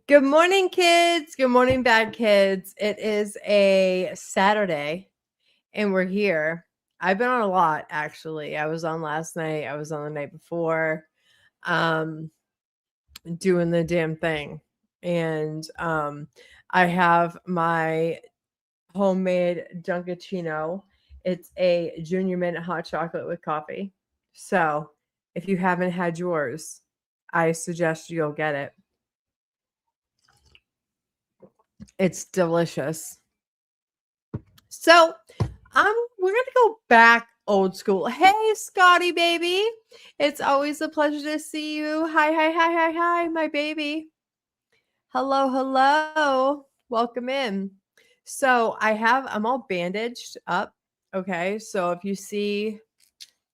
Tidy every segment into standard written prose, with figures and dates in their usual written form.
Good morning, kids. Good morning, bad kids. It is a Saturday and we're here. I've been on a lot actually. I was on last night, I was on the night before, um, doing the damn thing. And I have my homemade Dunkachino. It's a junior minute hot chocolate with coffee. So if you haven't had yours, I suggest you go get it. It's delicious. So, we're gonna go back old school. Hey, Scotty, baby, it's always a pleasure to see you. Hi, hi, hi, hi, hi, my baby. Hello, hello. Welcome in. So I'm all bandaged up. Okay, so if you see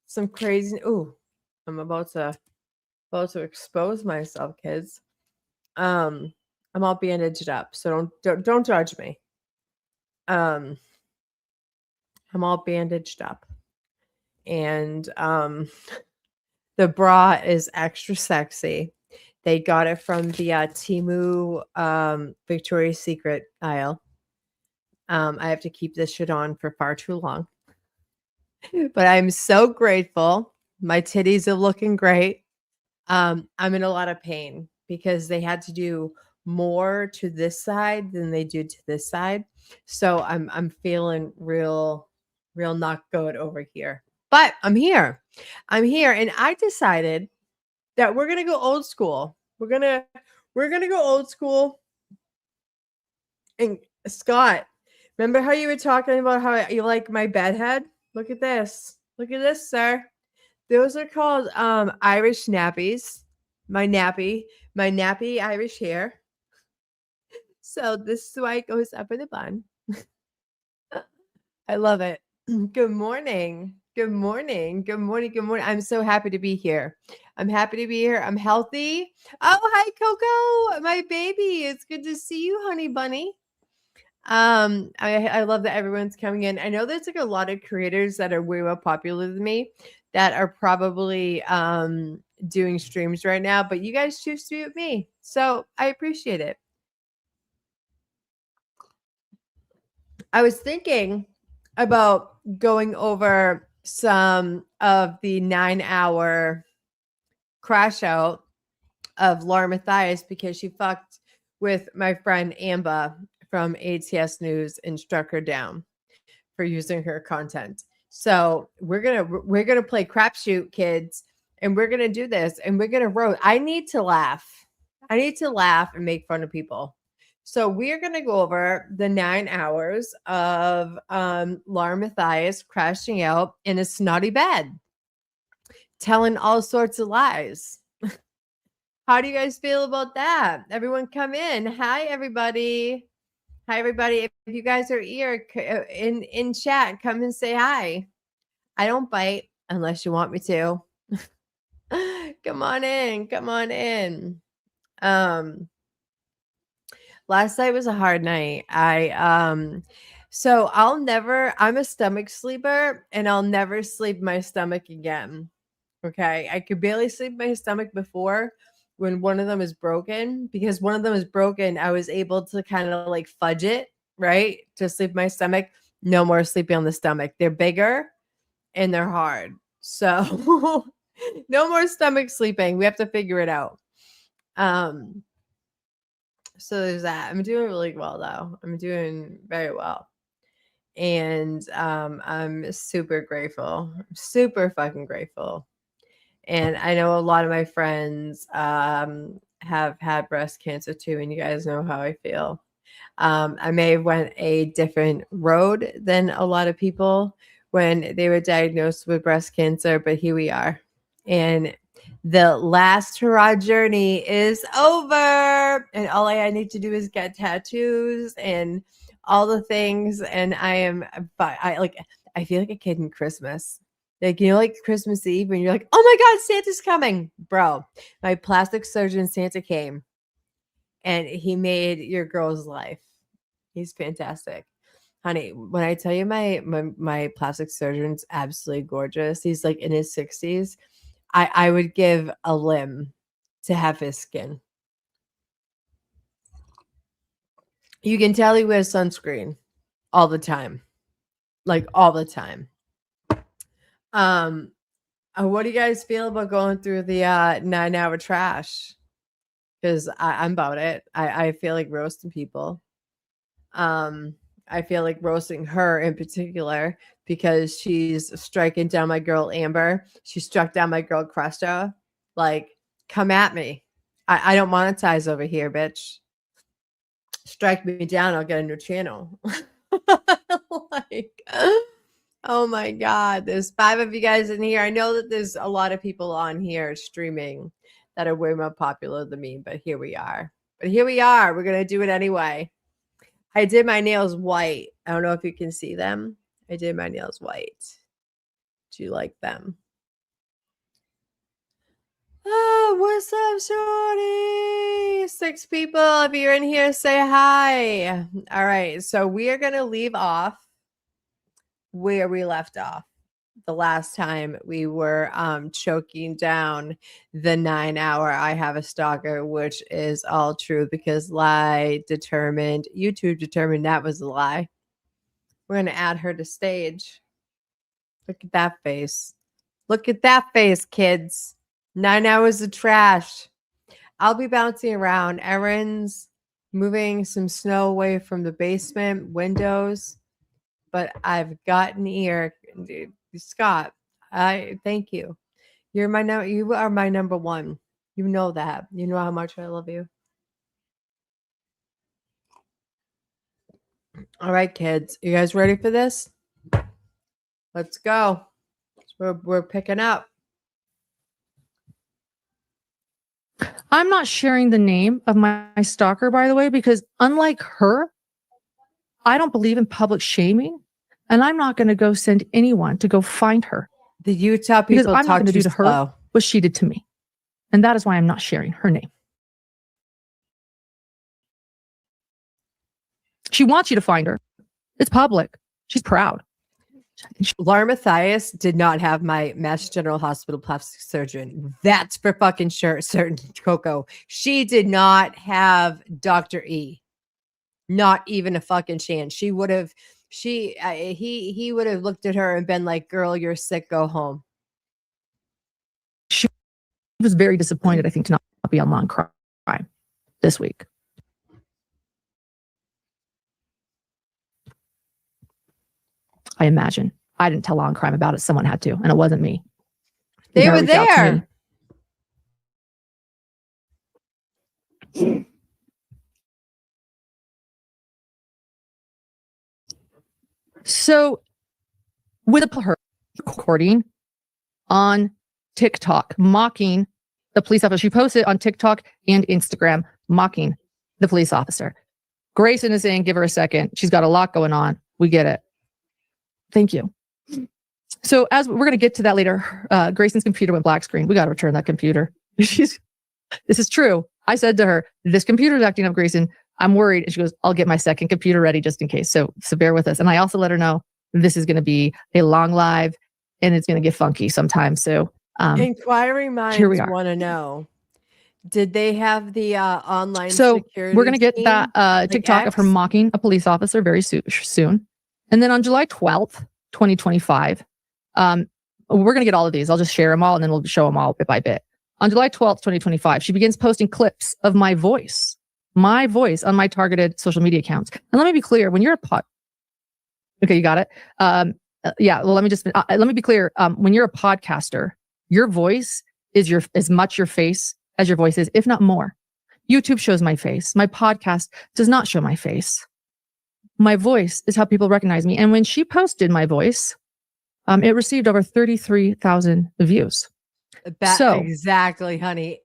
some crazy, I'm about to expose myself, kids. Um, I'm all bandaged up, so don't judge me. Um, I'm all bandaged up. And the bra is extra sexy. They got it from the Timu Victoria's Secret aisle. I have to keep this shit on for far too long, but I'm so grateful. My titties are looking great. I'm in a lot of pain because they had to do more to this side than they do to this side. So I'm feeling real not good over here. But I'm here. I'm here and I decided that we're going to go old school. We're going to go old school. And Scott, remember how you were talking about how you like my bed head? Look at this. Look at this, sir. Those are called Irish nappies. My nappy Irish hair. So this is why it goes up in a bun. I love it. Good morning. Good morning. Good morning. Good morning. I'm so happy to be here. I'm happy to be here. I'm healthy. Oh, hi, Coco, my baby. It's good to see you, honey bunny. I love that everyone's coming in. I know there's like a lot of creators that are way more popular than me that are probably doing streams right now, but you guys choose to be with me. So I appreciate it. I was thinking about going over some of the 9-hour crash out of Laura Matthias because she fucked with my friend Amba from ATS News and struck her down for using her content. So we're gonna play crapshoot, kids, and we're gonna do this, and we're gonna roast. I need to laugh. I need to laugh and make fun of people. So we're gonna go over the 9 hours of Laura Matthias crashing out in a snotty bed, telling all sorts of lies. How do you guys feel about that? Everyone come in. Hi, everybody. Hi, everybody. If you guys are here in chat, come and say hi. I don't bite unless you want me to. Come on in. Come on in. Um, Last night was a hard night. I'm a stomach sleeper and I'll never sleep my stomach again. Okay. I could barely sleep my stomach before when one of them is broken. Because one of them is broken, I was able to kind of like fudge it, right? To sleep my stomach. No more sleeping on the stomach. They're bigger and they're hard. So no more stomach sleeping. We have to figure it out. Um, so there's that. I'm doing really well though. I'm doing very well. And I'm super grateful. Super fucking grateful. And I know a lot of my friends have had breast cancer too, and you guys know how I feel. I may have went a different road than a lot of people when they were diagnosed with breast cancer, but here we are. And the last hurrah journey is over. And all I need to do is get tattoos and all the things. And I feel like a kid in Christmas. Like, like Christmas Eve when you're like, oh my God, Santa's coming. Bro, my plastic surgeon Santa came and he made your girl's life. He's fantastic. Honey, when I tell you my plastic surgeon's absolutely gorgeous. He's like in his 60s. I would give a limb to have his skin. You can tell he wears sunscreen all the time. Like all the time. What do you guys feel about going through the 9-hour trash? Because I'm about it. I feel like roasting people. I feel like roasting her in particular because she's striking down my girl Amber. She struck down my girl Cresta. Like, come at me. I don't monetize over here, bitch. Strike me down, I'll get a new channel. Like, oh my God, there's 5 of you guys in here. I know that there's a lot of people on here streaming that are way more popular than me, but here we are. We're going to do it anyway. I did my nails white. I don't know if you can see them. I did my nails white. Do you like them? Oh, what's up, shorty? 6 people. If you're in here, say hi. All right. So we are going to leave off where we left off the last time we were choking down the 9-hour I have a stalker, which is all true because YouTube determined that was a lie. We're going to add her to stage. Look at that face. Look at that face, kids. 9 hours of trash. I'll be bouncing around. Erin's moving some snow away from the basement windows. But I've got an ear. Dude, Scott, I thank you. You are my number one. You know that. You know how much I love you. All right, kids. You guys ready for this? Let's go. We're picking up. I'm not sharing the name of my stalker, by the way, because unlike her, I don't believe in public shaming, and I'm not going to go send anyone to go find her. The Utah people because I'm not going to do to her what she did to me. And that is why I'm not sharing her name. She wants you to find her. It's public. She's proud. Laura Mathias did not have my Mass General Hospital plastic surgeon. That's for fucking sure, certain, Coco. She did not have Dr. E. Not even a fucking chance. She would have, he would have looked at her and been like, girl, you're sick, go home. She was very disappointed, I think, to not be on Law & Crime this week. I imagine. I didn't tell Law & Crime about it. Someone had to, and it wasn't me. They were there. So, with her recording on TikTok, mocking the police officer. She posted on TikTok and Instagram, mocking the police officer. Grayson is saying, give her a second. She's got a lot going on. We get it. Thank you. So as we're going to get to that later, Grayson's computer went black screen. We got to return that computer. This is true. I said to her, this computer is acting up, Grayson. I'm worried. And she goes, I'll get my second computer ready just in case. So bear with us. And I also let her know this is going to be a long live and it's going to get funky sometimes. So inquiring minds want to know, did they have the online security? We're going to get that TikTok of her mocking a police officer very soon. And then on July 12th, 2025, we're going to get all of these. I'll just share them all and then we'll show them all bit by bit. On July 12th, 2025, she begins posting clips of my voice on my targeted social media accounts. And let me be clear, when you're okay, you got it. Yeah, well, let me be clear. When you're a podcaster, your voice is as much your face as your voice is, if not more. YouTube shows my face. My podcast does not show my face. My voice is how people recognize me. And when she posted my voice, it received over 33,000 views. Exactly, honey.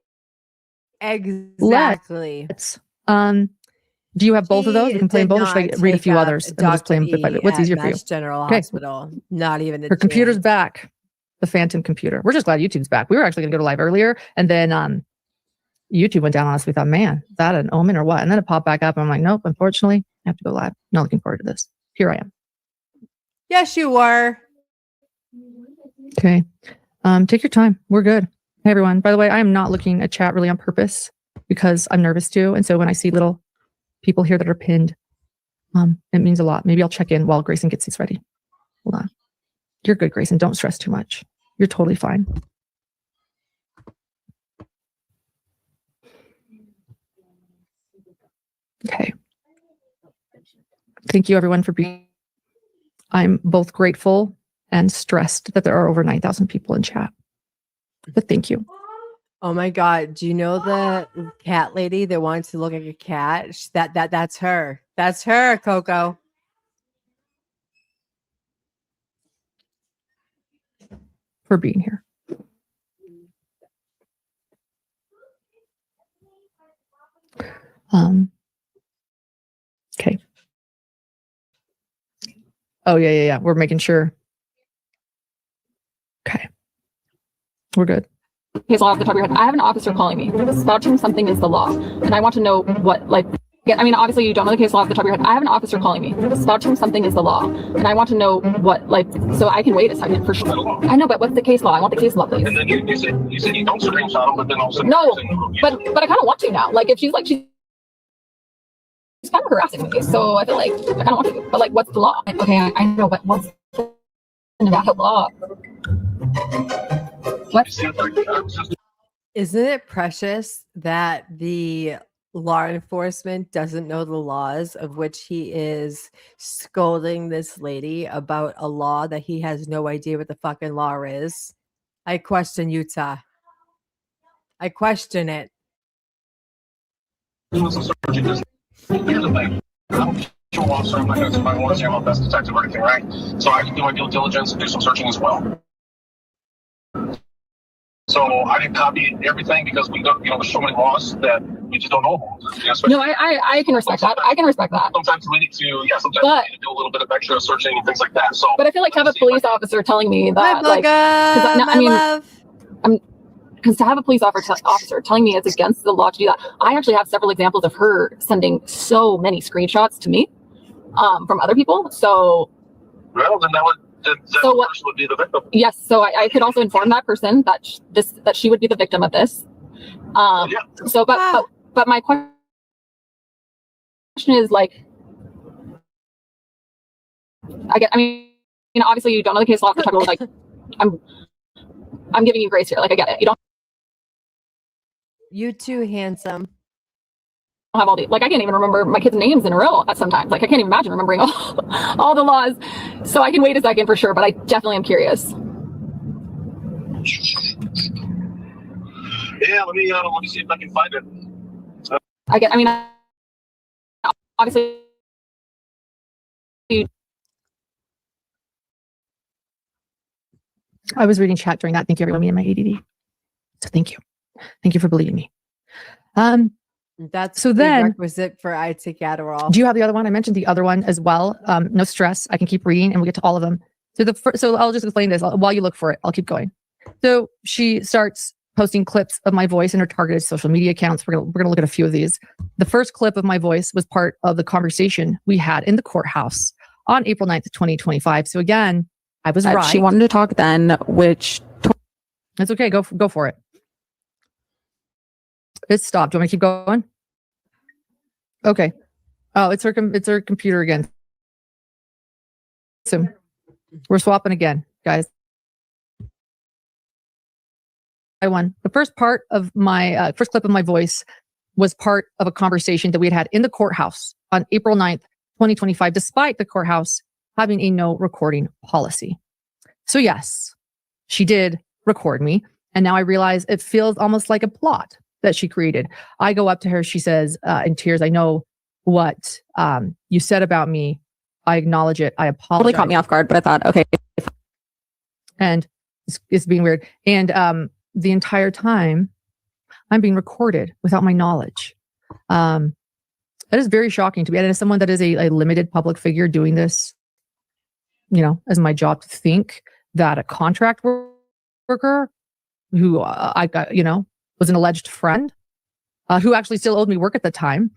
Exactly. Do you have both of those? You can play them both. Or should I read a few others and just play them bit by bit? What's easier for you? General Hospital. Not even her computer's back. The phantom computer. We're just glad YouTube's back. We were actually going to go to live earlier, and then YouTube went down on us. We thought, man, is that an omen or what? And then it popped back up. And I'm like, nope, unfortunately, I have to go live. Not looking forward to this. Here I am. Yes, you were. Okay. Take your time. We're good. Hey, everyone. By the way, I am not looking at chat really on purpose because I'm nervous too. And so when I see little people here that are pinned, It means a lot. Maybe I'll check in while Grayson gets these ready. Hold on. You're good, Grayson. Don't stress too much. You're totally fine. Okay. Thank you, everyone, for being. I'm both grateful and stressed that there are over 9,000 people in chat. But thank you. Oh my God. Do you know the cat lady that wants to look like a cat? That's her. That's her, Coco. For being here. Okay. Oh, yeah. We're making sure. Okay. We're good. Case law off the top of your head. I have an officer calling me. Vouching something is the law. And I want to know what, like, I mean, obviously you don't know the case law off the top of your head. I have an officer calling me. Vouching something is the law. And I want to know what, like, so I can wait a second for sure. I know, but what's the case law? I want the case law, please. And then you said you don't screenshot them, but then all of a sudden. No, but I kind of want to now. Like, if she's kind of harassing me, so I feel like I kind of want to. But like, what's the law? Okay, I know, but what's the Nevada law? What? Isn't it precious that the law enforcement doesn't know the laws, of which he is scolding this lady about a law that he has no idea what the fucking law is? I question Utah. I question it. Here's the thing. I'm a officer. I'm not going to say I'm a best detective or anything, right? So I can do my due diligence and do some searching as well. So I didn't copy everything because we don't, there's so many laws that we just don't know. No, I can respect that. I can respect that. Sometimes we need to, we need to do a little bit of extra searching and things like that. So, but I feel like to have a police officer telling me that, because to have a police officer telling me it's against the law to do that, I actually have several examples of her sending so many screenshots to me from other people. So, well, then that person would be the victim. Yes, so I could also inform that person that she would be the victim of this. Yeah. So, but my question is like, obviously you don't know the case law off the top of your head. Like, I'm giving you grace here. Like, I get it. You don't. You too, handsome. Have all the, like, I can't even remember my kids' names in a row at sometimes. Like, I can't even imagine remembering all the laws. So I can wait a second for sure, but I definitely am curious. Yeah, let me see if I can find it. Obviously. I was reading chat during that. Thank you, everyone. Me and my ADD. So thank you. Thank you for believing me. That's so the then requisite for I take Adderall. Do you have the other one? I mentioned the other one as well. No stress. I can keep reading and we'll get to all of them. So I'll just explain this while you look for it. I'll keep going. So she starts posting clips of my voice in her targeted social media accounts. We're gonna look at a few of these. The first clip of my voice was part of the conversation we had in the courthouse on April 9th, 2025. So again, I was right. She wanted to talk then, which it's okay. Go for it. It stopped. Do you want me to keep going? Okay. Oh, it's her computer again. So we're swapping again, guys. I won. The first part of my first clip of my voice was part of a conversation that we had in the courthouse on April 9th, 2025, despite the courthouse having a no recording policy. So yes, she did record me. And now I realize it feels almost like a plot that she created. I go up to her. She says in tears, I know what you said about me. I acknowledge it. I apologize. Totally caught me off guard, but I thought, okay. And it's being weird. And the entire time I'm being recorded without my knowledge. That is very shocking to me. And as someone that is a limited public figure doing this, as my job, to think that a contract worker who I got, was an alleged friend who actually still owed me work at the time,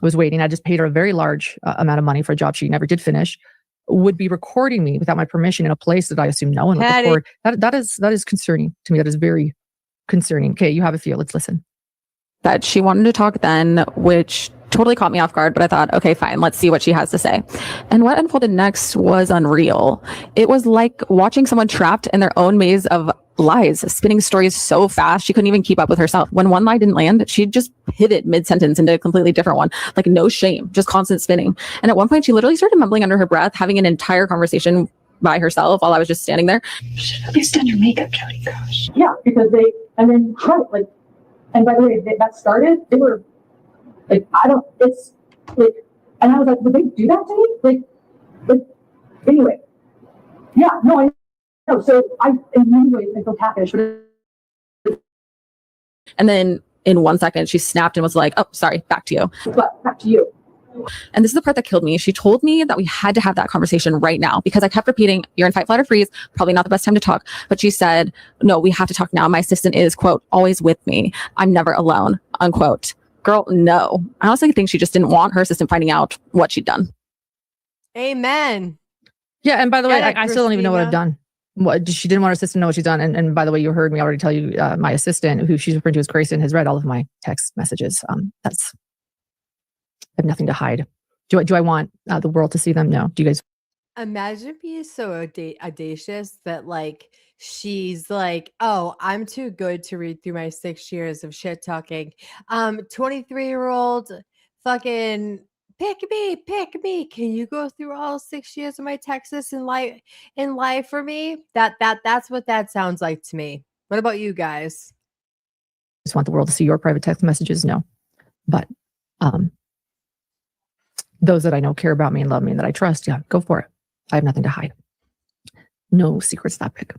was waiting. I just paid her a very large amount of money for a job she never did finish, would be recording me without my permission in a place that I assume no one would record. That is concerning to me. That is very concerning. Okay, you have a few. Let's listen. That she wanted to talk then, which totally caught me off guard, but I thought, okay, fine, let's see what she has to say. And what unfolded next was unreal. It was like watching someone trapped in their own maze of lies, spinning stories so fast she couldn't even keep up with herself. When one lie didn't land, she'd just pivot mid-sentence into a completely different one, like no shame, just constant spinning. And at one point, she literally started mumbling under her breath, having an entire conversation by herself while I was just standing there. You should have at least done your makeup, Jody. Gosh. Yeah, because they, and then, right, like, and by the way, that started, they were, like, it's, like, and I was like, would they do that to me? Like, anyway. Yeah, no, I know. So in many ways, I feel catfish. And then in 1 second, she snapped and was like, oh, sorry, back to you. But back to you. And this is the part that killed me. She told me that we had to have that conversation right now because I kept repeating, you're in fight, flight, or freeze. Probably not the best time to talk. But she said, no, we have to talk now. My assistant is, quote, always with me. I'm never alone, unquote. Girl, no. I honestly think she just didn't want her assistant finding out what she'd done. Amen. Yeah, and by the way, Get it, I still don't even know what I've Christina. done. What she didn't want her assistant to know what she's done. And by the way, you heard me already tell you, my assistant, who she's referring to as Grayson, has read all of my text messages. I have nothing to hide. Do I want the world to see them? No. Do you guys? Imagine being so audacious that like she's like, oh, I'm too good to read through my 6 years of shit talking. 23-year-old fucking pick me. Can you go through all 6 years of my Texas in life for me? That's what that sounds like to me. What about you guys? Just want the world to see your private text messages? No. But those that I know care about me and love me and that I trust, yeah, go for it. I have nothing to hide. No secrets that big.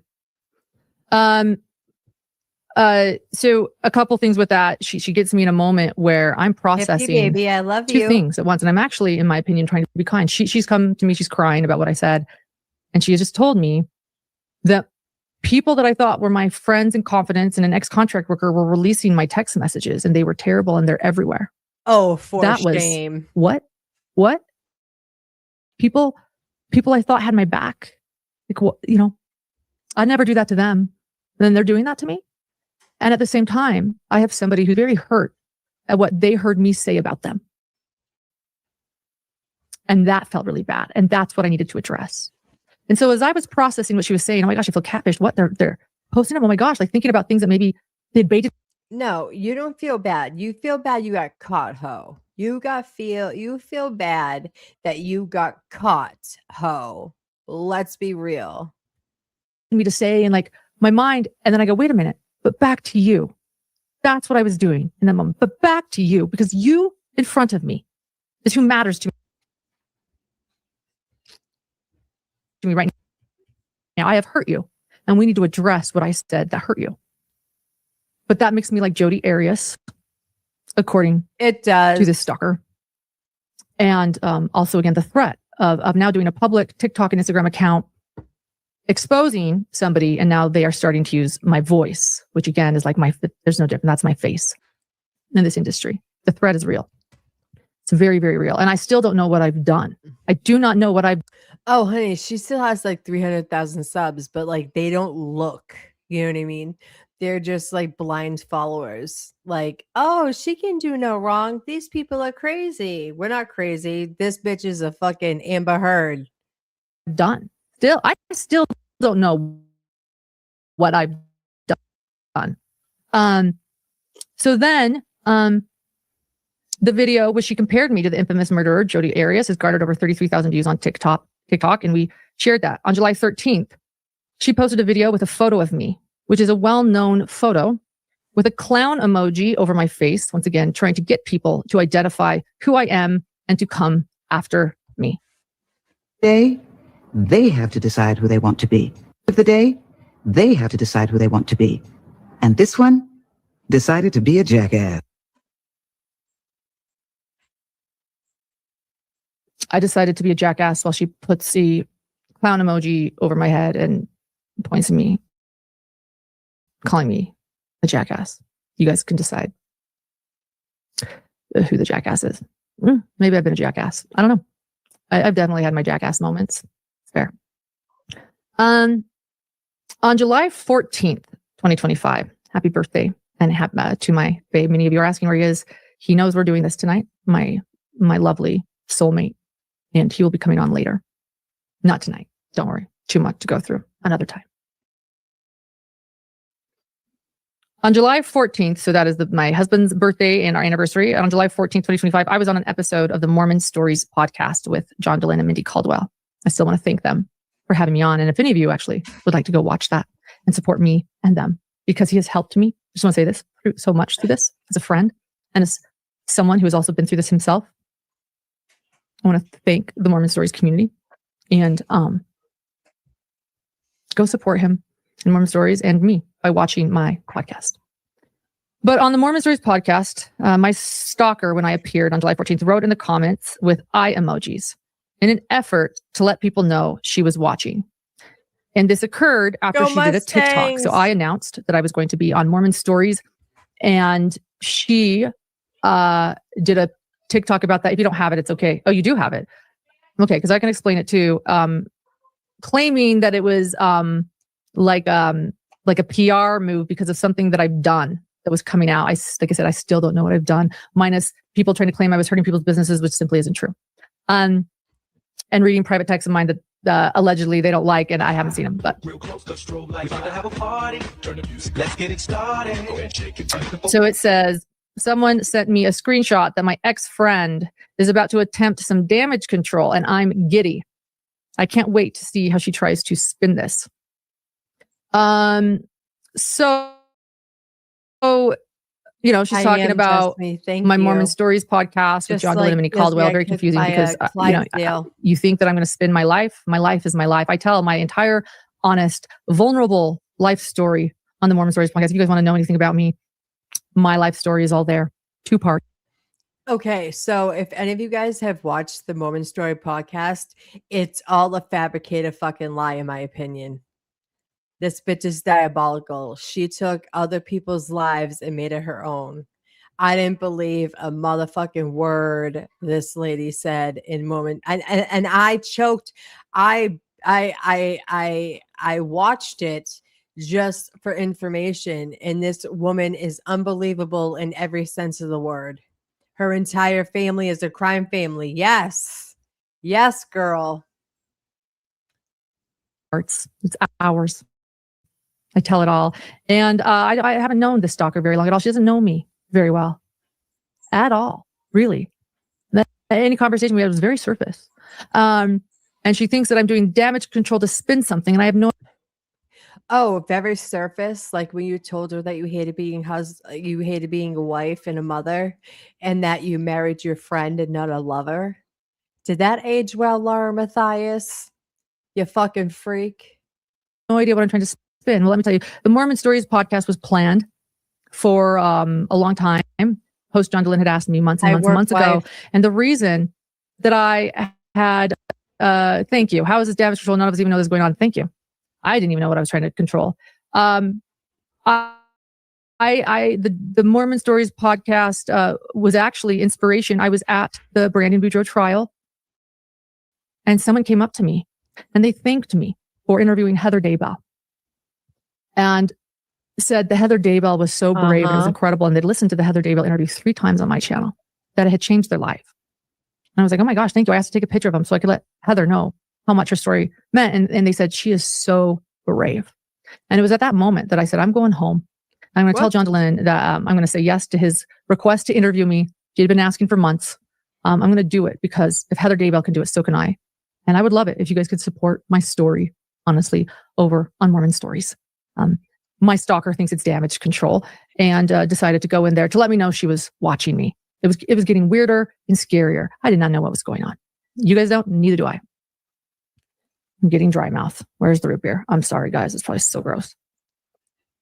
So a couple things with that. She gets me in a moment where I'm processing baby, I love two you. things at once. And I'm actually, in my opinion, trying to be kind. She's come to me, she's crying about what I said. And she has just told me that people that I thought were my friends in confidence and an ex-contract worker were releasing my text messages and they were terrible and they're everywhere. Oh, for That was- shame. What? People I thought had my back. Like, what, I'd never do that to them. And then they're doing that to me. And at the same time, I have somebody who's very hurt at what they heard me say about them. And that felt really bad. And that's what I needed to address. And so as I was processing what she was saying, oh my gosh, I feel catfished. What? They're posting them. Oh my gosh, like thinking about things that maybe they baited. No, you don't feel bad. You feel bad you got caught, ho. You feel bad that you got caught, ho. Let's be real. Me to say and like my mind. And then I go, wait a minute, but back to you. That's what I was doing in that moment. But back to you, because you in front of me is who matters to me right now. I have hurt you and we need to address what I said that hurt you. But that makes me like Jodi Arias, according It does. to this stalker. And also, again, the threat of now doing a public TikTok and Instagram account, exposing somebody, and now they are starting to use my voice, which again is like there's no difference. That's my face in this industry. The threat is real. It's very, very real. And I still don't know what I've done. I do not know what I've. Oh, honey, she still has like 300,000 subs, but like they don't look, you know what I mean? They're just like blind followers. Like, oh, she can do no wrong. These people are crazy. We're not crazy. This bitch is a fucking Amber Heard. done. I still don't know what I've done. So then, the video, which she compared me to the infamous murderer, Jodi Arias, has garnered over 33,000 views on TikTok, and we shared that. On July 13th, she posted a video with a photo of me, which is a well-known photo with a clown emoji over my face, once again, trying to get people to identify who I am and to come after me. They have to decide who they want to be. Of the day, they have to decide who they want to be. And this one decided to be a jackass. I decided to be a jackass while she puts the clown emoji over my head and points at me, calling me a jackass. You guys can decide who the jackass is. Maybe I've been a jackass. I don't know. I've definitely had my jackass moments. It's fair. On July 14th, 2025, happy birthday and to my babe. Many of you are asking where he is. He knows we're doing this tonight, my lovely soulmate, and he will be coming on later. Not tonight. Don't worry. Too much to go through. Another time. On July 14th, so that is my husband's birthday and our anniversary, and on July 14th, 2025, I was on an episode of the Mormon Stories podcast with John Dehlin and Mindy Caldwell. I still want to thank them for having me on. And if any of you actually would like to go watch that and support me and them, because he has helped me, I just want to say this, so much through this as a friend and as someone who has also been through this himself. I want to thank the Mormon Stories community and go support him and Mormon Stories and me by watching my podcast. But on the Mormon Stories podcast, my stalker, when I appeared on July 14th, wrote in the comments with eye emojis in an effort to let people know she was watching. And this occurred after she did a TikTok. So I announced that I was going to be on Mormon Stories, and she did a TikTok about that. If you don't have it, it's okay. Oh, you do have it. Okay, because I can explain it too. Claiming that it was like a PR move because of something that I've done that was coming out. Like I said, I still don't know what I've done, minus people trying to claim I was hurting people's businesses, which simply isn't true. And reading private texts of mine that allegedly they don't like, and I haven't seen them. But so it says, someone sent me a screenshot that my ex-friend is about to attempt some damage control, and I'm giddy. I can't wait to see how she tries to spin this. So, you know, she's talking about my Mormon Stories podcast with John Dehlin and Mindy Caldwell. Very confusing because, you think that I'm going to spin my life. My life is my life. I tell my entire honest, vulnerable life story on the Mormon Stories podcast. If you guys want to know anything about me, my life story is all there. 2 parts. Okay, so if any of you guys have watched the Mormon Story podcast, it's all a fabricated fucking lie, in my opinion. This bitch is diabolical. She took other people's lives and made it her own. I didn't believe a motherfucking word this lady said in Mormon, and I choked. I watched it just for information, and this woman is unbelievable in every sense of the word. Her entire family is a crime family. Yes, girl. It's hours. I tell it all. And I haven't known this stalker very long at all. She doesn't know me very well at all, really. Any conversation we had was very surface. And she thinks that I'm doing damage control to spin something, and I have no. Oh, very surface, like when you told her that you hated being you hated being a wife and a mother, and that you married your friend and not a lover. Did that age well, Laura Matthias? You fucking freak. No idea what I'm trying to spin. Well, let me tell you, the Mormon Stories podcast was planned for a long time. Host John Dehlin had asked me months ago. And the reason that I had, thank you. How is this damage control? None of us even know this is going on. Thank you. I didn't even know what I was trying to control. The Mormon Stories podcast was actually inspiration. I was at the Brandon Boudreaux trial, and someone came up to me and they thanked me for interviewing Heather Daybell and said the Heather Daybell was so brave and it was incredible. And they'd listened to the Heather Daybell interview 3 times on my channel, that it had changed their life. And I was like, oh my gosh, thank you. I asked to take a picture of them so I could let Heather know how much her story meant. And they said, she is so brave. And it was at that moment that I said, I'm going home. I'm going to tell John Dehlin that I'm going to say yes to his request to interview me. He had been asking for months. I'm going to do it because if Heather Daybell can do it, so can I. And I would love it if you guys could support my story, honestly, over on Mormon Stories. My stalker thinks it's damage control and decided to go in there to let me know she was watching me. It was getting weirder and scarier. I did not know what was going on. You guys don't, neither do I. I'm getting dry mouth. Where's the root beer? I'm sorry, guys. It's probably so gross.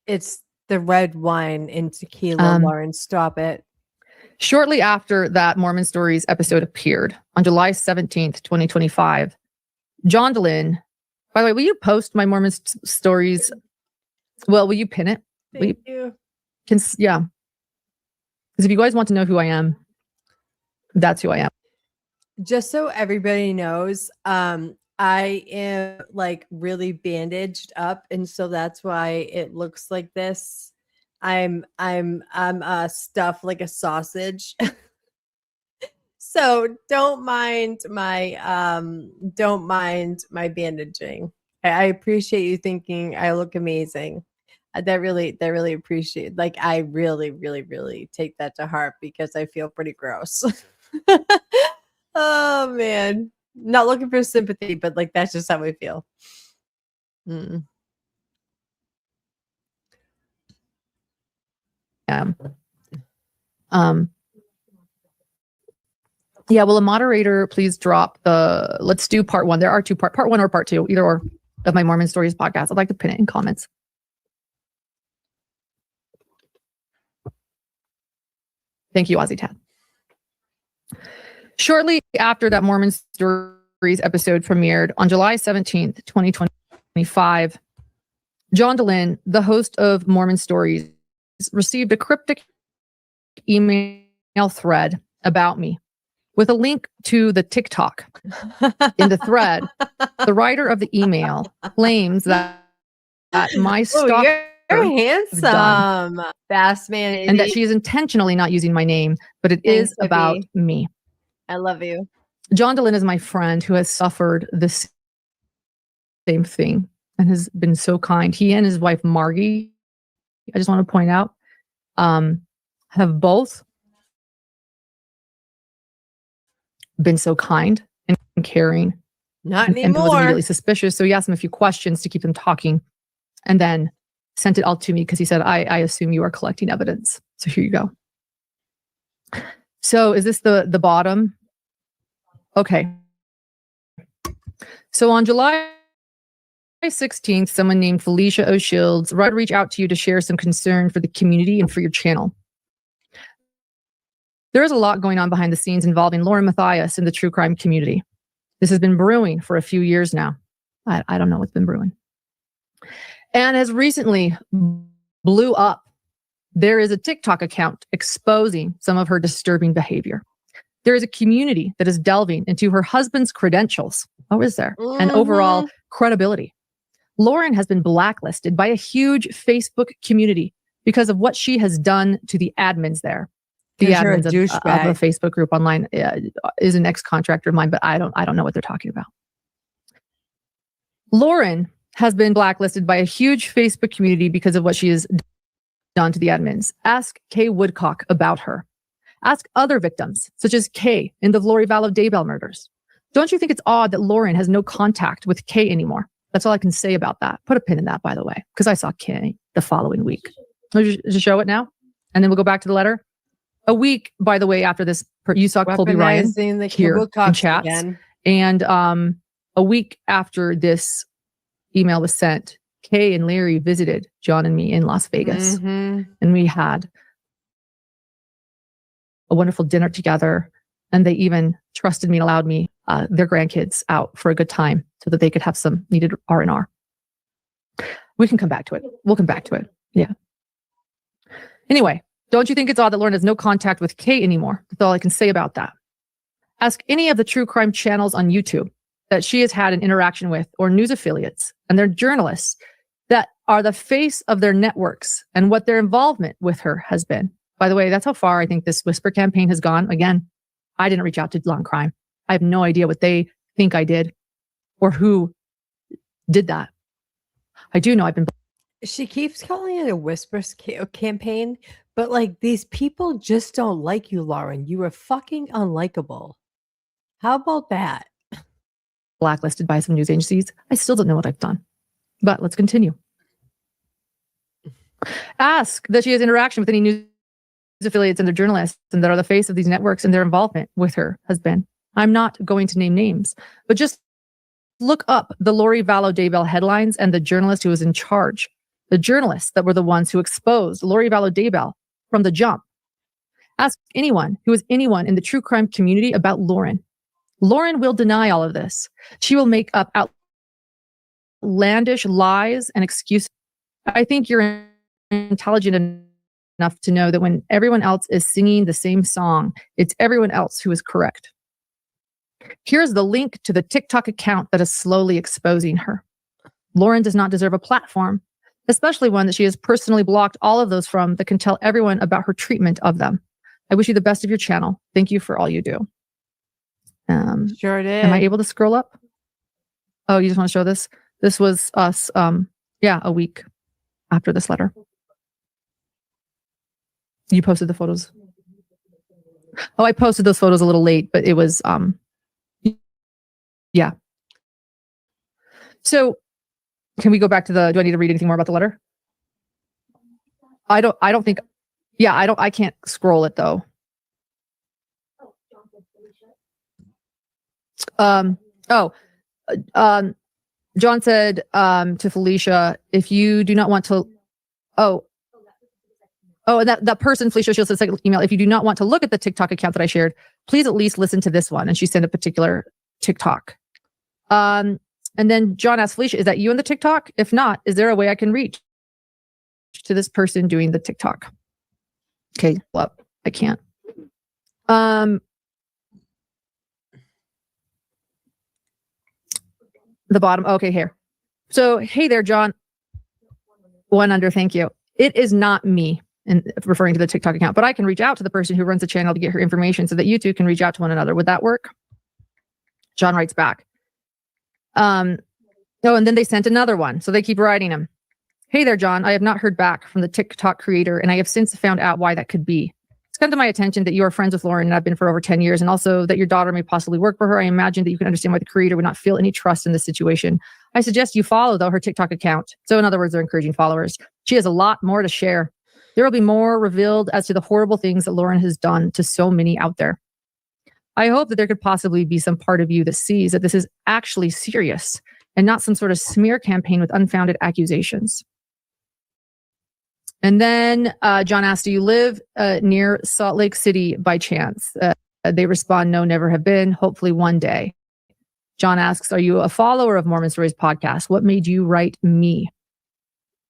It's the red wine and tequila, Lauren. Stop it. Shortly after that Mormon Stories episode appeared on July 17th, 2025, John Dehlin, by the way, will you post my Mormon Stories? Well, will you pin it? Thank you. Yeah. Because if you guys want to know who I am, that's who I am. Just so everybody knows, I am like really bandaged up, and so that's why it looks like this. I'm stuffed like a sausage. So don't mind my bandaging. I appreciate you thinking I look amazing. That really appreciate. Like I really take that to heart because I feel pretty gross. Oh man, not looking for sympathy, but like that's just how I feel. Mm. Yeah, will a moderator please drop let's do part 1. There are 2 part 1 or part 2, either or, of my Mormon Stories podcast. I'd like to pin it in comments. Thank you, Ozzy Tad. Shortly after that Mormon Stories episode premiered on July 17th, 2025, John Dehlin, the host of Mormon Stories, received a cryptic email thread about me with a link to the TikTok. In the thread, the writer of the email claims that my stalker You're handsome, fast man, and that she is intentionally not using my name, but it is Thanks, about Sophie. me. I love you. John Dehlin is my friend who has suffered the same thing and has been so kind. He and his wife Margie, I just want to point out, have both been so kind and caring. Not And was anymore. immediately suspicious. So he asked him a few questions to keep them talking, and then sent it all to me because he said, I assume you are collecting evidence. So here you go. So is this the bottom? Okay. So on July 16th, someone named Felicia O'Shields reached out to you to share some concern for the community and for your channel. There is a lot going on behind the scenes involving Lauren Matthias and the true crime community. This has been brewing for a few years now. I don't know what's been brewing. And has recently blew up. There is a TikTok account exposing some of her disturbing behavior. There is a community that is delving into her husband's credentials. Oh, is there? And overall credibility. Lauren has been blacklisted by a huge Facebook community because of what she has done to the admins there. The admins of a Facebook group online is an ex-contractor of mine, but I don't know what they're talking about. Lauren has been blacklisted by a huge Facebook community because of what she has done to the admins. Ask Kay Woodcock about her. Ask other victims, such as Kay in the Lori Vallow Daybell murders. Don't you think it's odd that Lauren has no contact with Kay anymore? That's all I can say about that. Put a pin in that, by the way, because I saw Kay the following week. Just show it now, and then we'll go back to the letter. A week, by the way, after this, you saw Colby Ryan here in chats. Again. And a week after this email was sent, Kay and Larry visited John and me in Las Vegas. And we had a wonderful dinner together. And they even trusted me and allowed me their grandkids out for a good time so that they could have some needed R&R. We can come back to it. We'll come back to it. Yeah. Anyway, don't you think it's odd that Lauren has no contact with Kay anymore? That's all I can say about that. Ask any of the true crime channels on YouTube that she has had an interaction with, or news affiliates and their journalists that are the face of their networks and what their involvement with her has been. By the way, that's how far I think this whisper campaign has gone. Again, I didn't reach out to Law and Crime. I have no idea what they think I did or who did that. I do know I've been. She keeps calling it a whisper campaign, but like these people just don't like you, Lauren. You are fucking unlikable. How about that? Blacklisted by some news agencies. I still don't know what I've done, but let's continue. Ask that she has interaction with any news affiliates and their journalists and that are the face of these networks and their involvement with her has been. I'm not going to name names, but just look up the Lori Vallow Daybell headlines and the journalist who was in charge. The journalists that were the ones who exposed Lori Vallow Daybell from the jump. Ask anyone who is anyone in the true crime community about Lauren. Lauren will deny all of this. She will make up outlandish lies and excuses. I think you're intelligent enough to know that when everyone else is singing the same song, it's everyone else who is correct. Here's the link to the TikTok account that is slowly exposing her. Lauren does not deserve a platform especially one that she has personally blocked all of those from that can tell everyone about her treatment of them. I wish you the best of your channel. Thank you for all you do. Sure did. Am I able to scroll up? Oh, you just want to show this? This was us, a week after this letter. You posted the photos. Oh, I posted those photos a little late, but it was, yeah. So can we go back to do I need to read anything more about the letter? I can't scroll it though. John said to Felicia, if you do not want to, and that person, Felicia, she'll send a second email. If you do not want to look at the TikTok account that I shared, please at least listen to this one. And she sent a particular TikTok. And then John asked Felicia, is that you in the TikTok? If not, is there a way I can reach to this person doing the TikTok? Okay, well, I can't. The bottom. Okay, here. So, hey there, John. One under, thank you. It is not me, and referring to the TikTok account, but I can reach out to the person who runs the channel to get her information so that you two can reach out to one another. Would that work? John writes back. And then they sent another one. So they keep writing him. Hey there, John. I have not heard back from the TikTok creator, and I have since found out why that could be. It's come to my attention that you are friends with Lauren and I've been for over 10 years, and also that your daughter may possibly work for her. I imagine that you can understand why the creator would not feel any trust in this situation. I suggest you follow, though, her TikTok account. So in other words, they're encouraging followers. She has a lot more to share. There will be more revealed as to the horrible things that Lauren has done to so many out there. I hope that there could possibly be some part of you that sees that this is actually serious and not some sort of smear campaign with unfounded accusations. And then John asked, do you live near Salt Lake City by chance? They respond, no, never have been. Hopefully one day. John asks, are you a follower of Mormon Stories podcast? What made you write me?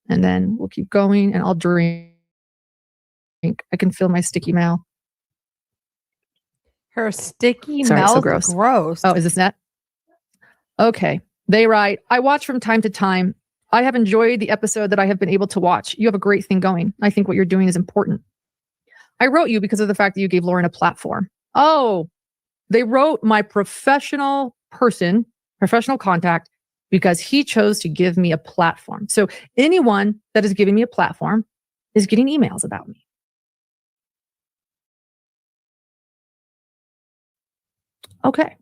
And then we'll keep going and I'll drink. I can feel my sticky mouth. Her sticky Sorry, mouth. so gross. Gross. Oh, is this net? Okay. They write, I watch from time to time. I have enjoyed the episode that I have been able to watch. You have a great thing going. I think what you're doing is important. I wrote you because of the fact that you gave Lauren a platform. Oh, they wrote my professional contact, because he chose to give me a platform. So anyone that is giving me a platform is getting emails about me. Okay.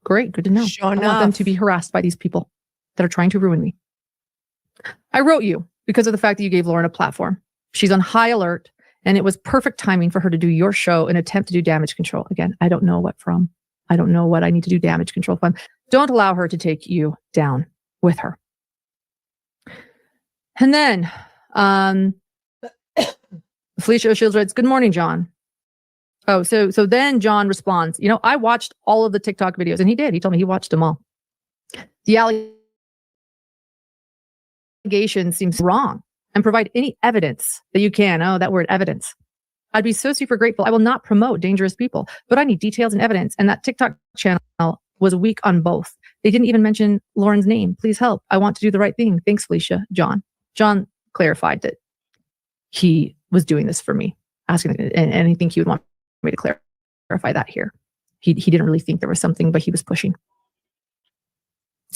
Great. Good to know. Sure I want them enough. to be harassed by these people that are trying to ruin me. I wrote you because of the fact that you gave Lauren a platform. She's on high alert, and it was perfect timing for her to do your show and attempt to do damage control. Again, I don't know what from. I don't know what I need to do damage control from. Don't allow her to take you down with her. And then Felicia O'Shields writes, good morning, John. Oh, so then John responds, I watched all of the TikTok videos, and he did. He told me he watched them all. The allegation seems wrong, and provide any evidence that you can. Oh, that word evidence. I'd be so super grateful. I will not promote dangerous people, but I need details and evidence. And that TikTok channel was weak on both. They didn't even mention Lauren's name. Please help. I want to do the right thing. Thanks, Felicia. John clarified that he was doing this for me, asking, and I think he would want me to clarify that here. He didn't really think there was something, but he was pushing.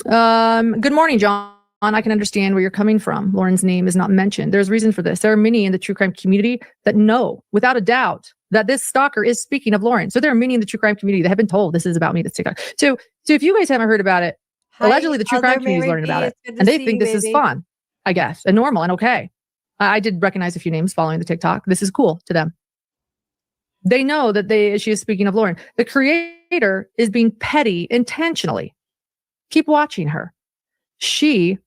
Good morning, John. I can understand where you're coming from. Lauren's name is not mentioned. There's reason for this. There are many in the true crime community that know without a doubt that this stalker is speaking of Lauren. So there are many in the true crime community that have been told this is about me, this TikTok. So if you guys haven't heard about it, allegedly the true crime community is learning about it. And they think this is fun, I guess, and normal and okay. I did recognize a few names following the TikTok. This is cool to them. They know that she is speaking of Lauren. The creator is being petty intentionally. Keep watching her. She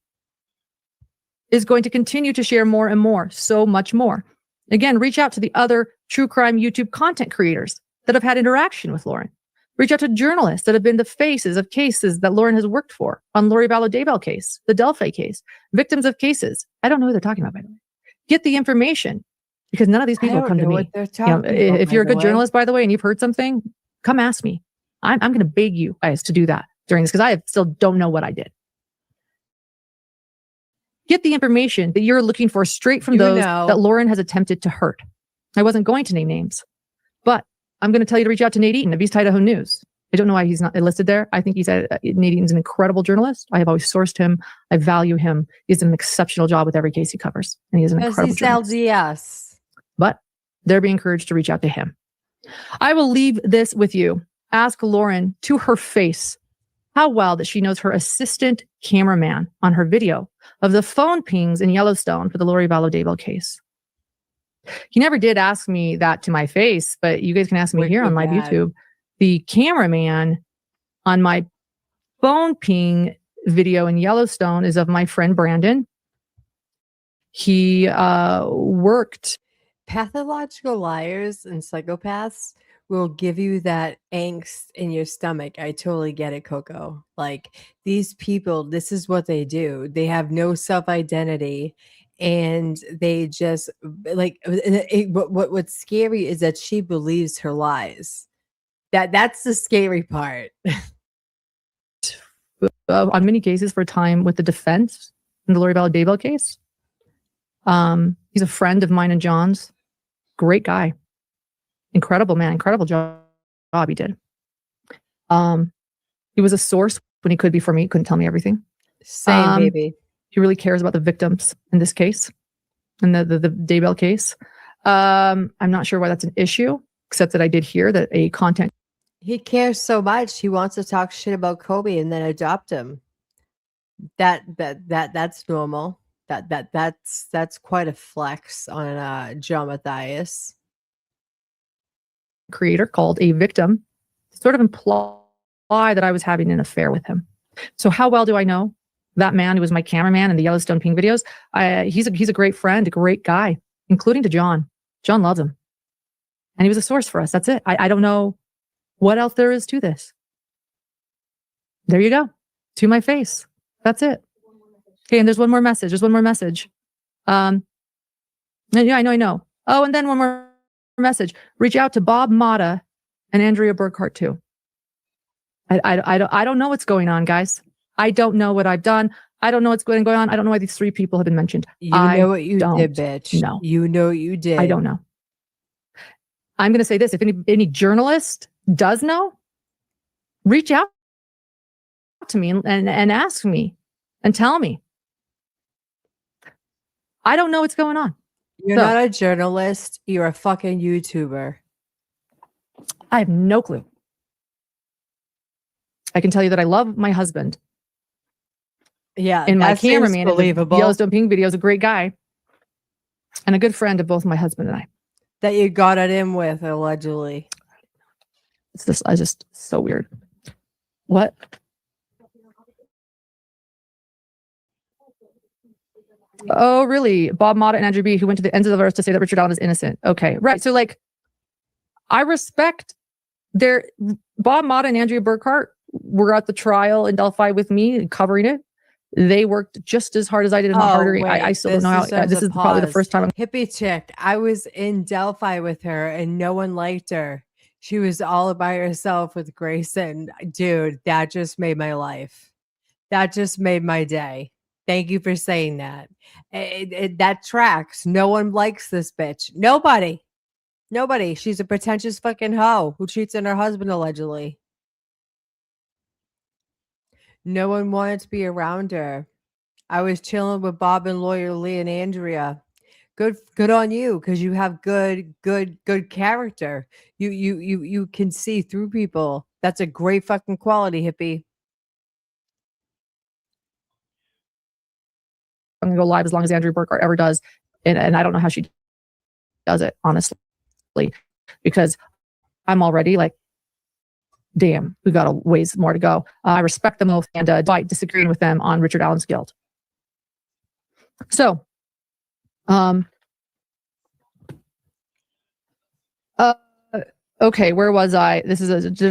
is going to continue to share more and more, so much more. Again, reach out to the other true crime YouTube content creators that have had interaction with Lauren. Reach out to journalists that have been the faces of cases that Lauren has worked for on Lori Vallow Daybell case, the Delphi case, victims of cases. I don't know who they're talking about, by the way. Get the information, because none of these people come to me. If you're a good journalist, by the way, and you've heard something, come ask me. I'm going to beg you guys to do that during this, because I still don't know what I did. get the information that you're looking for straight from You those know. that Lauren has attempted to hurt. I wasn't going to name names, but I'm going to tell you to reach out to Nate Eaton of East Idaho News. I don't know why he's not listed there. I think Nate Eaton's an incredible journalist. I have always sourced him. I value him. He's done an exceptional job with every case he covers, and he is an Because incredible he's journalist. LDS. But they're being encouraged to reach out to him. I will leave this with you. Ask Lauren to her face how well that she knows her assistant cameraman on her video of the phone pings in Yellowstone for the Lori Vallow Daybell case. He never did ask me that to my face, but you guys can ask me here on live Wicked bad. YouTube. The cameraman on my phone ping video in Yellowstone is of my friend Brandon. He worked. Pathological liars and psychopaths will give you that angst in your stomach. I totally get it, Coco. Like, these people, this is what they do. They have no self-identity, and they just like what's scary is that she believes her lies. That's the scary part. On many cases for time with the defense in the Lori Vallow Daybell case. He's a friend of mine and John's. Great guy. Incredible man. Incredible job he did. He was a source when he could be for me. He couldn't tell me everything. Same, baby. He really cares about the victims in this case, in the Daybell case. I'm not sure why that's an issue, except that I did hear that a content. He cares so much. He wants to talk shit about Kobe and then adopt him. That's normal. That's quite a flex on John Matthias. Creator called a victim to sort of imply that I was having an affair with him. So how well do I know that man who was my cameraman in the Yellowstone Ping videos? He's a great friend, a great guy, including to John. John loves him. And he was a source for us. That's it. I don't know what else there is to this. There you go. To my face. That's it. Okay, and there's one more message. Yeah, I know. Oh, and then one more message. Reach out to Bob Motta and Andrea Burkhart too. I don't know what's going on, guys. I don't know what I've done. I don't know what's going on. I don't know why these three people have been mentioned. You know what you don't did, bitch. know. You know what you did. I don't know. I'm going to say this. If any journalist does know, reach out to me and ask me and tell me. I don't know what's going on. You're not a journalist. You're a fucking YouTuber. I have no clue. I can tell you that I love my husband. Yeah, And my that seems cameraman in the believable. Yellowstone Ping video is a great guy and a good friend of both my husband and I. That you got it in with, allegedly. I just so weird. What? Oh, really? Bob Motta and Andrew B., who went to the ends of the earth to say that Richard Allen is innocent. Okay, right. So, like, I respect Bob Motta and Andrea Burkhart were at the trial in Delphi with me, covering it. They worked just as hard as I did, if not harder. I still don't know how. This is probably the first time. Hippie chick. I was in Delphi with her, and no one liked her. She was all by herself with Grayson. Dude, that just made my life. That just made my day. Thank you for saying that. That tracks. No one likes this bitch. Nobody. She's a pretentious fucking hoe who cheats on her husband, allegedly. No one wanted to be around her. I was chilling with Bob and lawyer Lee and Andrea. Good on you, because you have good character. You can see through people. That's a great fucking quality, hippie. I'm gonna go live as long as Andrea Burkhart ever does, and I don't know how she does it, honestly, because I'm already like, damn, we got a ways more to go. I respect them both and despite disagreeing with them on Richard Allen's guilt. So, okay, where was I? This is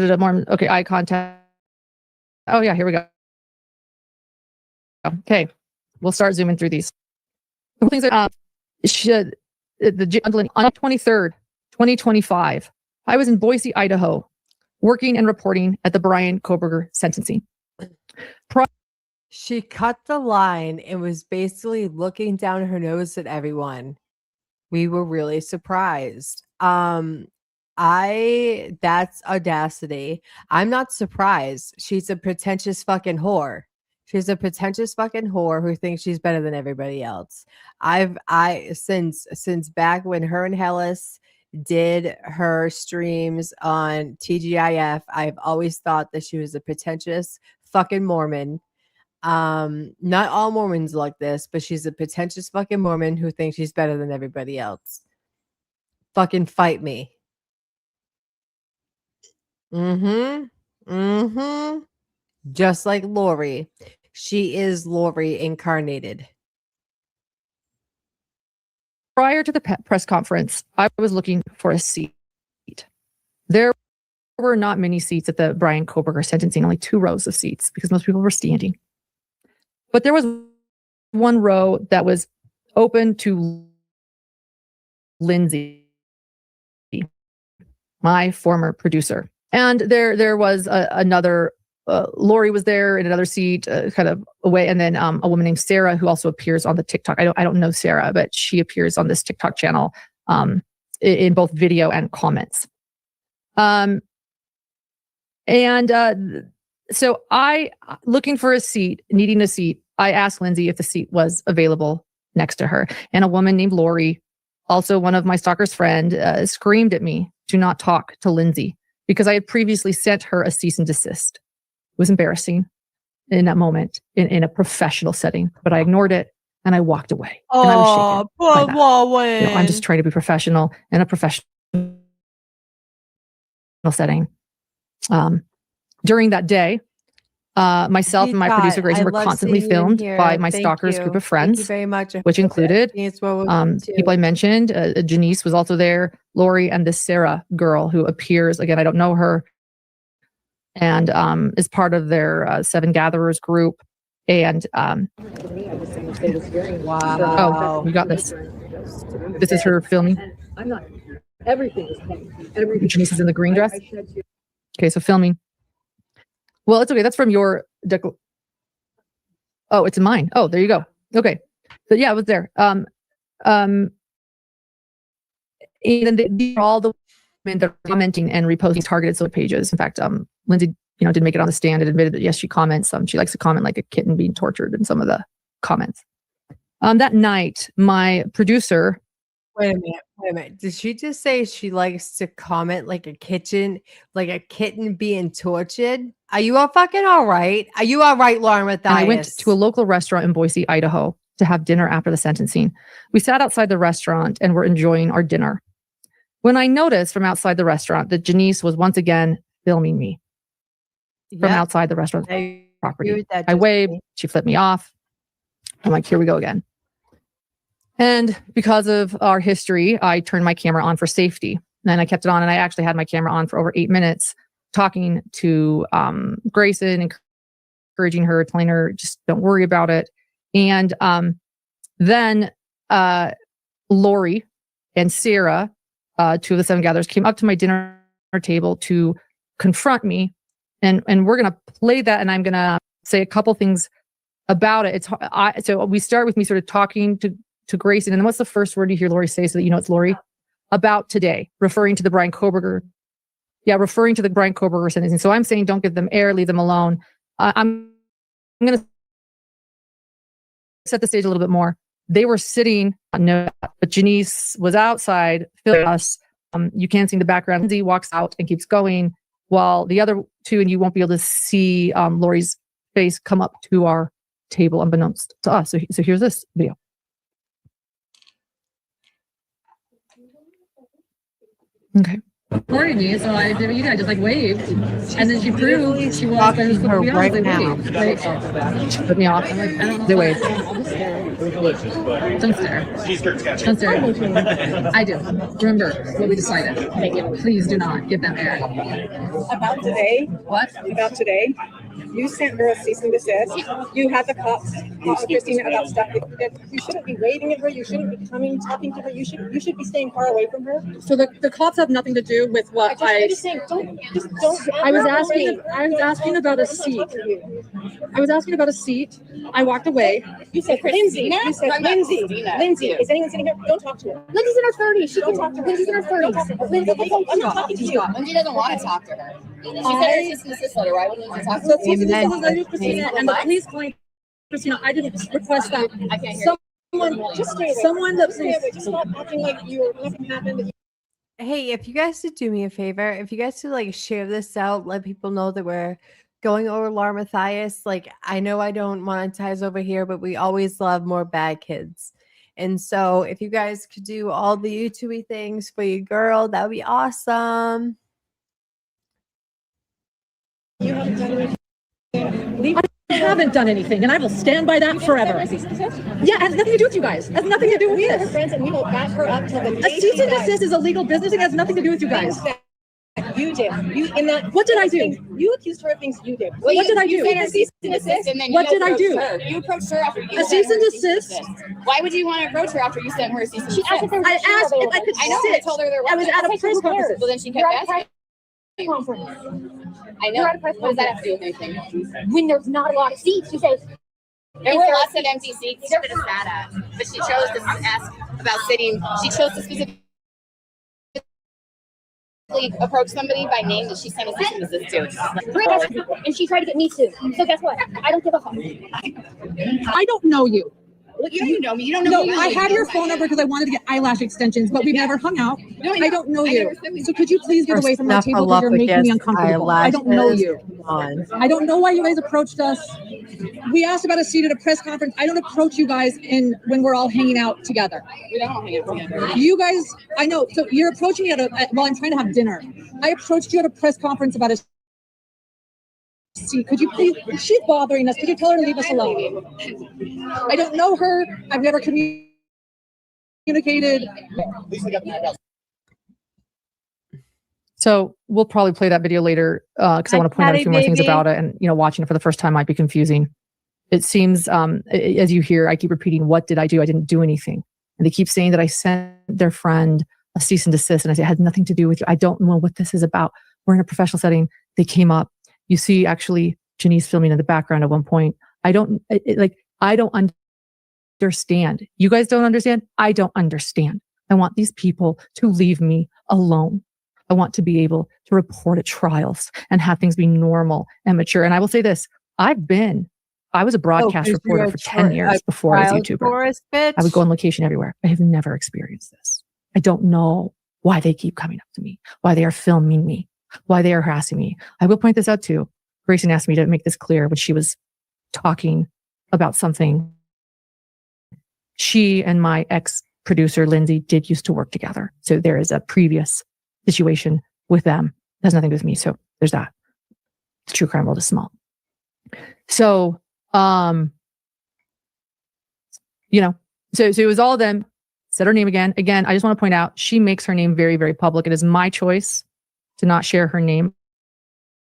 a more okay. Eye contact. Oh yeah, here we go. Okay, we'll start zooming through these things. The gentleman on 23rd, 2025. I was in Boise, Idaho, working and reporting at the Brian Kohberger sentencing. She cut the line and was basically looking down her nose at everyone. We were really surprised. That's audacity. I'm not surprised. She's a pretentious fucking whore. She's a pretentious fucking whore who thinks she's better than everybody else. Since back when her and Hellas did her streams on TGIF, I've always thought that she was a pretentious fucking Mormon. Not all Mormons like this, but she's a pretentious fucking Mormon who thinks she's better than everybody else. Fucking fight me. Just like Lori. She is Lori incarnated. Prior to the press conference, I was looking for a seat. There were not many seats at the Bryan Kohberger sentencing, only 2 rows of seats because most people were standing. But there was one row that was open to Lindsay, my former producer. And there was another, Lori was there in another seat, kind of away. And then a woman named Sarah, who also appears on the TikTok. I don't know Sarah, but she appears on this TikTok channel in both video and comments. So I, looking for a seat, needing a seat, I asked Lindsay if the seat was available next to her. And a woman named Lori, also one of my stalker's friend, screamed at me to not talk to Lindsay because I had previously sent her a cease and desist. It was embarrassing in that moment in a professional setting, but I ignored it and I walked away. And I was shaken by that. You know, I'm just trying to be professional in a professional setting. During that day, myself and my producer Grayson were constantly filmed by my stalker's group of friends, very much. which included people I mentioned. Janice was also there, Lori, and this Sarah girl who appears, again, I don't know her, and is part of their 7 Gatherers group. And Wow. oh, you got this. This is her filming. I'm not. Everything is everything. Janice is in the green dress. Okay, so filming. Well, it's okay. That's from your oh, it's mine. Oh, there you go. Okay. So yeah, it was there. And then all the women that are commenting and reposting targeted social pages. In fact, Lindsay, did make it on the stand and admitted that yes, she comments. She likes to comment like a kitten being tortured in some of the comments. That night, my producer. Wait a minute. Did she just say she likes to comment like a kitten being tortured? Are you all fucking all right? Are you all right, Lauren Mathias? And I went to a local restaurant in Boise, Idaho to have dinner after the sentencing. We sat outside the restaurant and were enjoying our dinner. When I noticed from outside the restaurant that Janice was once again filming me from outside the restaurant property. I waved, she flipped me off. I'm like, here we go again. And because of our history, I turned my camera on for safety. And I kept it on, and I actually had my camera on for over 8 minutes, talking to Grayson, encouraging her, telling her, just don't worry about it. And then Lori and Sarah, 2 of the 7 Gatherers, came up to my dinner table to confront me. And we're going to play that, and I'm going to say a couple things about it. So we start with me sort of talking to Grayson. And then what's the first word you hear Lori say so that you know it's Lori? About today, referring to the Bryan Kohberger. Yeah, referring to the Bryan Kohberger sentencing. So I'm saying don't give them air, leave them alone. I'm going to set the stage a little bit more. They were sitting, no, but Janice was outside filming us. You can't see in the background. Lindsay walks out and keeps going while the other 2, and you won't be able to see Lori's face come up to our table unbeknownst to us. So here's this video. Okay. Recording me, so I did what you did. I just waved, and then she proved she was talking to her right now. She put me off. They waved. Don't stare. Don't stare. I do. Remember what we decided. Please do not give them air. About today? What? About today? You sent her a cease and desist. You had the cops call Christina about stuff that you shouldn't be waving at her. You shouldn't be coming, talking to her. You should be staying far away from her. So the cops have nothing to do with what I'm just saying, don't. I was asking about a seat. I was asking about a seat. I walked away. You said Lindsay. You said Lindsay. Lindsay. Is anyone sitting here? Don't talk to her. Lindsay's in her 30s. She Don't can talk to her. Lindsay's in her 30s. Lindsay, I'm not talking to you. Lindsay doesn't want to talk to her. She sent her a cease and desist letter. Why wouldn't Lindsay talk to So her? cease and desist letter to Christina, and the police claim Christina. I didn't request that. I can't hear Someone, Just stay away. someone that Just stay away. Just stop acting like nothing happened. Hey, if you guys could do me a favor, if you guys could like share this out, let people know that we're going over Laura Mathias. Like, I know I don't monetize over here, but we always love more bad kids. And so if you guys could do all the YouTube things for your girl, that would be awesome. You haven't done anything. I haven't done anything, and I will stand by that forever. Yeah, it has nothing to do with you guys. It has nothing to do with We are her this. friends and we will back her up till the A day cease she and dies. desist is a legal business. It has nothing to do with you guys. You did. You in that. What did I do? things- You accused her of things you did. What did I do? You sent her cease and desist, and then What you did I do? approached her. You approached her after you A sent cease her and a desist? Why would you want to approach her after you sent her a cease and desist? I asked if I could I know. I sit. told her there I was wasn't. at a press conference. Well, then she kept asking. I know. What does that have to do with anything? When there's not a lot of seats, you say, There were lots of empty seats she could have sat at, but she chose to ask about sitting. She chose to specifically approach somebody by name that she sent a cease and desist to. and she tried to get me too. So guess what? I don't give a fuck. I don't know you. Well, you know me. You don't know No, me. I had your phone number because I wanted to get eyelash extensions, but we've never hung out. No, I don't know I you. never said we- So could you please get away from my table because you're making me uncomfortable. I don't know you. I don't know why you guys approached us. We asked about a seat at a press conference. I don't approach you guys when we're all hanging out together. We don't hang out together. You guys, I know. So you're approaching me while I'm trying to have dinner. I approached you at a press conference about a seat. Could you please? She's bothering us. Could you tell her to leave us alone? I don't know her. I've never communicated. So we'll probably play that video later because I want to point out a few more things about it. And watching it for the first time might be confusing. It seems, as you hear, I keep repeating, "What did I do? I didn't do anything." And they keep saying that I sent their friend a cease and desist, and I say it had nothing to do with you. I don't know what this is about. We're in a professional setting. They came up. You see, actually, Janice filming in the background at one point. I don't understand. You guys don't understand. I don't understand. I want these people to leave me alone. I want to be able to report at trials and have things be normal and mature. And I will say this: I was a broadcast reporter for 10 years before I was a YouTuber. I would go on location everywhere. I have never experienced this. I don't know why they keep coming up to me, why they are filming me, why they are harassing me. I will point this out too. Grayson asked me to make this clear when she was talking about something. She and my ex-producer, Lindsay, did used to work together. So there is a previous situation with them. It has nothing to do with me. So there's that. The true crime world is small. So, so it was all of them. Said her name again. Again, I just want to point out, she makes her name very, very public. It is my choice to not share her name.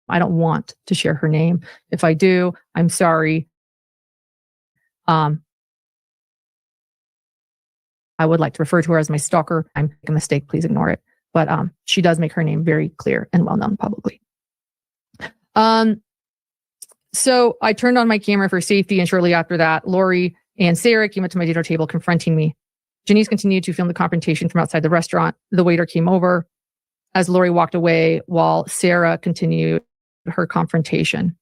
I don't want to share her name. If I do, I'm sorry. I would like to refer to her as my stalker. I'm making a mistake. Please ignore it. But she does make her name very clear and well known publicly. So I turned on my camera for safety, and shortly after that, Lori and Sarah came up to my dinner table confronting me. Janice continued to film the confrontation from outside the restaurant. The waiter came over as Lori walked away while Sarah continued her confrontation.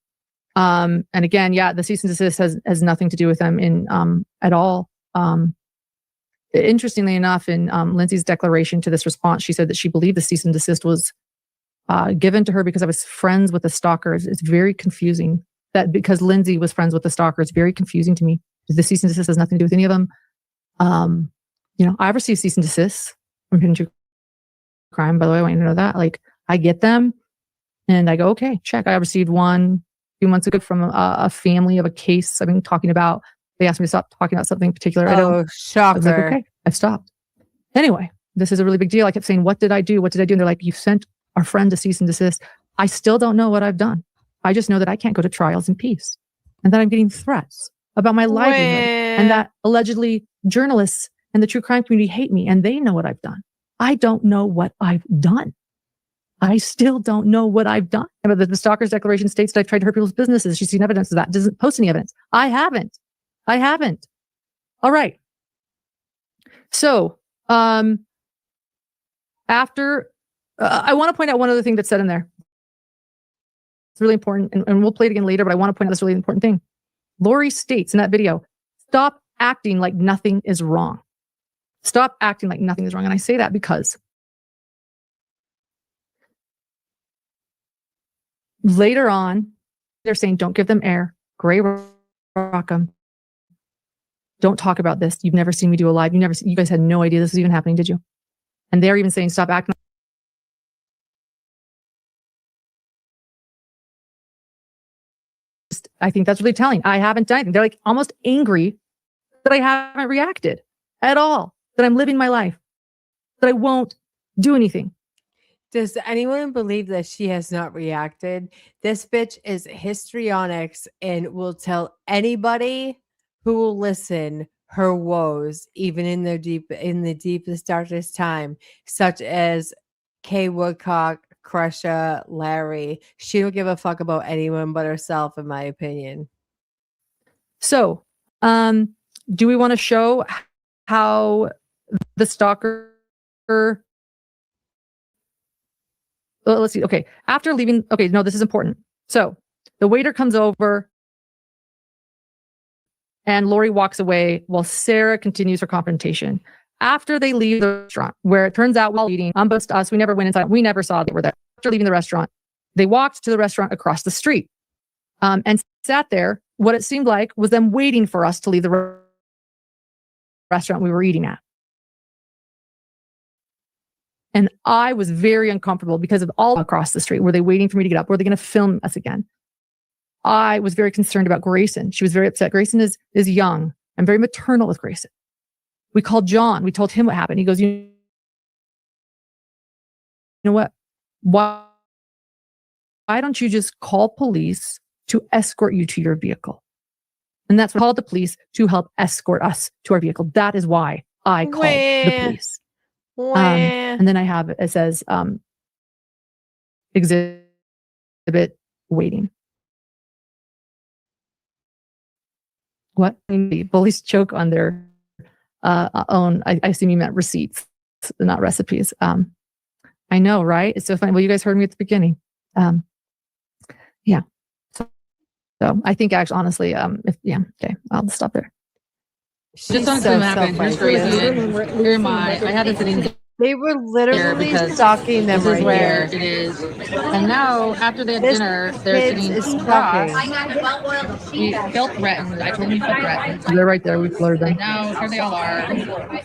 And again, the cease and desist has nothing to do with them at all. Interestingly enough, in Lindsay's declaration to this response, she said that she believed the cease and desist was given to her because I was friends with the stalkers. It's very confusing that because Lindsay was friends with the stalker, it's very confusing to me. The cease and desist has nothing to do with any of them. I've received cease and desist from Hidden True Crime, by the way. I want you to know that. Like, I get them and I go, okay, check. I received one a few months ago from a family of a case I've been talking about. They asked me to stop talking about something particular. Shocker. I was like, okay, I've stopped. Anyway, this is a really big deal. I kept saying, what did I do? What did I do? And they're like, you sent our friend a cease and desist. I still don't know what I've done. I just know that I can't go to trials in peace, and that I'm getting threats about my livelihood, and that allegedly journalists and the true crime community hate me, and they know what I've done. I don't know what I've done. I still don't know what I've done. But the Stalker's Declaration states that I've tried to hurt people's businesses. She's seen evidence of that. Doesn't post any evidence. I haven't. All right. So, after, I want to point out one other thing that's said in there. It's really important, and we'll play it again later, but I want to point out this really important thing. Lori states in that video, stop acting like nothing is wrong. Stop acting like nothing is wrong. And I say that because later on, they're saying, don't give them air, gray rock them. Don't talk about this. You've never seen me do a live. You guys had no idea this was even happening, did you? And they're even saying, stop acting. I think that's really telling. I haven't done anything. They're like almost angry that I haven't reacted at all, that I'm living my life, that I won't do anything. Does anyone believe that she has not reacted? This bitch is histrionics and will tell anybody who will listen her woes, even in the deepest, darkest time, such as Kay Woodcock, Crusher, Larry. She don't give a fuck about anyone but herself, in my opinion. So, do we want to show how the stalker? Well, let's see. Okay, after leaving. Okay, no, this is important. So the waiter comes over, and Lori walks away while Sarah continues her confrontation. After they leave the restaurant, where it turns out while eating, unbeknownst to us, we never went inside. We never saw they were there. After leaving the restaurant, they walked to the restaurant across the street and sat there. What it seemed like was them waiting for us to leave the restaurant we were eating at. And I was very uncomfortable because of all across the street. Were they waiting for me to get up? Were they going to film us again? I was very concerned about Grayson. She was very upset. Grayson is young. I'm very maternal with Grayson. We called John. We told him what happened. He goes, you know what? Why don't you just call police to escort you to your vehicle? And that's what called the police to help escort us to our vehicle. That is why I called the police. And then I have, it says, exhibit waiting. What? Bullies choke on their own. I assume you meant receipts, not recipes. I know, right? It's so funny. Well, you guys heard me at the beginning. Yeah. So I think actually, honestly, okay, I'll stop there. Just don't so happen. Here's Grayson. Here am I. I had this sitting. They were literally stalking them right where here. it is. And now, after they have dinner, they're sitting across. We felt threatened. I told them we felt threatened. They're right there. We blurred them. And now, here they all are,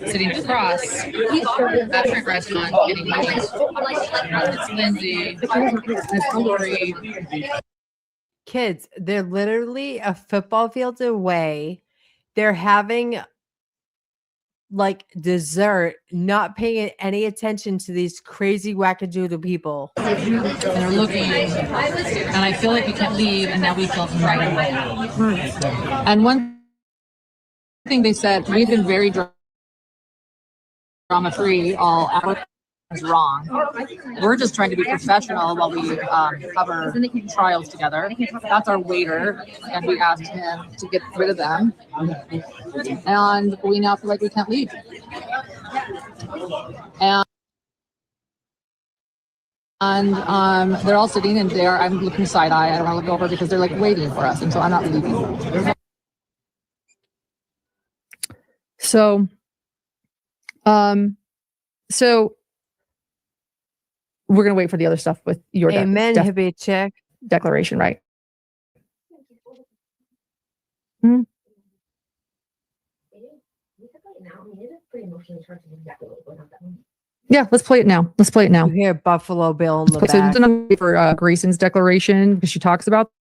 sitting across at a restaurant getting lunch. It's Lindsay. It's Lori. Kids, they're literally a football field away. They're having like dessert, not paying any attention to these crazy wackadoodle people. And they're looking, and I feel like we can't leave, and now we feel right away. And one thing they said, we've been very drama-free all hour. Is wrong. We're just trying to be professional while we cover trials together. That's our waiter, and we asked him to get rid of them. And we now feel like we can't leave. And they're all sitting in there. I'm looking side eye. I don't want to look over because they're like waiting for us, and so I'm not leaving. So, we're going to wait for the other stuff with your Amen, hippie chick. Declaration, right? Hmm? Yeah, let's play it now. You hear Buffalo Bill in the back. So for Grayson's declaration, because she talks about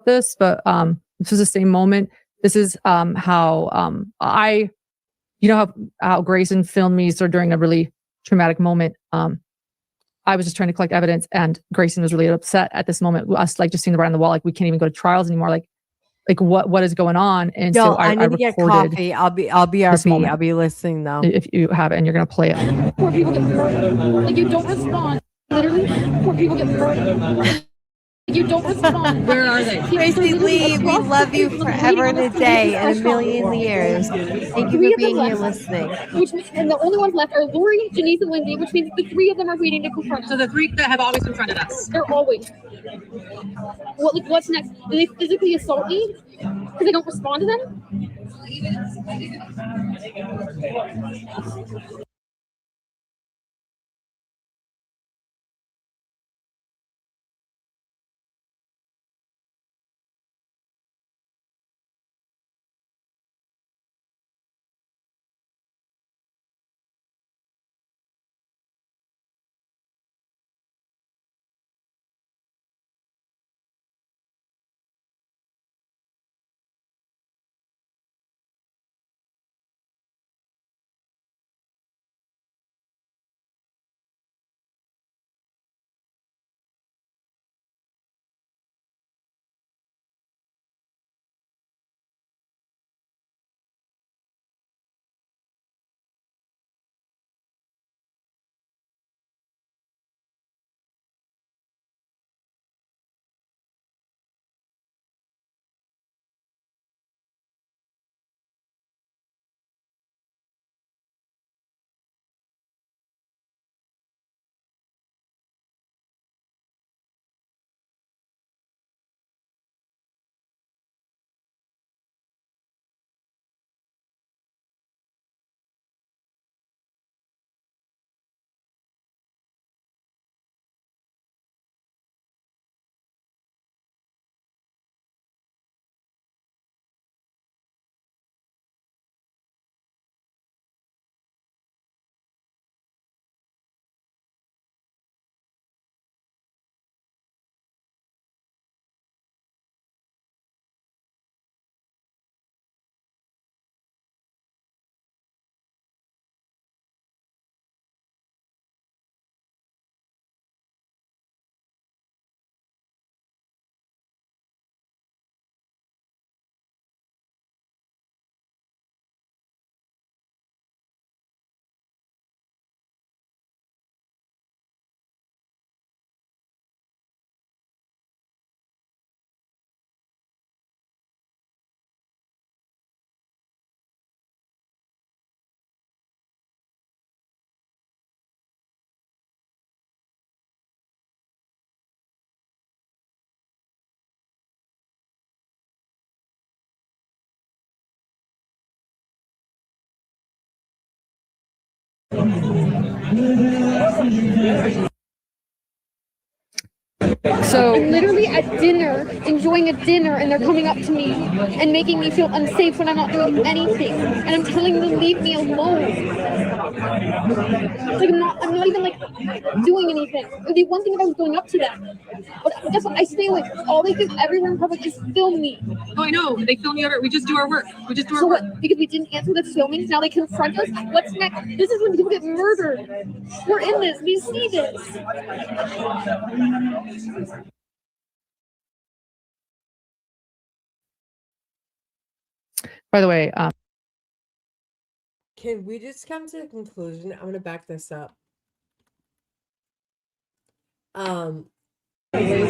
this, but this is the same moment. This is how how Grayson filmed me sort of during a really traumatic moment. I was just trying to collect evidence, and Grayson was really upset at this moment. Us like just seeing the writing on the wall, like we can't even go to trials anymore. Like what is going on? And Yo, so I need to get recorded coffee. I'll be this RP. moment. I'll be listening though. if you have it, and you're gonna play it. Poor people get murdered. Like you don't respond. Literally, poor people get murdered. You don't respond. Where are they? Tracy Lee, we love you forever and a day and a million years. Thank you for being here listening. And the only ones left are Lori, Janice, and Lindsay, which means the three of them are waiting to confront us. So the 3 that have always confronted us. They're always. What's next? Do they physically assault me because I don't respond to them? So I'm literally at dinner, enjoying a dinner, and they're coming up to me and making me feel unsafe when I'm not doing anything. And I'm telling them to leave me alone. It's like I'm not even like doing anything. It would be one thing if I was going up to them. But guess what? I stay away. All they do everywhere in public is film me. Oh, I know. They film you. We just do our work. We just do our So work. what? Because we didn't answer the filming, now they confront us? What's next? This is when people get murdered. We're in this. We see this. by the way, Can we just come to a conclusion? I'm gonna back this up. I'm not even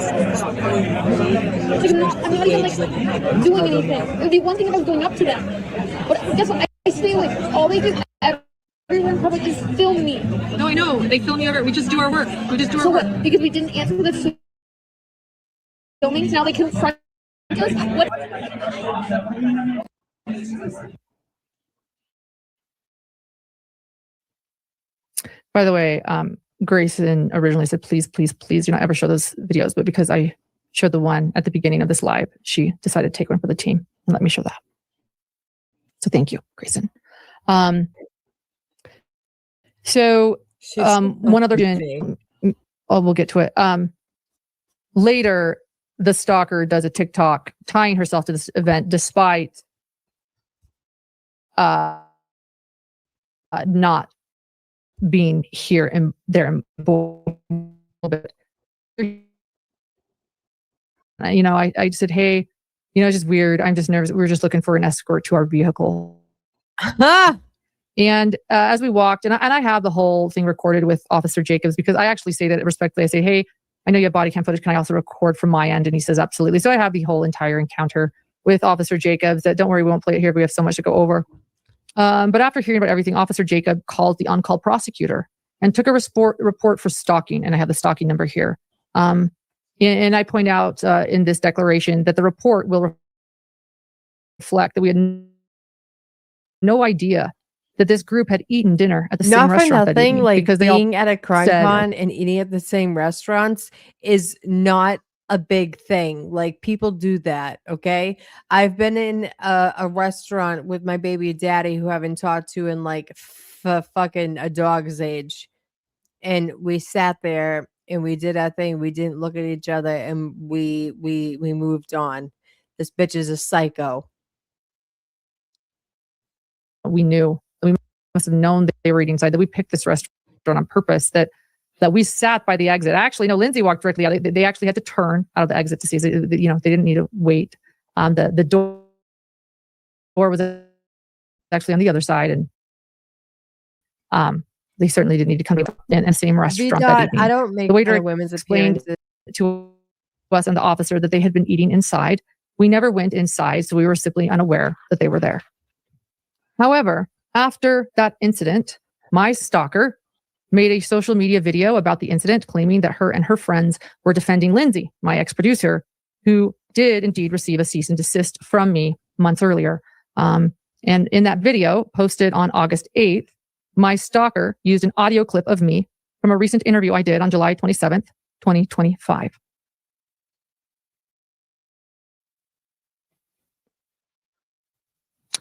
like doing anything. It would be one thing if I was going up to them. But guess what? I stay away. All they do everywhere in public is film me. No, I know. They film you. We just do our work. We just do our So work. what? Because we didn't answer the filming, now they confront us? What? by the way, Grayson originally said, please, please, please do not ever show those videos. But because I showed the one at the beginning of this live, she decided to take one for the team and let me show that. So thank you, Grayson. So one other, we'll get to it. Later, the stalker does a TikTok tying herself to this event despite not being here and there in Boulder. little bit. I said, hey, it's just weird. I'm just nervous. We were just looking for an escort to our vehicle. And as we walked, and I have the whole thing recorded with Officer Jacobs, because I actually say that respectfully. I say, hey, I know you have body cam footage. Can I also record from my end? And he says, absolutely. So I have the whole entire encounter with Officer Jacobs. Don't worry, we won't play it here. We have so much to go over. But after hearing about everything, Officer Jacob called the on-call prosecutor and took a report for stalking. And I have the stalking number here. And I point out in this declaration that the report will reflect that we had no idea that this group had eaten dinner at the same restaurant. Not for that nothing, evening, like because being at a crime con and eating at the same restaurants is not a big thing. Like, people do that. Okay. I've been in a restaurant with my baby daddy who I haven't talked to in like fucking a dog's age. And we sat there and we did our thing. We didn't look at each other and we moved on. This bitch is a psycho. We knew. We must have known that they were eating inside, that we picked this restaurant on purpose, that we sat by the exit. Actually, no, Lindsay walked directly out. They actually had to turn out of the exit to see, they didn't need to wait. The door was actually on the other side, and they certainly didn't need to come in the same restaurant that evening. I don't make the waiter women's explained to us and the officer that they had been eating inside. We never went inside, so we were simply unaware that they were there. However, after that incident, my stalker made a social media video about the incident, claiming that her and her friends were defending Lindsay, my ex-producer, who did indeed receive a cease and desist from me months earlier. And in that video posted on August 8th, my stalker used an audio clip of me from a recent interview I did on July 27th, 2025.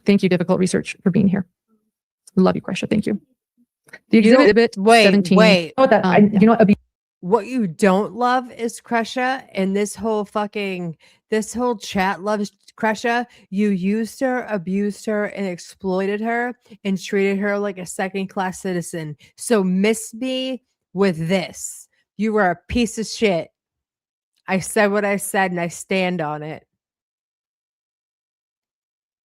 Thank you, Difficult Research, for being here. Love you, Krisha. Thank you. The exhibit 17. Wait. What What you don't love is Krisha, and this whole chat loves Krisha. You used her, abused her, and exploited her, and treated her like a second-class citizen. So miss me with this. You were a piece of shit. I said what I said, and I stand on it.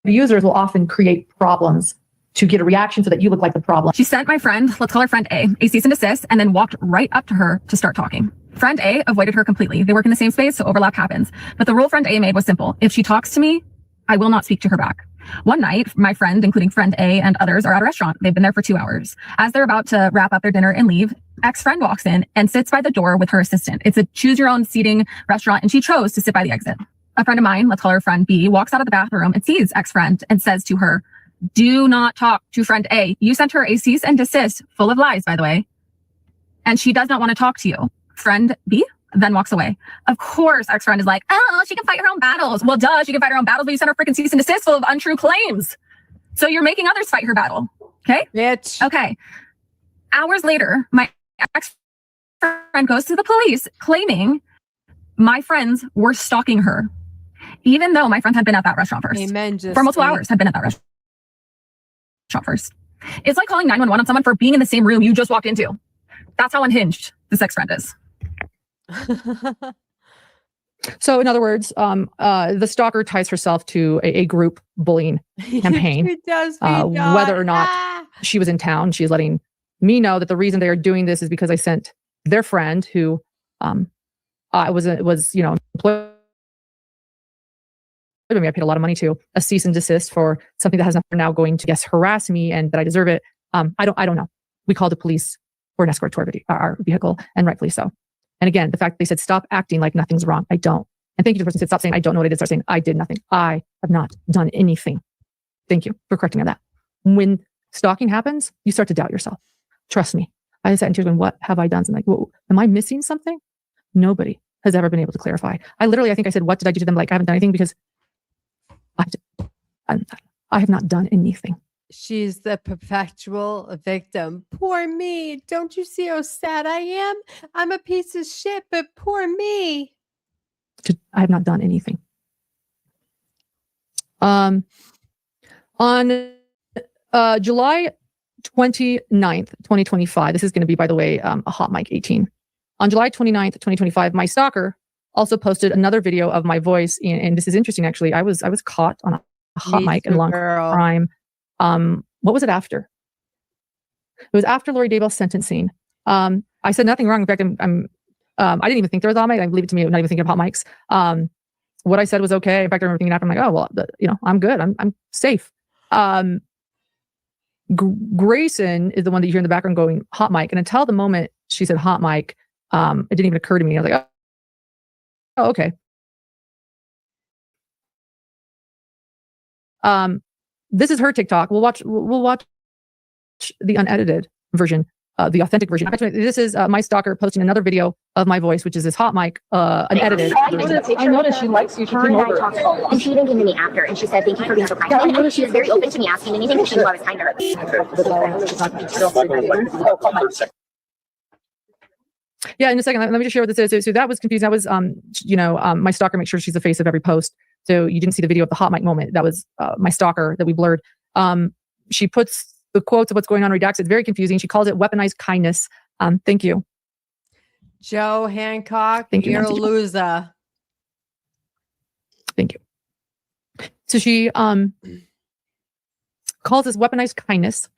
Abusers will often create problems to get a reaction so that you look like the problem. She sent my friend, let's call her friend A cease and desist, and then walked right up to her to start talking. Friend A avoided her completely. They work in the same space, so overlap happens. But the rule friend A made was simple. If she talks to me, I will not speak to her back. One night, my friend, including friend A and others, are at a restaurant. They've been there for 2 hours. As they're about to wrap up their dinner and leave, ex-friend walks in and sits by the door with her assistant. It's a choose-your-own seating restaurant, and she chose to sit by the exit. A friend of mine, let's call her friend B, walks out of the bathroom and sees ex-friend and says to her, do not talk to friend A. You sent her a cease and desist, full of lies, by the way, and she does not want to talk to you. Friend B then walks away. Of course, ex-friend is like, oh, she can fight her own battles. Well, duh, she can fight her own battles, but you sent her freaking cease and desist full of untrue claims. So you're making others fight her battle. Okay? Bitch. Okay. Hours later, my ex-friend goes to the police claiming my friends were stalking her, even though my friend had been at that restaurant first. Amen. For multiple hours, had been at that restaurant first. It's like calling 911 on someone for being in the same room you just walked into. That's how unhinged this ex-friend is. So in other words, the stalker ties herself to a group bullying campaign. She does, whether or not she was in town, she's letting me know that the reason they are doing this is because I sent their friend who was employed. I paid a lot of money to a cease and desist for something that has nothing now going to harass me and that I deserve it. I don't know. We called the police for an escort to our vehicle, and rightfully so. And again, the fact that they said, stop acting like nothing's wrong. I don't. And thank you to the person who said, stop saying, I don't know what I did. Start saying, I did nothing. I have not done anything. Thank you for correcting that. When stalking happens, you start to doubt yourself. Trust me. I sat into going, what have I done? And like, well, am I missing something? Nobody has ever been able to clarify. I think I said, what did I do to them? Like, I haven't done anything because I have not done anything. She's the perpetual victim. Poor me. Don't you see how sad I am? I'm a piece of shit, but poor me. I have not done anything. On July 29th, 2025, this is going to be, by the way, a Hot Mic 18. On July 29th, 2025, my stalker also posted another video of my voice. And this is interesting, actually. I was caught on a hot mic in Long Crime. What was it after? It was after Lori Daybell's sentencing. I said nothing wrong. In fact, I didn't even think there was a hot mic. I leave it to me, not even thinking of hot mics. What I said was okay. In fact, I remember thinking after, I'm like, oh, well, I'm good. I'm safe. Grayson is the one that you hear in the background going hot mic. And until the moment she said hot mic, it didn't even occur to me. I was like, oh, okay. This is her TikTok. We'll watch the unedited version, the authentic version. Actually, this is my stalker posting another video of my voice, which is this hot mic, unedited. I noticed she likes you. She came over. And she even came to me after, and she said, "Thank you for being so kind." And she was very open to me asking anything, and she knew I was kind to her. Yeah, in a second, let me just share what this is. So that was confusing. That was, my stalker makes sure she's the face of every post. So you didn't see the video of the hot mic moment. That was my stalker that we blurred. She puts the quotes of what's going on redacted. It's very confusing. She calls it weaponized kindness. Thank you. Joe Hancock, Thank you, you're a Nancy. loser. Thank you. So she calls this weaponized kindness.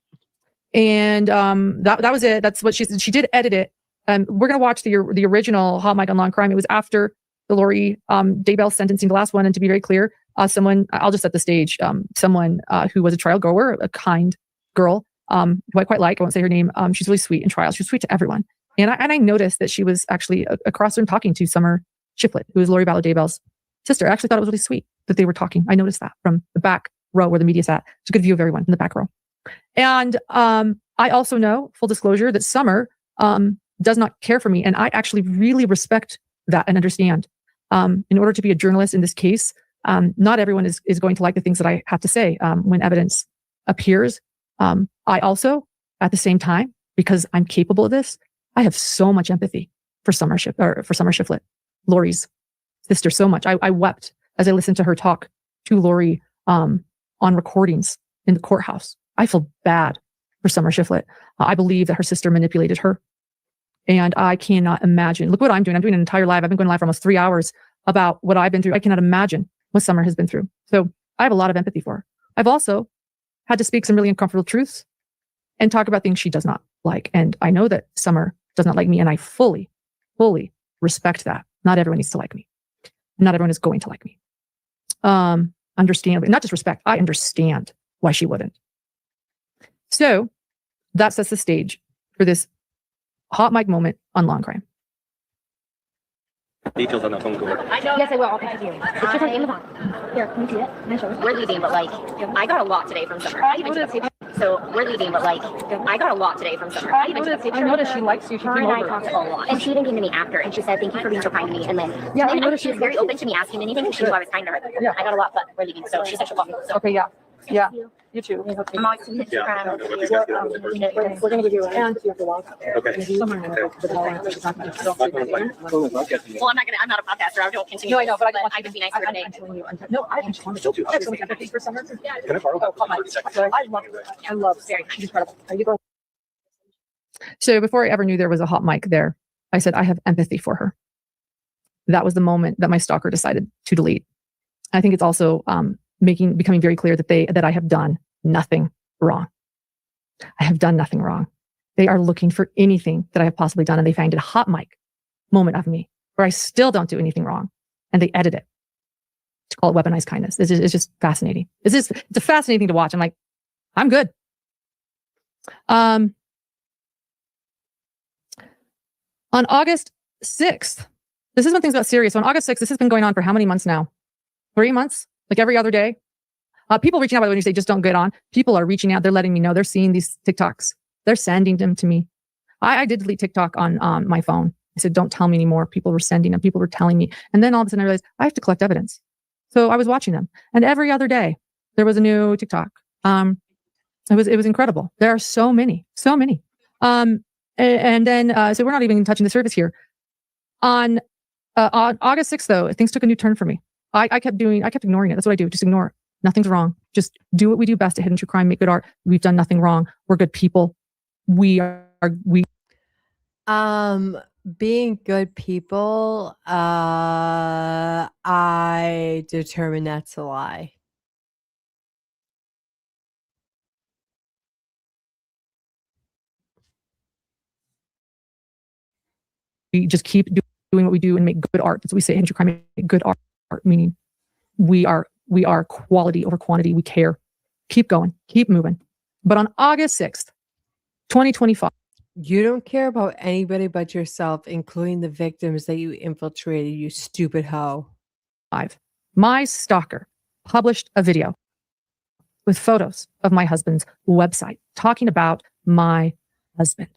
And that was it. That's what she said. She did edit it. We're going to watch the original Hot Mic on Long Crime. It was after the Lori Daybell sentencing, the last one. And to be very clear, I'll just set the stage. Someone who was a trial goer, a kind girl, who I quite like. I won't say her name. She's really sweet in trial. She was sweet to everyone. And I noticed that she was actually across the room talking to Summer Shiflett, who is Lori Vallow Daybell's sister. I actually thought it was really sweet that they were talking. I noticed that from the back row where the media's at. It's a good view of everyone in the back row. And I also know, full disclosure, that Summer does not care for me. And I actually really respect that and understand. In order to be a journalist in this case, not everyone is going to like the things that I have to say when evidence appears. I also, at the same time, because I'm capable of this, I have so much empathy for Summer Shiflett, Lori's sister, so much. I wept as I listened to her talk to Lori on recordings in the courthouse. I feel bad for Summer Shiflett. I believe that her sister manipulated her. And I cannot imagine. Look what I'm doing. I'm doing an entire live. I've been going live for almost 3 hours about what I've been through. I cannot imagine what Summer has been through. So I have a lot of empathy for her. I've also had to speak some really uncomfortable truths and talk about things she does not like. And I know that Summer does not like me, and I fully respect that. Not everyone needs to like me. Not everyone is going to like me. Understand, not just respect. I understand why she wouldn't. So that sets the stage for this hot mic moment on Long Crime. Details on the phone call. Yes, I will. I'll text you. Here, can you see it? Can I show it? We're leaving, but I got a lot today from Summer. So we're leaving, but I got a lot today from Summer. I noticed she likes you. She Her came and I over. talked a lot. And she even came to me after, and she said, "Thank you for being so kind to me." And then, Yeah, I and noticed she was very open to me asking anything, and she knew I was kind to her. Yeah. I got a lot, but we're leaving. So she said she'll call me. So Okay, yeah. Yeah. You too. I'm always on Instagram. We're going to give you and you have to walk. Okay. Well, I'm not a podcaster. I don't continue. No, I know, but I just be nice for today. No, I just want to Still too. I have so much empathy for Summer. Can I borrow Oh, come on. I love Sarah. She's incredible. Are you going? So before I ever knew there was a hot mic there, I said, I have empathy for her. That was the moment that my stalker decided to delete. I think it's also becoming very clear that I have done nothing wrong. I have done nothing wrong. They are looking for anything that I have possibly done, and they find a hot mic moment of me where I still don't do anything wrong, and they edit it to call it weaponized kindness. It's just fascinating. It's a fascinating thing to watch. I'm like, I'm good. On August 6th, this is when things got serious. So on August 6th, this has been going on for how many months now? 3 months? Like every other day? People reaching out, by the way, when you say just don't get on, people are reaching out. They're letting me know. They're seeing these TikToks. They're sending them to me. I did delete TikTok on my phone. I said, don't tell me anymore. People were sending them. People were telling me. And then all of a sudden I realized I have to collect evidence. So I was watching them. And every other day there was a new TikTok. It was incredible. There are so many. And then, so we're not even touching the surface here. On August 6th, though, things took a new turn for me. I kept ignoring it. That's what I do. Just ignore it. Nothing's wrong. Just do what we do best at Hidden True Crime, make good art. We've done nothing wrong. We're good people. being good people, I determine that's a lie. We just keep doing what we do and make good art. That's what we say in true crime, make good art, meaning we are quality over quantity. We care. Keep going, keep moving. But on August 6th, 2025, You don't care about anybody but yourself, including the victims that you infiltrated, you stupid hoe. my stalker published a video with photos of my husband's website talking about my husband.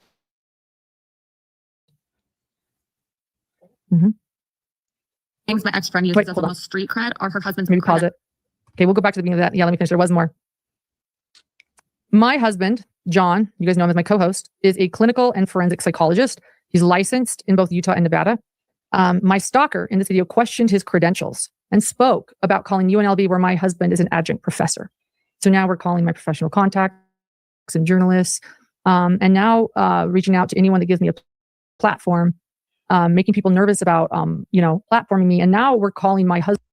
Things my ex-friend uses Wait, as hold on. almost street cred are her husband's Maybe pause credit. it. Okay, we'll go back to the beginning of that. Yeah, let me finish. There was more. My husband, John, you guys know him as my co-host, is a clinical and forensic psychologist. He's licensed in both Utah and Nevada. My stalker in this video questioned his credentials and spoke about calling UNLV, where my husband is an adjunct professor. So now we're calling my professional contacts and journalists, and now reaching out to anyone that gives me a platform, making people nervous about, platforming me. And now we're calling my husband.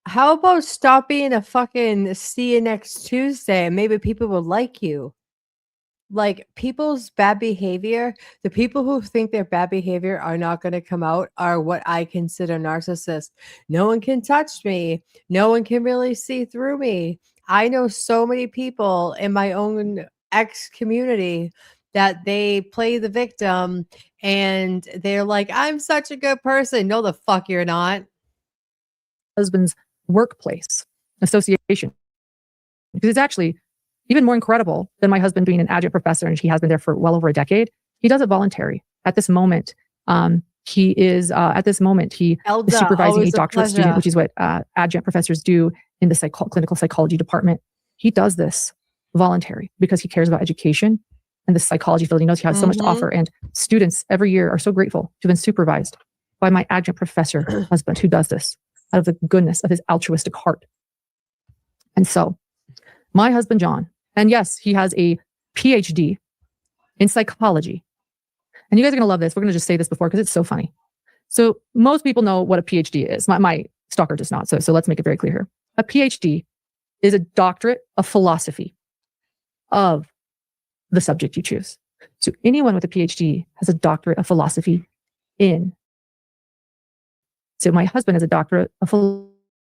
How about stop being a fucking see you next Tuesday and maybe people will like you? Like people's bad behavior, the people who think their bad behavior are not going to come out are what I consider narcissists. No one can touch me. No one can really see through me. I know so many people in my own ex community that they play the victim and they're like, I'm such a good person. No, the fuck you're not. Husband's workplace association, because it's actually even more incredible than my husband being an adjunct professor, and he has been there for well over a decade. He does it voluntary. At this moment, he is Elda, supervising a always a doctoral student, pleasure. which is what adjunct professors do in the clinical psychology department. He does this voluntary because he cares about education and the psychology field. He knows he has so much to offer, and students every year are so grateful to have been supervised by my adjunct professor husband who does this out of the goodness of his altruistic heart. And so my husband, John, and yes, he has a PhD in psychology. And you guys are going to love this. We're going to just say this before because it's so funny. So most people know what a PhD is. My stalker does not. So let's make it very clear here. A PhD is a doctorate of philosophy of the subject you choose. So anyone with a PhD has a doctorate of philosophy in. So my husband has a doctorate of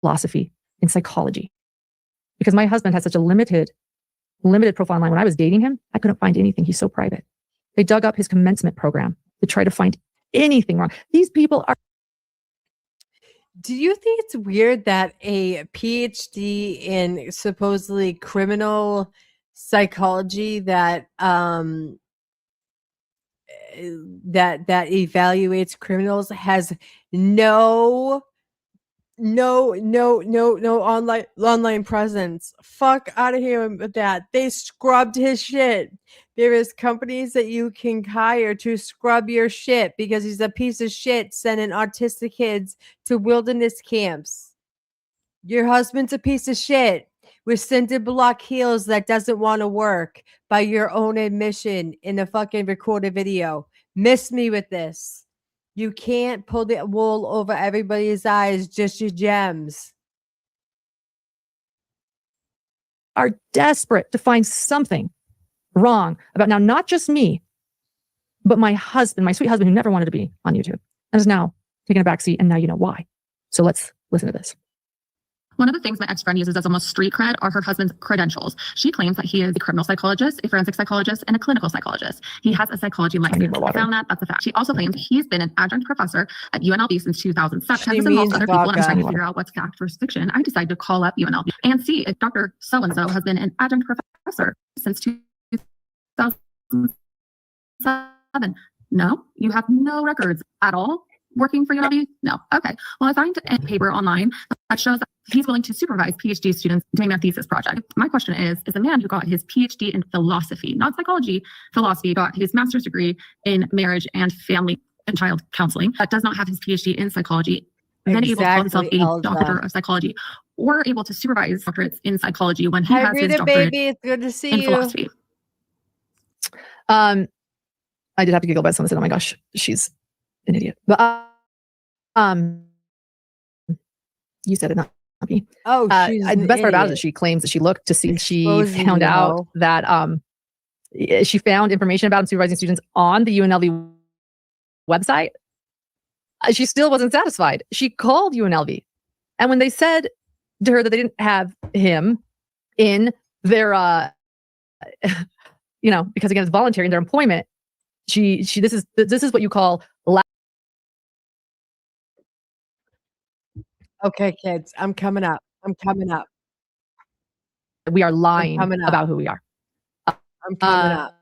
philosophy in psychology. Because my husband has such a limited profile online. When I was dating him, I couldn't find anything. He's so private. They dug up his commencement program to try to find anything wrong. These people are. Do you think it's weird that a PhD in supposedly criminal psychology that evaluates criminals has no online presence? Fuck out of here with that. They scrubbed his shit. There is companies that you can hire to scrub your shit because he's a piece of shit sending autistic kids to wilderness camps. Your husband's a piece of shit with cinder block heels that doesn't want to work by your own admission in a fucking recorded video. Miss me with this. You can't pull the wool over everybody's eyes, just your gems. Are desperate to find something wrong about now, not just me, but my husband, my sweet husband who never wanted to be on YouTube and is now taking a backseat. And now you know why. So let's listen to this. One of the things my ex-friend uses as almost street cred are her husband's credentials. She claims that he is a criminal psychologist, a forensic psychologist, and a clinical psychologist. He has a psychology license. I found that's a fact. She also claims he's been an adjunct professor at UNLV since 2007. She Has involved means other people. I'm vodka. trying to figure out what's fact versus fiction. I decided to call up UNLV and see if Dr. So-and-so has been an adjunct professor since 2007. No, you have no records at all working for UNLV? No. Okay. Well, I found a paper online that shows that he's willing to supervise PhD students doing their thesis project. My question is a man who got his PhD in philosophy, not psychology, philosophy, got his master's degree in marriage and family and child counseling, that does not have his PhD in psychology, then able to call himself a doctor of psychology, or able to supervise doctorates in psychology when he Hi, has his Rita, doctorate baby. It's good to see in you. an idiot. But you said it, not me. Oh, she's The an best part about it is idiot. she claims that she looked to see, she Exposing found you, out hoe. that she found information about him supervising students on the UNLV website. She still wasn't satisfied. She called UNLV. And when they said to her that they didn't have him in their, because again, it's voluntary in their employment, this is what you call Okay, kids, I'm coming up. I'm coming up. we are lying coming up. about who we are. I'm coming up.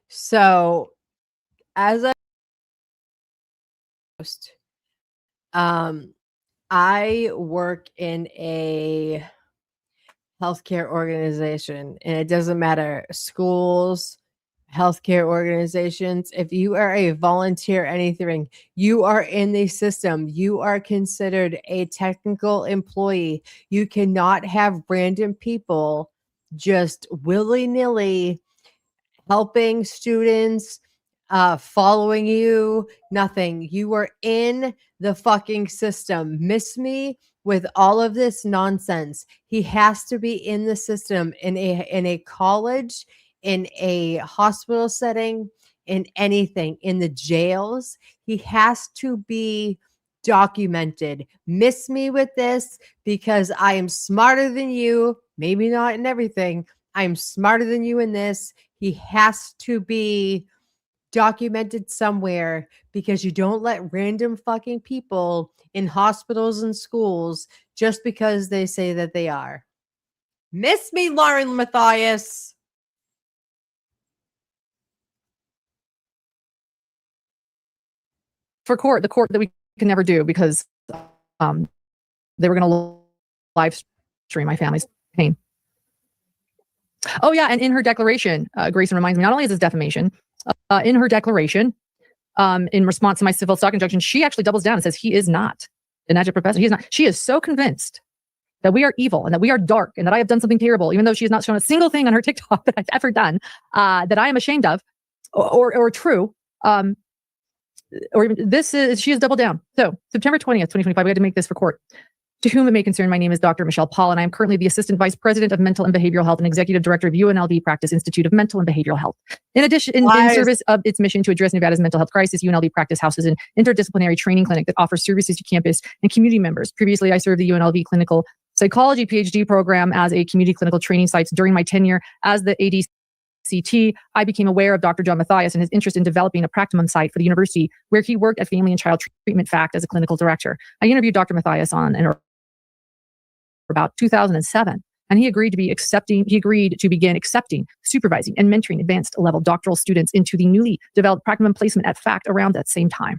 So, as a host, I work in a healthcare organization, and it doesn't matter schools, healthcare organizations. If you are a volunteer, anything, you are in the system. You are considered a technical employee. You cannot have random people just willy-nilly helping students, following you, nothing. You are in the fucking system. Miss me with all of this nonsense. He has to be in the system, in a college, in a hospital setting, in anything, in the jails. He has to be documented. Miss me with this, because I am smarter than you. Maybe not in everything. I'm smarter than you in this. He has to be documented somewhere, because you don't let random fucking people in hospitals and schools just because they say that they are. Miss me, Lauren Matthias. For the court that we can never do, because they were going to live stream my family's pain. Oh yeah, and in her declaration, Grayson reminds me, not only is this defamation, in her declaration, in response to my civil stock injunction, she actually doubles down and says he is not an adjunct professor. He is not. She is so convinced that we are evil and that we are dark and that I have done something terrible, even though she has not shown a single thing on her TikTok that I've ever done, that I am ashamed of, or true. Or even she has doubled down. So September 20th, 2025, we had to make this for court. To whom it may concern, my name is Dr. Michelle Paul, and I am currently the Assistant Vice President of Mental and Behavioral Health and Executive Director of UNLV Practice Institute of Mental and Behavioral Health. In addition, in service of its mission to address Nevada's mental health crisis, UNLV Practice houses an interdisciplinary training clinic that offers services to campus and community members. Previously, I served the UNLV Clinical Psychology PhD program as a community clinical training site. During my tenure as the ADCT, I became aware of Dr. John Matthias and his interest in developing a practicum site for the university, where he worked at Family and Child Treatment Fact as a clinical director. I interviewed Dr. Matthias on about 2007, and he agreed to begin accepting, supervising, and mentoring advanced level doctoral students into the newly developed practicum placement at FACT around that same time.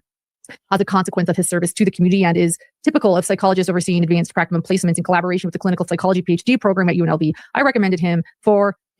As a consequence of his service to the community, and is typical of psychologists overseeing advanced practicum placements in collaboration with the clinical psychology PhD program at UNLV, I recommended him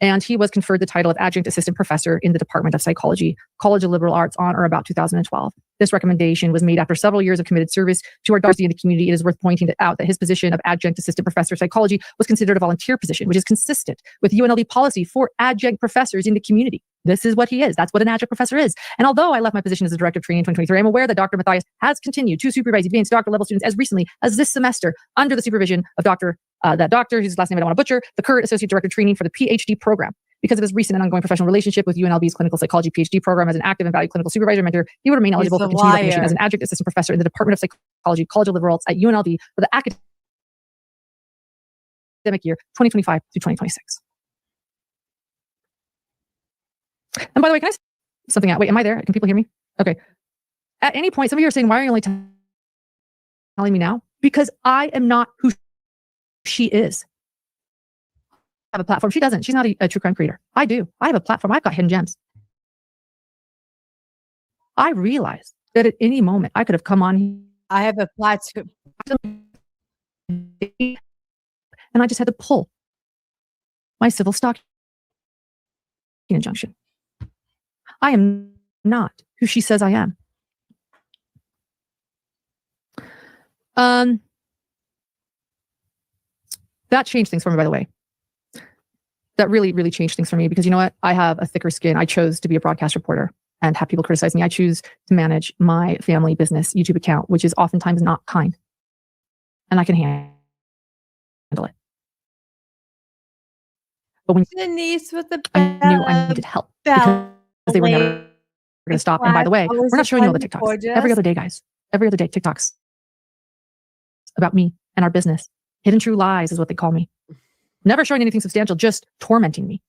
and he was conferred the title of Adjunct Assistant Professor in the Department of Psychology, College of Liberal Arts, on or about 2012. This recommendation was made after several years of committed service to our diversity in the community. It is worth pointing out that his position of Adjunct Assistant Professor of Psychology was considered a volunteer position, which is consistent with UNLV policy for adjunct professors in the community. This is what he is. That's what an adjunct professor is. And although I left my position as the Director of Training in 2023, I'm aware that Dr. Matthias has continued to supervise advanced doctor level students as recently as this semester under the supervision of that doctor, whose last name I don't want to butcher, the current Associate Director of Training for the PhD program. Because of his recent and ongoing professional relationship with UNLV's clinical psychology PhD program as an active and valued clinical supervisor and mentor, he would remain eligible for continued recognition as an adjunct assistant professor in the Department of Psychology, College of Liberal Arts at UNLV for the academic year 2025 to 2026. And by the way, can I say something out? Wait, am I there? Can people hear me? Okay. At any point, some of you are saying, why are you only telling me now? Because I am not who she is. I have a platform. She doesn't. She's not a true crime creator. I do. I have a platform. I've got hidden gems. I realized that at any moment I could have come on. I have a platform. And I just had to pull my civil stock injunction. I am not who she says I am. That changed things for me, by the way. that really, really changed things for me because you know what? I have a thicker skin. I chose to be a broadcast reporter and have people criticize me. I choose to manage my family business YouTube account, which is oftentimes not kind. And I can handle it. But when Denise with the I knew I needed help because they were never going to stop. And by the way, we're not showing you all the TikToks. Every other day, guys. Every other day, TikToks about me and our business. Hidden true lies is what they call me. Never showing anything substantial, just tormenting me,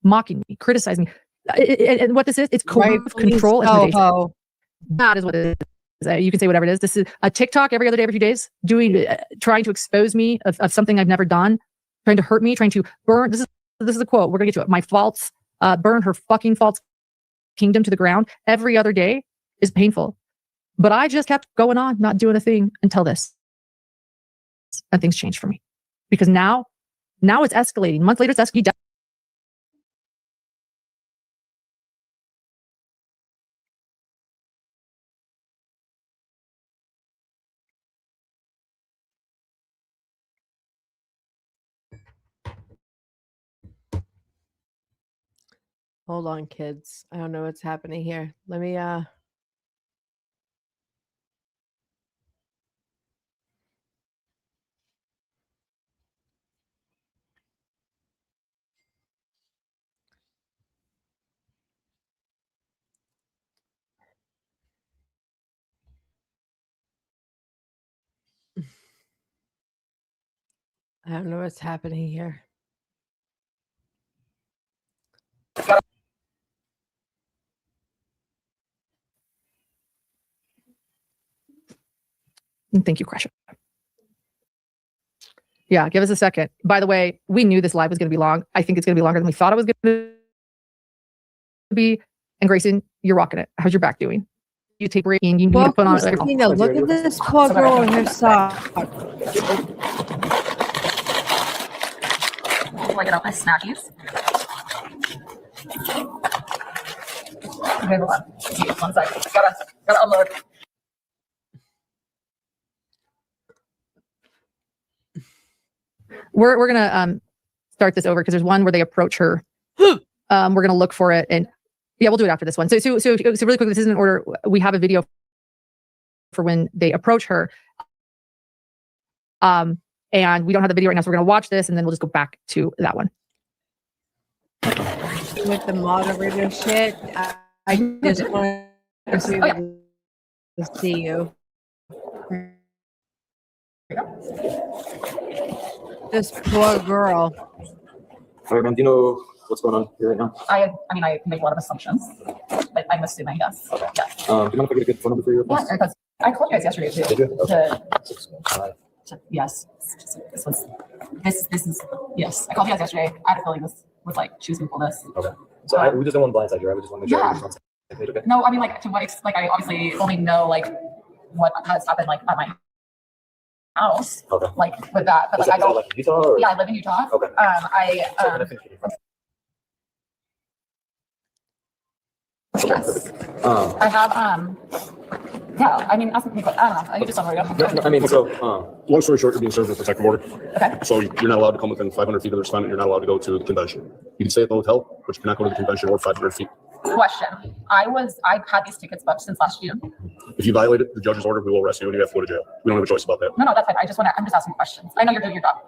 mocking me, criticizing me. And what this is, it's control. That is what it is. You can say whatever it is. This is a TikTok every other day, every few days, trying to expose me of something I've never done, trying to hurt me, trying to burn. This is a quote. We're going to get to it. My faults, burn her fucking false kingdom to the ground. Every other day is painful. But I just kept going on, not doing a thing until this. And things changed for me. Because now it's escalating. A month later, it's escalating. Hold on, kids. I don't know what's happening here. Let me I don't know what's happening here. Thank you, Crusher. Yeah, give us a second. By the way, we knew this live was going to be long. I think it's going to be longer than we thought it was going to be. And Grayson, you're rocking it. How's your back doing? You take breaking. You need to put on. Christina, look at this poor girl in her sock. Do I get out my snackies? Okay, hold on. 1 second. Gotta unload. We're gonna start this over because there's one where they approach her. We're gonna look for it, and yeah, we'll do it after this one. So really quick, this isn't in order. We have a video for when they approach her, and we don't have the video right now, so we're gonna watch this, and then we'll just go back to that one. With the moderator shit, I just want to see you. This poor girl. All right, man. Do you know what's going on here right now? I mean, I make a lot of assumptions, but I'm assuming yes. Okay. Yes. Do you mind if I get a good phone number for your Yeah, because I called you guys yesterday too. Did you? Okay. Yes. This is yes. I called you guys yesterday. I had a feeling this was like she was gonna pull this. Okay. So we just don't want to blindside you. I would just want to make sure everything's on the same page, okay? No, I mean like to what like I obviously only know like what has happened like at my house. Okay. Like with that, but like I don't. Like in Utah or? Yeah, I live in Utah. Okay. Yes. I have yeah, I mean ask me, but I don't know. I just don't know. I mean, so long story short, you're being served with a protective order. Okay. So you're not allowed to come within 500 feet of the respondent. You're not allowed to go to the convention. You can stay at the hotel, but you cannot go to the convention or 500 feet. Question. I've had these tickets booked since last June. If you violated the judge's order, we will arrest you and you have to go to jail. We don't have a choice about that. No, that's fine. I'm just asking questions. I know you're doing your job.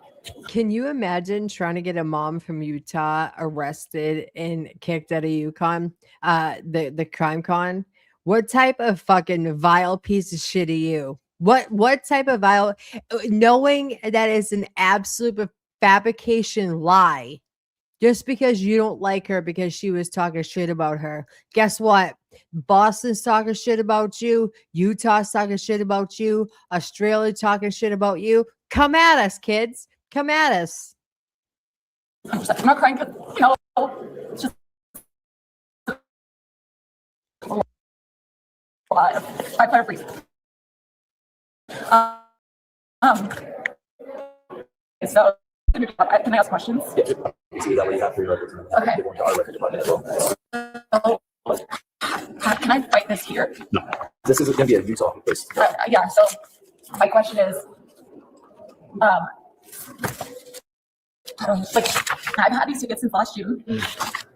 Can you imagine trying to get a mom from Utah arrested and kicked out of UConn, the crime con? What type of fucking vile piece of shit are you? What type of vile, knowing that is an absolute fabrication lie, just because you don't like her because she was talking shit about her. Guess what? Boston's talking shit about you. Utah's talking shit about you. Australia talking shit about you. Come at us, kids. Come at us. I'm not crying because, you know, it's just I play a freeze. So, can I ask questions? Okay. Can I fight this here? No. This is going to be a Utah place. Yeah, so my question is, I don't like I've had these tickets since last June.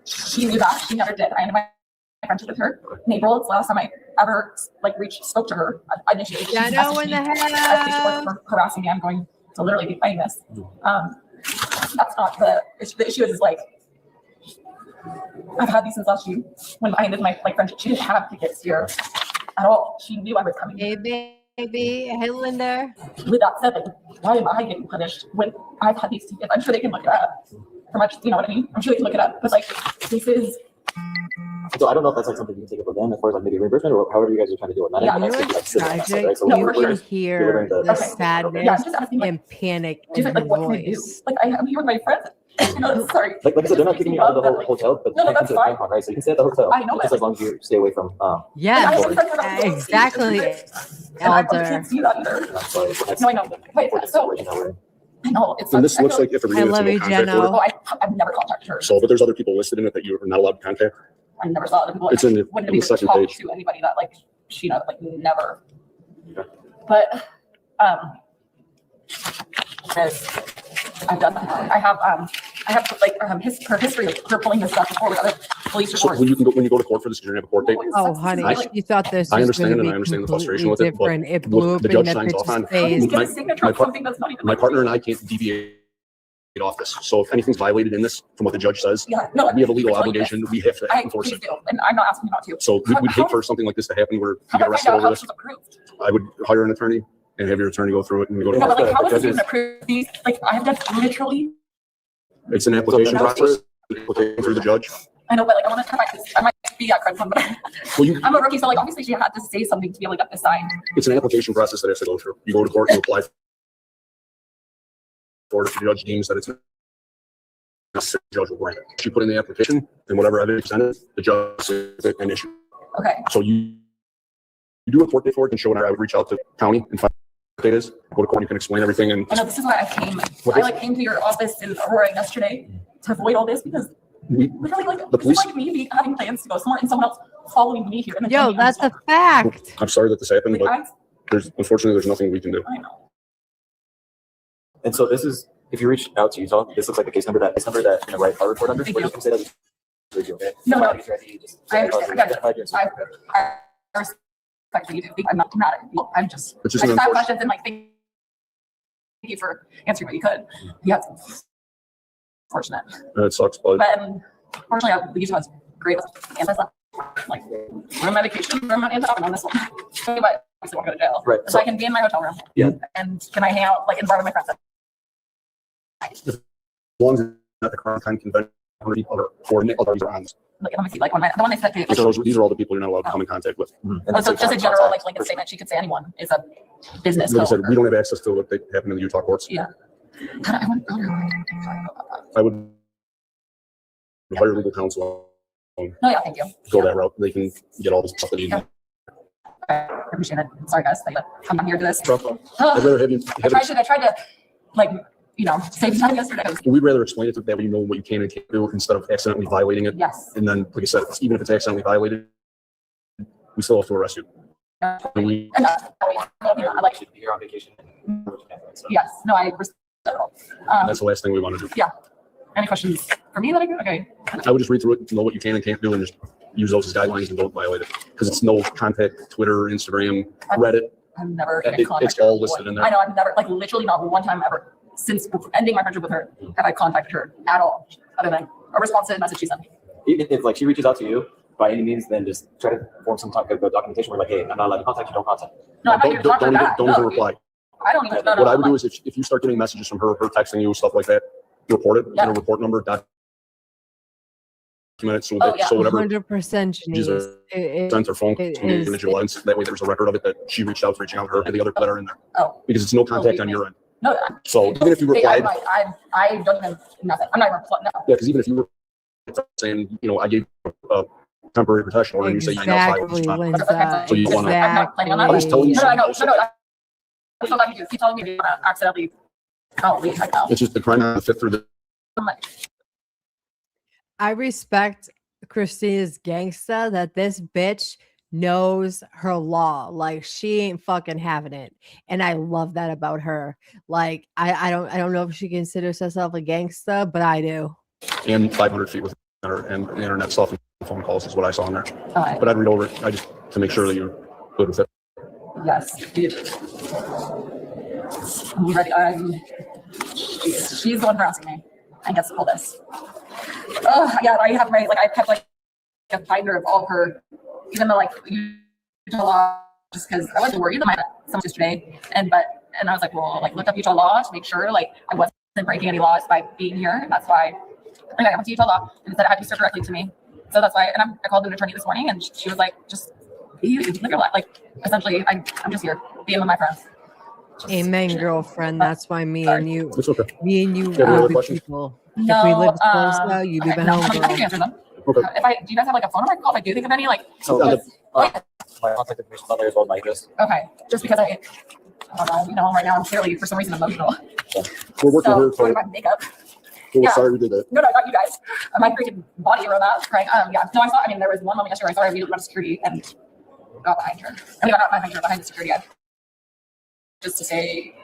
She knew that. She never did. I ended my friendship with her in April. It's the last time I ever like spoke to her initially. She I know when the hell for harassing me. I'm going to literally be fighting this. That's not the issue. The issue is like I've had these since last June when I ended my friendship. She didn't have tickets here at all. She knew I was coming. Hey, baby. Hey, Linda. With that said, like, why am I getting punished when I've had these tickets? I'm sure they can look it up. For much, you know what I mean? I'm sure they can look it up. But like, this is. So I don't know if that's like something you can take up with them as far as like maybe reimbursement or however you guys are trying to do it. Not Yeah, You know like, what's civil stuff, tragic? right? So You can hear the Okay. sadness Yeah, I'm just asking, like, and panic in Just her like, what can I do? voice. Like, I'm here with my friends. You know, sorry. like I said, they're not kicking you out of the whole hotel, but No, you can't come that's to the fine. ConCon, right? So you can stay at the hotel. I know, just but- as long as you stay away from. Yes, And exactly, I Elder. can't see that either. I'm sorry, but that's No, I know. Wait, unfortunate so situation that we're in. I know it's. And this I looks feel- like if a I love you, contact Jenna. order. I've never contacted her. So, but there's other people listed in it that you are not allowed to contact. I never saw other people. It's in the- wouldn't in the even second talk page. to anybody that like she knows, like never. Okay. But I've done that. I have like her history of her pulling this stuff before with other police So reports. when you go to court for this, you're gonna have a court date. Oh, honey, you thought this I was understand going to and be I understand the completely frustration with it, but different. It look, blew up the in judge that signs off bitch's on- How do you face. get a signature on something that's not even My like- partner and I can't deviate off this. So if anything's violated in this from what the judge says, Yeah, no, we have a legal I'm telling you obligation. We have to I enforce please it. do, and I'm not asking you not to. So we'd hate for something like this to happen where you How get do I find arrested out over how this. this was approved? I would hire an attorney and have your attorney go through it and we go No, but to. like, how is this judges- even approved? These, like, I have done literally. It's an application So the- process, application through the judge. I know, but like, I want to try this. I might be at credit fund, but Well, you, I'm a rookie, so like, obviously, she had to say something to be able to get this signed. it's an application process that has to go through. You go to court, you apply for it. If the judge deems that it's necessary, the judge will grant it. You put in the application and whatever evidence presented, the judge says it's an issue. Okay. So you do a court date for it and show it. I would reach out to county and find what date is. Go to court, you can explain everything and I know this is why I came. What I is- like came to your office in Aurora yesterday to avoid all this because we, literally, like, The this is police- like me having plans to go somewhere and someone else following me here. And then Yo, telling me I'm that's a stuck. fact. I'm sorry that this happened, Like, but unfortunately, there's nothing we can do. I know. And so this is, if you reach out to Utah, this looks like the case number that you know, write our report under. Thank We're you. just gonna say that. Okay? No, no. He's ready, just- I understand. I got it. Identify yourself. I respect what you do. I'm not mad at you. I'm just, It's I just an just have unfortunate. questions and like, thank you for answering what you could. Yeah, it's fortunate. It sucks, but But unfortunately, Utah has great anti-slap. Like, we're on medication, we're on anti-slap on this one. But I still won't go to jail. Right. So I can be in my hotel room. Yeah. And can I hang out, like, and borrow my friends? as long as it's not the crime time convention, or others are on this. Like, let me see, like, the one they said, And so these are all the people you're not allowed to come in contact with. And so this is just a not general, contact like, blanket for- statement, she could say anyone is a business. Like I said, coworker. we don't have access to what they happen in the Utah courts. Yeah. God, I want to I would hire legal counsel, No, yeah, thank you. go that route. They can get all the stuff that you need. I appreciate it. Sorry, guys, that I'm not here to this. I'd rather have you, I tried to, like, you know, save time yesterday. we'd rather explain it to that way you know what you can and can't do instead of accidentally violating it. Yes. And then, like I said, even if it's accidentally violated, we still have to arrest you. And we, And I like, You're on vacation. yes, no, I respect that all. that's the last thing we want to do. Any questions for me that I could? Okay. I would just read through it, know what you can and can't do, and just use those as guidelines and don't violate it. Because it's no contact, Twitter, Instagram, Reddit. I've never It- even contacted it's all her. listed in there. I know, I've never, like, literally not one time ever since ending my friendship with her have I contacted her at all, other than a response to the message she sent me. If like she reaches out to you by any means, then just try to form some type of documentation where like, hey, I'm not allowed to contact you, don't contact. No, I'm not here to talk to her back. Don't No, even dude. reply. I don't even know. What I would do is if you start getting messages from her texting you, stuff like that, report it, Yeah. get a report number, document it, so Oh, yeah. so whatever 100% These are Janice. sent or phone it to me is- individual lens. That way there's a record of it that she reached out to her and the other that are in there. Oh. Because it's no contact on your end. No, So even if you replied, I don't even, nothing. I'm not even, no. yeah, because even if you were saying, you know, I gave a temporary protection order and you say you now file, Exactly, it's not. Linda. So you wanna- I'm not planning on that. I was telling you No, no, no, something no, no. That's what I do. Keep telling me you're gonna accidentally, oh, leave right now. It's just the crime not fit through the. I'm like, I respect Christina's gangsta that this bitch knows her law. Like she ain't fucking having it. And I love that about her. Like I don't know if she considers herself a gangsta, but I do. and 500 feet with her and the internet stuff and phone calls is what I saw in there. Okay. But I'd read over it. I just to make sure that you're good with it. Yes. I'm ready. She's the one harassing me. I guess to pull this. Oh yeah, I have my I kept like a binder of all of her, even though Utah law, just because I wasn't worried that someone yesterday, and I was like, well, looked up Utah law to make sure I wasn't breaking any laws by being here. That's why I went to Utah law and said it had to be served directly to me. So that's why, and I called an attorney this morning, and she was like, just live your life. Essentially, I'm just here being with my friends. Amen, girlfriend. That's why me and you It's okay. are other good questions? people. No, if we live close now, you be okay, my no, I homegirl. can answer them. Okay. Do you guys have a phone number I can call if I do think of any So, my contact information is on there as well as my address. okay, just because I don't know, right now I'm clearly for some reason emotional. We're working here. So, my makeup. We're yeah. sorry we did that. No, not you guys. My freaking body wrote that, right? Yeah. No, there was one moment yesterday where I saw her immediately went to security and got behind her. Not behind her, behind the security guard. Just to say,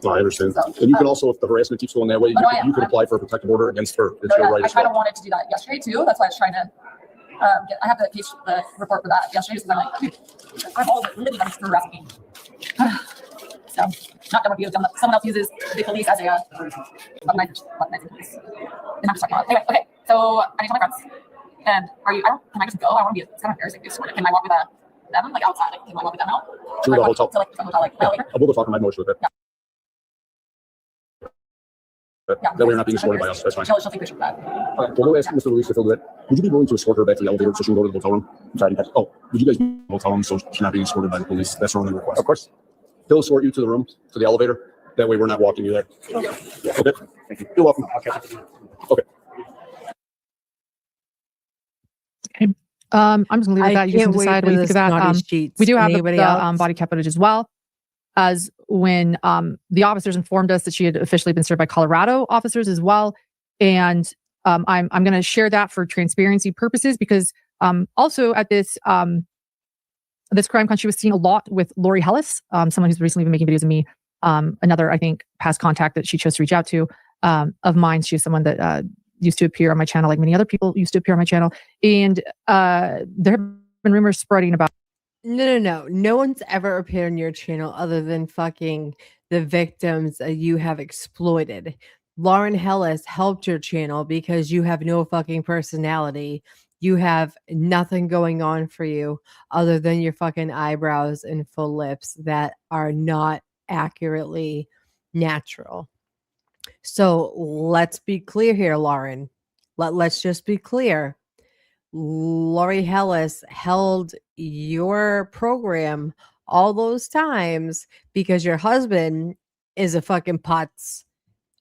No, I understand. So, And you can also, if the harassment keeps going that way, you could apply for a protective order against her. It's your right I as kind of well. wanted to do that yesterday too. That's why I was trying to I have the report for that yesterday because I'm like, dude, I'm all literally done for harassing me. So, not done with you. Someone else uses the police as a weaponizing police. And I'm just talking about anyway. Okay, so I need to tell my friends. And can I just go? I want to be. It's kind of embarrassing. Can I walk with them outside? Can I walk with them out? To the hotel. To the hotel, later. We'll go talk on my motion with it. Yeah. But that way you're not being escorted by us. That's fine. She'll think we should do that. We'll go ask Mr. Luis if he'll do it. Would you be willing to escort her back to the elevator so she can go to the hotel room? Oh, would you guys be in the hotel room so she's not being escorted by the police? That's our only request. Of course. He'll escort you to the room, to the elevator. That way we're not walking you there. Okay. Thank you. You're welcome. Okay. I'm just gonna leave it at that. You can decide what you think of that. We do have the body cam footage as well, as when the officers informed us that she had officially been served by Colorado officers as well. And I'm going to share that for transparency purposes because also at this this CrimeCon, she was seen a lot with Lori Hellis, someone who's recently been making videos of me. Another, I think, past contact that she chose to reach out to of mine. She's someone that used to appear on my channel, like many other people used to appear on my channel. And there have been rumors spreading about. No. No one's ever appeared on your channel other than fucking the victims that you have exploited. Lauren Hellis helped your channel because you have no fucking personality. You have nothing going on for you other than your fucking eyebrows and full lips that are not accurately natural. So let's be clear here, Lauren. Let's just be clear. Lori Hellis held your program all those times because your husband is a fucking putz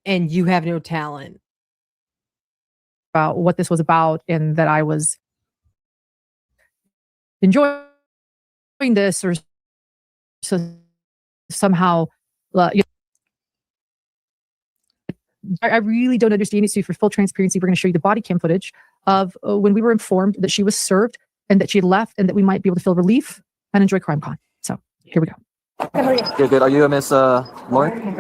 and you have no talent. About what this was about and that I was enjoying this or somehow, I really don't understand it. So for full transparency, we're going to show you the body cam footage of when we were informed that she was served and that she had left and that we might be able to feel relief and enjoy CrimeCon. So here we go. Good. Are you Miss Lauren?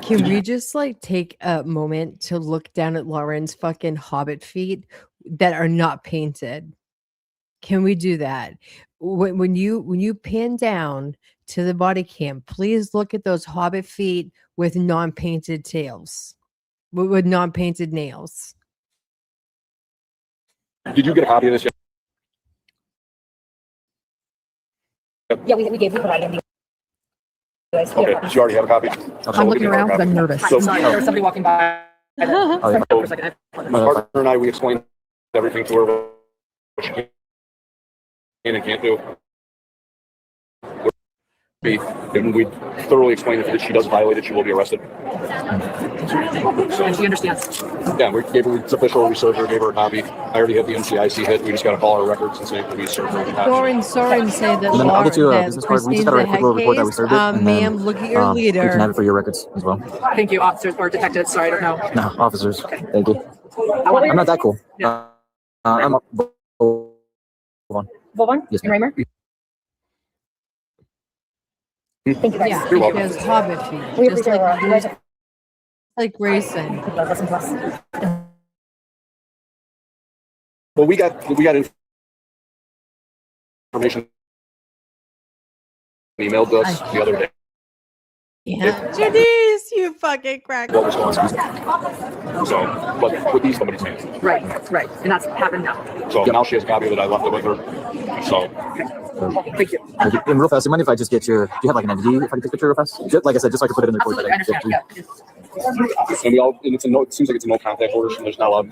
Can we just take a moment to look down at Lauren's fucking hobbit feet that are not painted? Can we do that? When you pan down to the body cam, please look at those hobbit feet with non-painted tails, with non-painted nails. Did you get a copy of this yet? Yeah, we provided you. Okay, did you already have a copy? I'm looking around because I'm nervous. So, Sorry, there was somebody walking by. For a second. my partner and I, we explained everything to her, what she can and can't do. And we thoroughly explained that if she does violate it, she will be arrested. And she understands. Yeah, we gave her, it's official, we served her, gave her a copy. I already had the NCIC hit, we just got to call our records and say we served her. Soren say that And then I'll get you a Lauren, business card. We just got to write a quick little report that we served it. and ma'am, then, look at your you can have leader. it for your records as well. Thank you, officers or detectives. Sorry, I don't know. No, officers. Thank you. I'm not that cool. Yeah. I'm Volvon? Yes, And Raymer? Thank you guys. Yeah, You're welcome. because hobbit feet. We Just appreciate like it. You guys like Grayson. Listen to us. Well, we got information emailed us the other day. Yeah. Janice, you fucking crack. What was going on? So, but with these, somebody's hands. Right, and that's happened now. So now she has a copy of it. I left it with her. So. Thank you. And real fast, you mind if I just get your, do you have like an entity if I can take a picture real fast? Just, like I said, just so I can put it in the report. Absolutely, I understand. Yeah. And it's it seems like it's a no contact order, so there's not allowed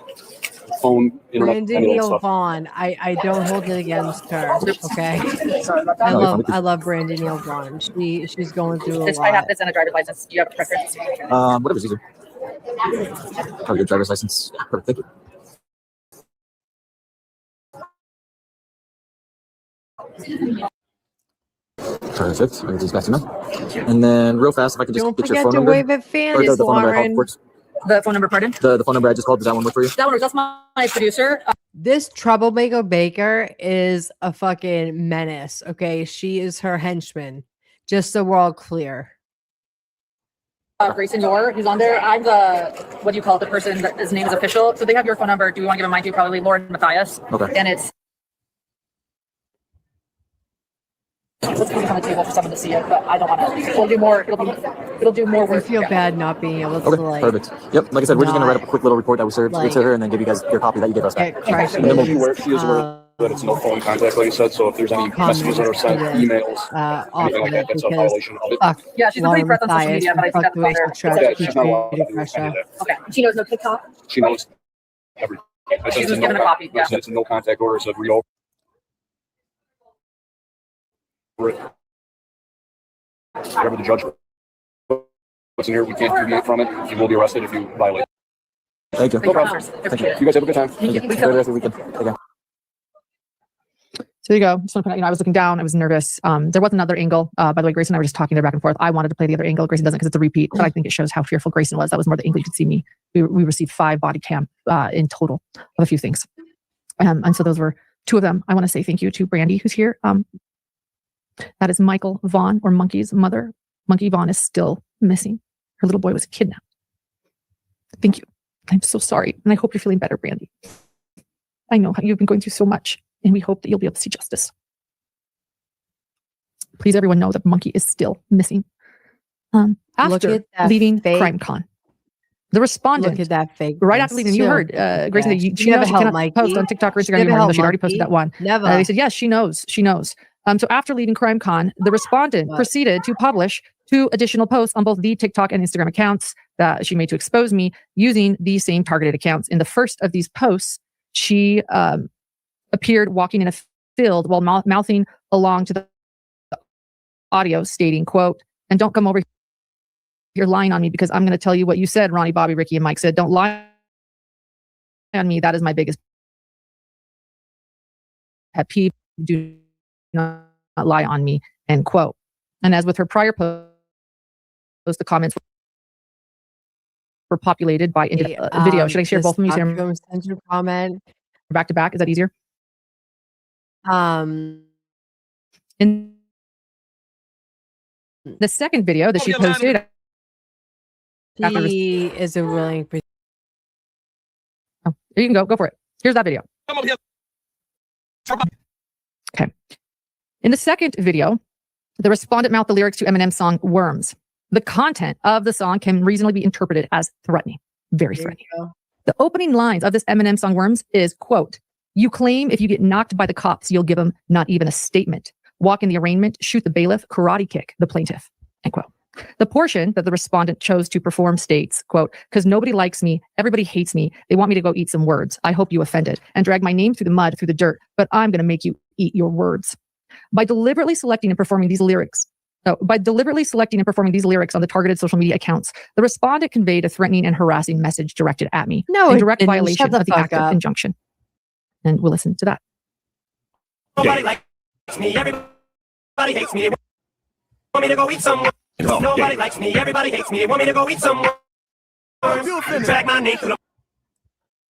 phone, internet, any of that Brandon stuff. Vaughn. I don't hold it against her. Okay. Sorry about that. I love Brandon Vaughn. She's going through a I lot. have this and a driver's license. Do you have a preference? Whatever's easier. Have your driver's license. Perfect. Thank you. Perfect. I'll get these back to now. And then real fast, if I could just Don't get your forget phone to number. wave at Or Fanny's, the phone number I Lauren. called works. The phone number, pardon? The phone number I just called, does that one work for you? That one, that's my producer. This troublemaker Baker is a fucking menace. Okay, she is her henchman. Just so we're all clear. Grayson Dorr, who's on there. I'm the, what do you call it, the person that his name is official. So they have your phone number. Do you want to give him mine too? Probably Lauren Matthias. Okay. And it's, let's put it on the table for someone to see it, but I don't want to. It'll do more. It'll do more I work. feel bad not being able to Okay, like perfect. Yep, like I said, we're just gonna write up a quick little report that we served like, to her, and then give you guys your copy that you gave us back. get crushed. And then she is aware that it's no phone contact, like you said. So if there's any messages that are sent, emails, off anything of like that, it that's a because violation of it. fuck Yeah, she's a pretty press on social media, but I think that's on there. Yeah, she's not allowed to do any of that. Okay. She knows no TikTok. She knows everything. I said She it's was a given a copy, yeah. It's a no contact order. It said read over it. Whatever the judge puts in here, we can't deviate from it. You will be arrested if you violate. Thank you. No problem. Thank you. You guys have a good time. Thank you. Enjoy the rest of the weekend. Okay. So there you go. Just want to point out, I was looking down. I was nervous. There was another angle. By the way, Grayson and I were just talking there back and forth. I wanted to play the other angle. Grayson doesn't because it's a repeat, but I think it shows how fearful Grayson was. That was more the angle you could see me. We received 5 body cam in total of a few things. And so those were 2 of them. I want to say thank you to Brandy, who's here. That is Michael Vaughn, or Monkey's mother. Monkey Vaughn is still missing. Her little boy was kidnapped. Thank you. I'm so sorry. And I hope you're feeling better, Brandy. I know how you've been going through so much, and we hope that you'll be able to see justice. Please, everyone, know that Monkey is still missing. After at that leaving fake- CrimeCon, the respondent, Look at that fake. right after leaving, you heard Grayson, Yeah. she knows she cannot post on TikTok or Instagram anymore, though she'd already posted that one. Never. They said, yes, she knows. She knows. So after leaving CrimeCon, the respondent proceeded to publish 2 additional posts on both the TikTok and Instagram accounts that she made to expose me using the same targeted accounts. In the first of these posts, she appeared walking in a field while mouthing along to the audio stating, quote, "And don't come over here lying on me because I'm going to tell you what you said, Ronnie, Bobby, Ricky, and Mike said. Don't lie on me. That is my biggest pet peeve. Do not lie on me," end quote. And as with her prior post, the comments were populated by video. Should I share both of them? Comment back to back. Is that easier? In the second video that she posted, he is a willing. Oh, you can go for it. Here's that video. Okay. In the second video, the respondent mouthed the lyrics to Eminem's song Worms. The content of the song can reasonably be interpreted as threatening, very threatening. The opening lines of this Eminem song Worms is, quote, "You claim if you get knocked by the cops, you'll give them not even a statement. Walk in the arraignment, shoot the bailiff, karate kick the plaintiff," end quote. The portion that the respondent chose to perform states, quote, "Because nobody likes me, everybody hates me, they want me to go eat some words. I hope you offended and drag my name through the mud, through the dirt, but I'm going to make you eat your words." By deliberately selecting and performing these lyrics on the targeted social media accounts, the respondent conveyed a threatening and harassing message directed at me in direct violation of the act of injunction. And we'll listen to that. Nobody likes me, everybody hates me, they want me to go eat some worms. Nobody likes me, everybody hates me, they want me to go eat some worms. Drag my name through the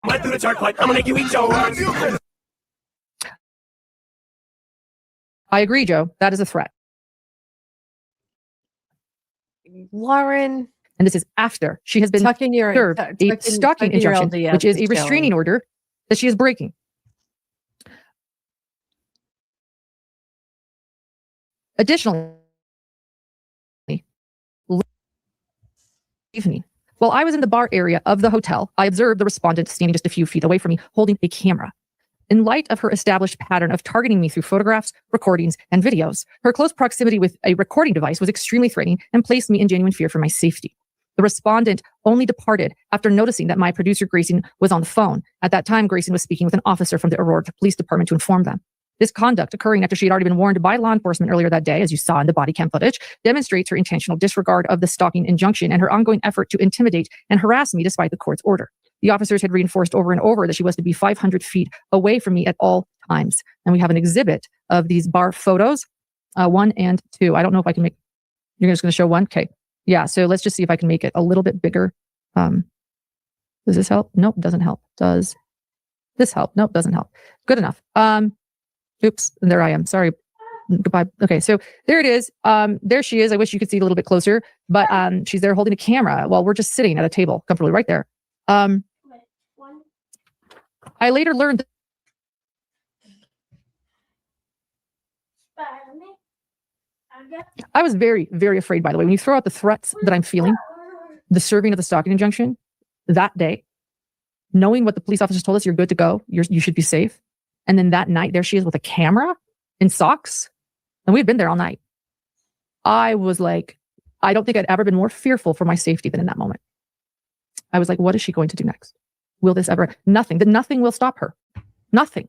mud, through the dirt, like I'm gonna make you eat your worms. I agree, Joe. That is a threat. Lauren. And this is after she has been Tucking your served a stalking injunction, which is a restraining order that she is breaking. Additionally, evening, while I was in the bar area of the hotel, I observed the respondent standing just a few feet away from me, holding a camera. In light of her established pattern of targeting me through photographs, recordings, and videos, her close proximity with a recording device was extremely threatening and placed me in genuine fear for my safety. The respondent only departed after noticing that my producer, Grayson, was on the phone. At that time, Grayson was speaking with an officer from the Aurora Police Department to inform them. This conduct, occurring after she had already been warned by law enforcement earlier that day, as you saw in the body cam footage, demonstrates her intentional disregard of the stalking injunction and her ongoing effort to intimidate and harass me despite the court's order. The officers had reinforced over and over that she was to be 500 feet away from me at all times. And we have an exhibit of these bar photos, 1 and 2. I don't know if I can make, you're just going to show 1? Okay. Yeah, so let's just see if I can make it a little bit bigger. Does this help? Nope, doesn't help. Does this help? Nope, doesn't help. Good enough. Oops, and there I am. Sorry. Goodbye. Okay, so there it is. There she is. I wish you could see it a little bit closer, but she's there holding a camera while we're just sitting at a table comfortably right there. I later learned I was very, very afraid, by the way, when you throw out the threats that I'm feeling, the serving of the stalking injunction that day, knowing what the police officers told us, you're good to go, you should be safe. And then that night, there she is with a camera in socks. And we'd been there all night. I was like, I don't think I'd ever been more fearful for my safety than in that moment. I was like, what is she going to do next? Will this ever? Nothing. That nothing will stop her. Nothing.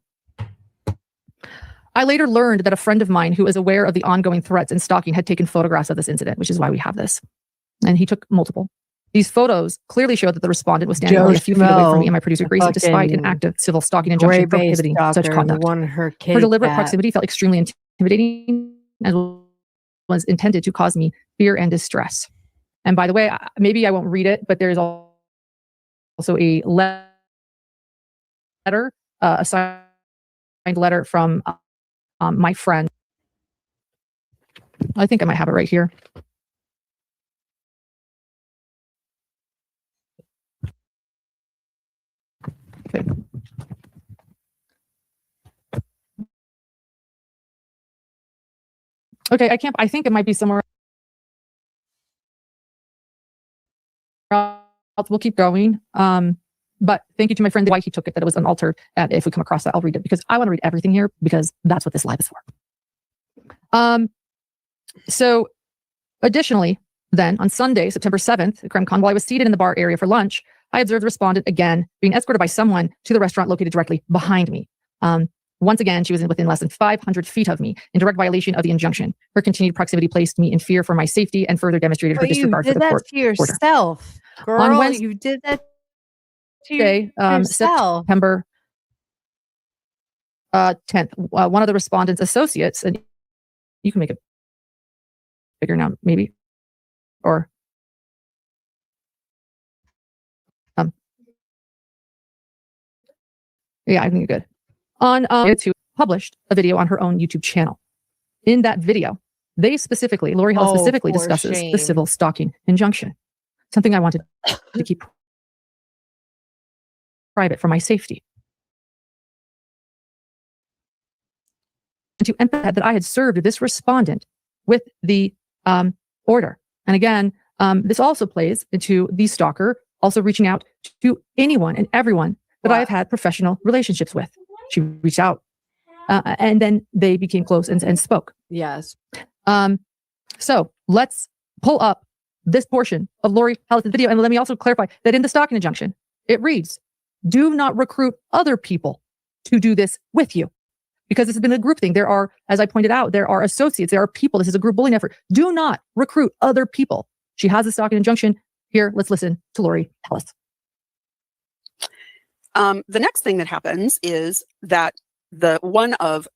I later learned that a friend of mine who was aware of the ongoing threats and stalking had taken photographs of this incident, which is why we have this. And he took multiple. These photos clearly showed that the respondent was standing only a few feet away from me and my producer Grayson, despite an active civil stalking injunction prohibiting such conduct. Her deliberate proximity felt extremely intimidating and was intended to cause me fear and distress. And by the way, maybe I won't read it, but there's also a letter, a signed letter from my friend. I think I might have it right here. Okay. Okay, I think it might be somewhere else. We'll keep going. But thank you to my friend, why he took it, that it was unaltered. And if we come across that, I'll read it because I want to read everything here because that's what this live is for. So additionally, then on Sunday, September 7th, at CrimCon, while I was seated in the bar area for lunch, I observed the respondent again being escorted by someone to the restaurant located directly behind me. Once again, she was within less than 500 feet of me in direct violation of the injunction. Her continued proximity placed me in fear for my safety and further demonstrated her disregard for the court order. You did that to yourself, girl. On Wednesday, you did that to yourself. September 10th, one of the respondent's associates, and you can make it bigger now, maybe, or yeah, I think you're good. To published a video on her own YouTube channel. In that video, Lori Hall specifically discusses the civil stalking injunction, something I wanted to keep private for my safety. And to emphasize that I had served this respondent with the order. And again, this also plays into the stalker also reaching out to anyone and everyone that I have had professional relationships with. She reached out and then they became close and spoke. Yes. So let's pull up this portion of Lori Hallis' video. And let me also clarify that in the stalking injunction, it reads, do not recruit other people to do this with you. Because this has been a group thing. There are, as I pointed out, there are associates, there are people. This is a group bullying effort. Do not recruit other people. She has a stalking injunction. Here, let's listen to Lori Hallis. The next thing that happens is that one of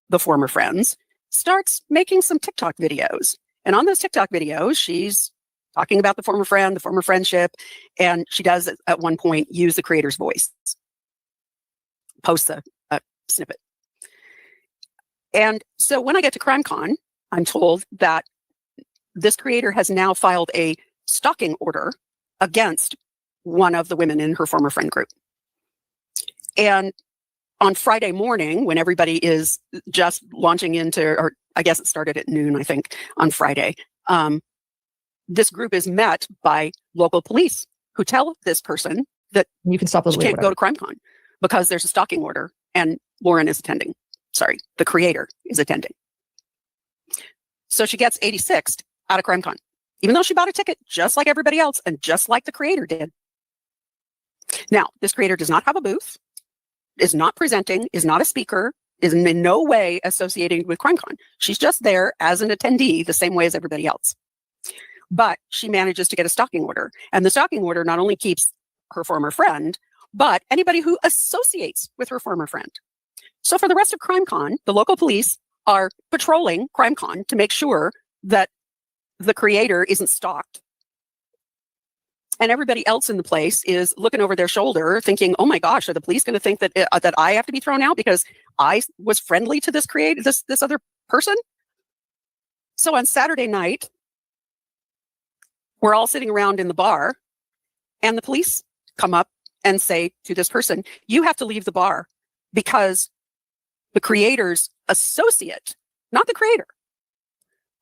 the former friends starts making some TikTok videos. And on those TikTok videos, she's talking about the former friend, the former friendship. And she does at one point use the creator's voice, posts a snippet. And so when I get to CrimCon, I'm told that this creator has now filed a stalking order against one of the women in her former friend group. And on Friday morning, when everybody is just launching into, or I guess it started at noon, I think, on Friday, this group is met by local police who tell this person that you can stop those. She can't go to CrimeCon because there's a stalking order and Lauren is attending. Sorry, the creator is attending. So she gets 86th out of CrimeCon, even though she bought a ticket just like everybody else and just like the creator did. Now, this creator does not have a booth, is not presenting, is not a speaker, is in no way associated with CrimeCon. She's just there as an attendee the same way as everybody else. But she manages to get a stalking order. And the stalking order not only keeps her former friend, but anybody who associates with her former friend. So for the rest of CrimeCon, the local police are patrolling CrimeCon to make sure that the creator isn't stalked. And everybody else in the place is looking over their shoulder thinking, oh my gosh, are the police going to think that that I have to be thrown out because I was friendly to this this other person? So on Saturday night, we're all sitting around in the bar and the police come up and say to this person, you have to leave the bar because the creator's associate, not the creator,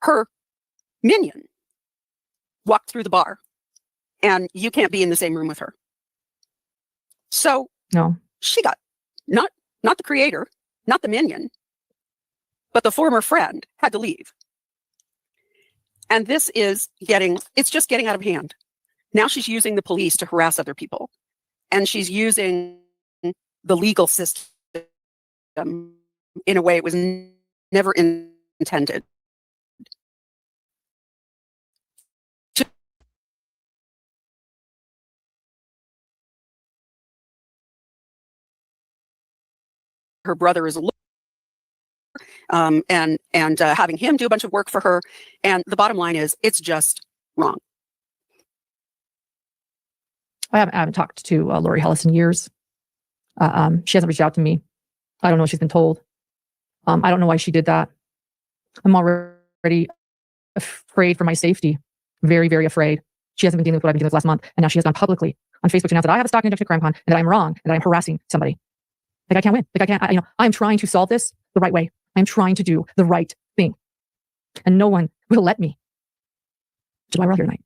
her minion walked through the bar and you can't be in the same room with her. So no, she got not the creator, not the minion, but the former friend had to leave. And this is it's just getting out of hand. Now she's using the police to harass other people. And she's using the legal system in a way it was never intended. Her brother is a lawyer, and having him do a bunch of work for her. And the bottom line is, it's just wrong. I haven't talked to Lori Hellis in years. She hasn't reached out to me. I don't know what she's been told. I don't know why she did that. I'm already afraid for my safety. Very, very afraid. She hasn't been dealing with what I've been dealing with last month. And now she has gone publicly on Facebook to announce that I have a stalking injection at CrimeCon and that I'm wrong and that I'm harassing somebody. Like I can't win. Like I can't, I'm trying to solve this the right way. I'm trying to do the right thing. And no one will let me. Which is why we're all here tonight.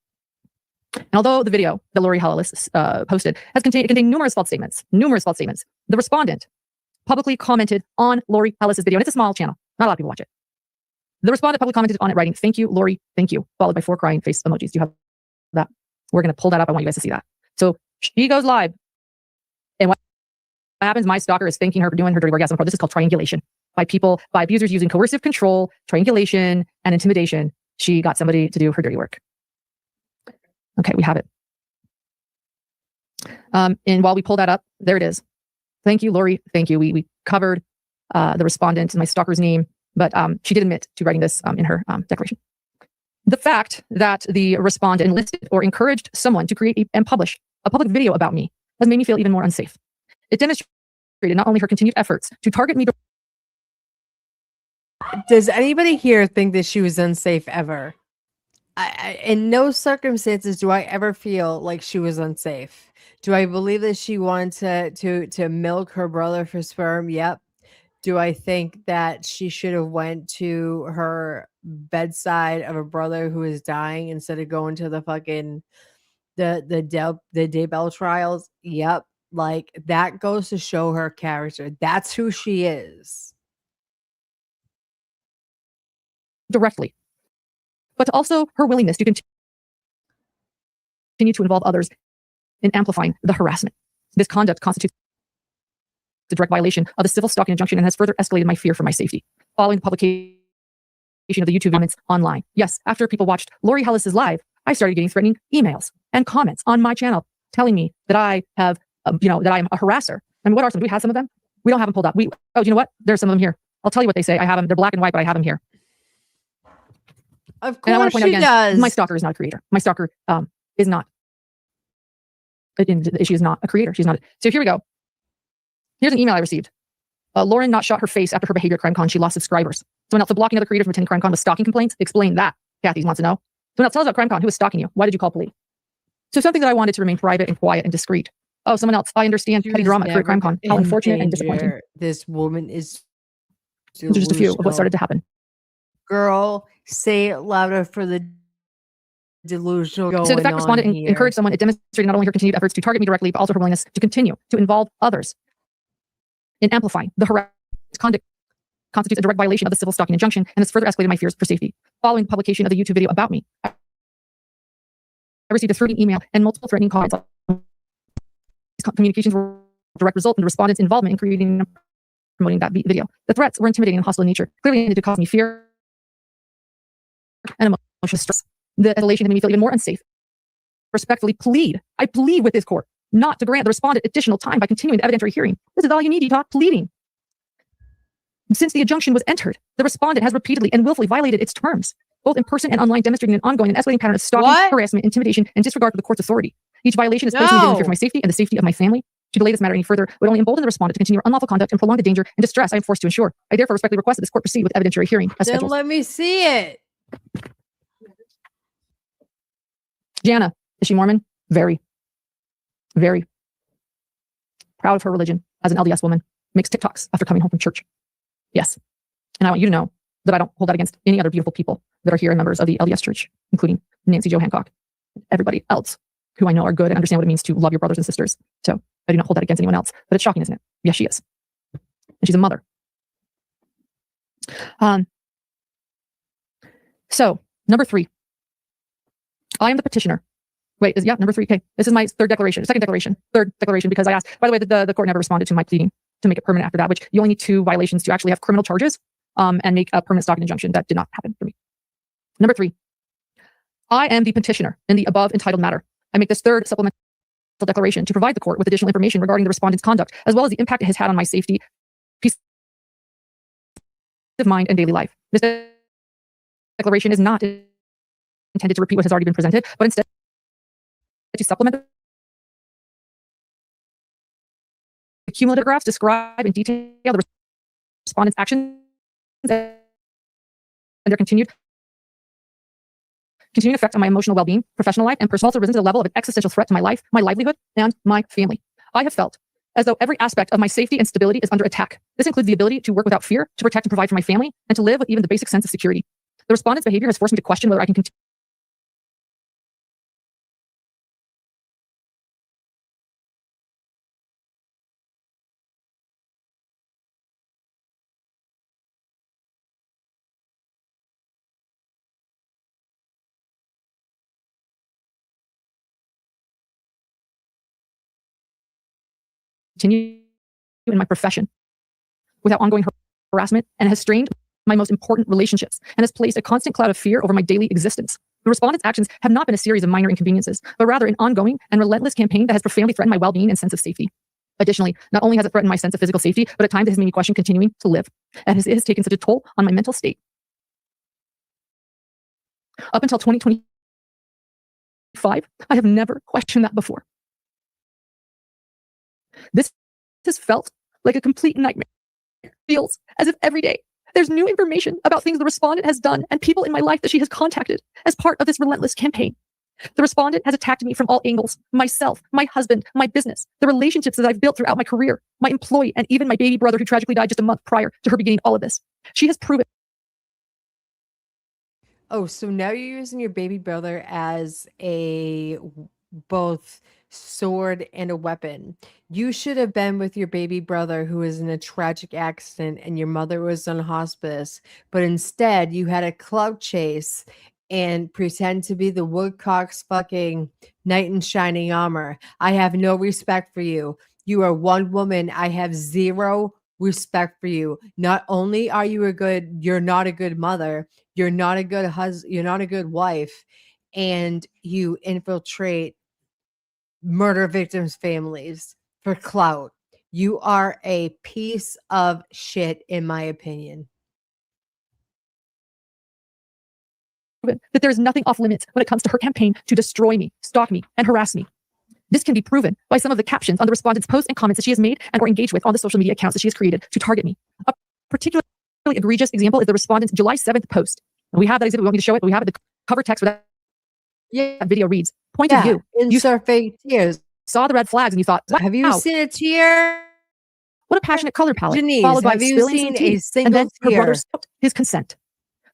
And although the video that Lori Hellis posted has contained numerous false statements, the respondent publicly commented on Lori Hellis's video, and it's a small channel. Not a lot of people watch it. The respondent publicly commented on it, writing, "Thank you, Lori, thank you," followed by 4 crying face emojis. Do you have that? We're going to pull that up. I want you guys to see that. So she goes live, and what happens? My stalker is thanking her for doing her dirty work. Yes, this is called triangulation by abusers using coercive control, triangulation, and intimidation. She got somebody to do her dirty work. Okay, we have it. And while we pull that up, there it is. Thank you, Lori. Thank you. We covered the respondent and my stalker's name, but she did admit to writing this in her declaration. The fact that the respondent enlisted or encouraged someone to create and publish a public video about me has made me feel even more unsafe. It demonstrated not only her continued efforts to target me. Does anybody here think that she was unsafe ever? In no circumstances do I ever feel like she was unsafe. Do I believe that she wanted to milk her brother for sperm? Yep. Do I think that she should have went to her bedside of a brother who is dying instead of going to the fucking the Daybell trials? Yep. Like that goes to show her character. That's who she is. Directly, but also her willingness to continue to involve others in amplifying the harassment. This conduct constitutes the direct violation of the civil stalking injunction and has further escalated my fear for my safety. Following the publication of the YouTube comments online. Yes, after people watched Lori Hellis's live, I started getting threatening emails and comments on my channel telling me that I have, that I'm a harasser. And what are some? Do we have some of them? We don't have them pulled up. You know what? There's some of them here. I'll tell you what they say. I have them. They're black and white, but I have them here. Of course she does. My stalker is not a creator. My stalker is not. She is not a creator. She's not. So here we go. Here's an email I received. Lauren not shot her face after her behavior at CrimeCon. She lost subscribers. Someone else blocking other creators from attending CrimeCon with stalking complaints. Explain that. Kathy wants to know. So now tell us about CrimeCon. Who was stalking you? Why did you call police? So something that I wanted to remain private and quiet and discreet. Oh, someone else. I understand She petty was drama at never CrimeCon. How in unfortunate and disappointing. danger. This woman is Those are just a few of what started to happen. Girl, say it louder for the delusional. So the fact going respondent on here. encouraged someone, it demonstrated not only her continued efforts to target me directly, but also her willingness to continue to involve others in amplifying the harassment conduct constitutes a direct violation of the civil stalking injunction and has further escalated my fears for safety. Following the publication of the YouTube video about me, I received a threatening email and multiple threatening comments. These communications were a direct result in the respondent's involvement in creating and promoting that video. The threats were intimidating and hostile in nature, clearly intended to cause me fear and emotional stress. The escalation made me feel even more unsafe. Respectfully plead. I plead with this court not to grant the respondent additional time by continuing the evidentiary hearing. This is all you need, Detox, pleading. Since the injunction was entered, the respondent has repeatedly and willfully violated its terms, both in person and online, demonstrating an ongoing and escalating pattern of stalking, harassment, intimidation, and disregard for the court's authority. Each violation is placing me in fear for my safety and the safety of my family. To delay this matter any further would only embolden the respondent to continue her unlawful conduct and prolong the danger and distress I am forced to ensure. I therefore respectfully request that this court proceed with evidentiary hearing as Then scheduled. let me see it. Jana, is she Mormon? Very. Very. Proud of her religion as an LDS woman. Makes TikToks after coming home from church. Yes. And I want you to know that I don't hold that against any other beautiful people that are here and members of the LDS Church, including Nancy Jo Hancock, everybody else who I know are good and understand what it means to love your brothers and sisters. So I do not hold that against anyone else. But it's shocking, isn't it? Yes, she is. And she's a mother. So, number 3. I am the petitioner. Wait, number 3. Okay. This is my third declaration, because I asked, by the way, the court never responded to my pleading to make it permanent after that, which you only need 2 violations to actually have criminal charges and make a permanent stalking injunction. That did not happen for me. Number 3, I am the petitioner in the above entitled matter. I make this third supplemental declaration to provide the court with additional information regarding the respondent's conduct, as well as the impact it has had on my safety, peace of mind, and daily life. This declaration is not intended to repeat what has already been presented, but instead to supplement the cumulative graphs describe in detail the respondent's actions and their continued effect on my emotional well-being, professional life, and personal, also risen to the level of an existential threat to my life, my livelihood, and my family. I have felt as though every aspect of my safety and stability is under attack. This includes the ability to work without fear, to protect and provide for my family, and to live with even the basic sense of security. The respondent's behavior has forced me to question whether I can continue in my profession without ongoing harassment, and has strained my most important relationships and has placed a constant cloud of fear over my daily existence. The respondent's actions have not been a series of minor inconveniences, but rather an ongoing and relentless campaign that has profoundly threatened my well-being and sense of safety. Additionally, not only has it threatened my sense of physical safety, but at times it has made me question continuing to live, and it has taken such a toll on my mental state. Up until 2025, I have never questioned that before. This has felt like a complete nightmare. It feels as if every day there's new information about things the respondent has done and people in my life that she has contacted as part of this relentless campaign. The respondent has attacked me from all angles: myself, my husband, my business, the relationships that I've built throughout my career, my employee, and even my baby brother who tragically died just a month prior to her beginning all of this. She has proven. Oh, so now you're using your baby brother as a both sword and a weapon. You should have been with your baby brother who was in a tragic accident and your mother was on hospice, but instead you had a clout chase and pretend to be the Woodcock's fucking knight in shining armor. I have no respect for you. You are one woman. I have zero respect for you. Not only are you you're not a good mother, you're not a good husband, you're not a good wife, and you infiltrate murder victims' families for clout. You are a piece of shit, in my opinion. That there is nothing off limits when it comes to her campaign to destroy me, stalk me, and harass me. This can be proven by some of the captions on the respondent's posts and comments that she has made and or engaged with on the social media accounts that she has created to target me. A particularly egregious example is the respondent's July 7th post. And we have that exhibit. We want me to show it, but we have it, the cover text for that Yeah. That video reads, point of Yeah. view. You Insert fake tears. saw the red flags and you thought, Have you wow, seen a tear? what a passionate color palette. Janice, followed by have you spilling some seen tea. a And single then her brother tear? spoke his consent.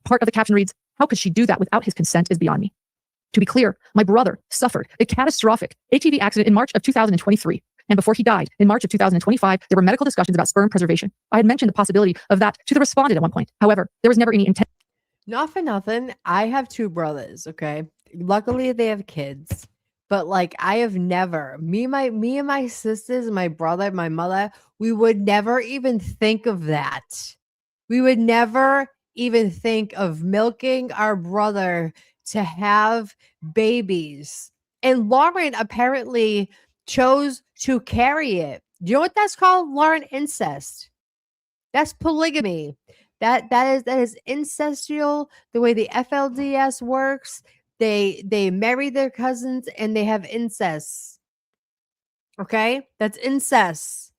Part of the caption reads, how could she do that without his consent is beyond me. To be clear, my brother suffered a catastrophic ATV accident in March of 2023. And before he died, in March of 2025, there were medical discussions about sperm preservation. I had mentioned the possibility of that to the respondent at one point. However, there was never any intent. Not for nothing. I have two brothers, okay? Luckily they have kids. But like I have never, me and my sisters, my brother, my mother, we would never even think of that. We would never even think of milking our brother to have babies. And Lauren apparently chose to carry it. Do you know what that's called, Lauren? Incest. That's polygamy. That is incestual. The way the FLDS works, they marry their cousins and they have incest. Okay, that's incest.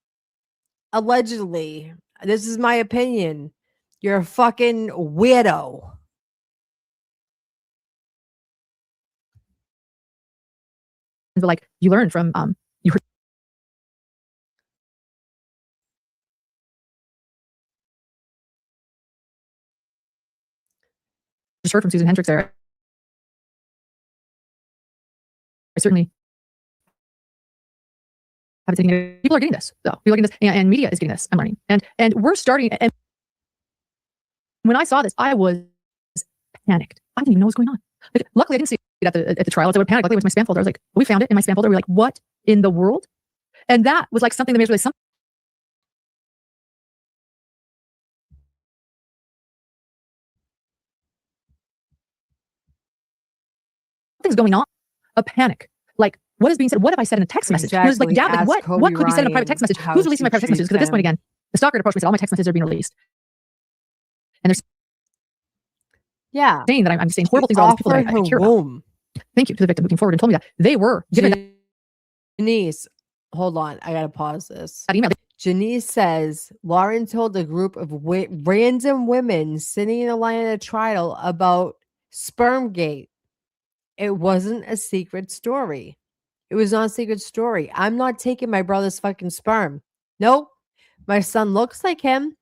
Allegedly, this is my opinion. You're a fucking weirdo. Like you learn from you heard just heard from Susan Hendricks there. I certainly have it. People are getting this, though. People are getting this, and media is getting this. I'm learning, and we're starting. And when I saw this, I was panicked. I didn't even know what was going on. Like, luckily, I didn't see it at the trial. I would panic. Luckily, it was my spam folder. I was like, we found it in my spam folder. We were like, what in the world? And that was like something that made really something's going on. A panic. Like, what is being said? What have I said in a text message? It was like, Exactly. yeah, like, Ask what Kobe could be said in a private Ryan text message? how Who's releasing my she private text messages? treats Because at this point, them. again, the stalker approached me and said, all my text messages are being released. And they're Yeah. saying that I'm saying She horrible things about all these people that offered I her care about. womb. Thank you to the victim who came forward and told me that they were given Janice, hold on. I gotta pause this. that email. Janice says Lauren told a group of random women sitting in a line at a trial about Spermgate. It wasn't a secret story. It was not a secret story. I'm not taking my brother's fucking sperm. Nope. My son looks like him.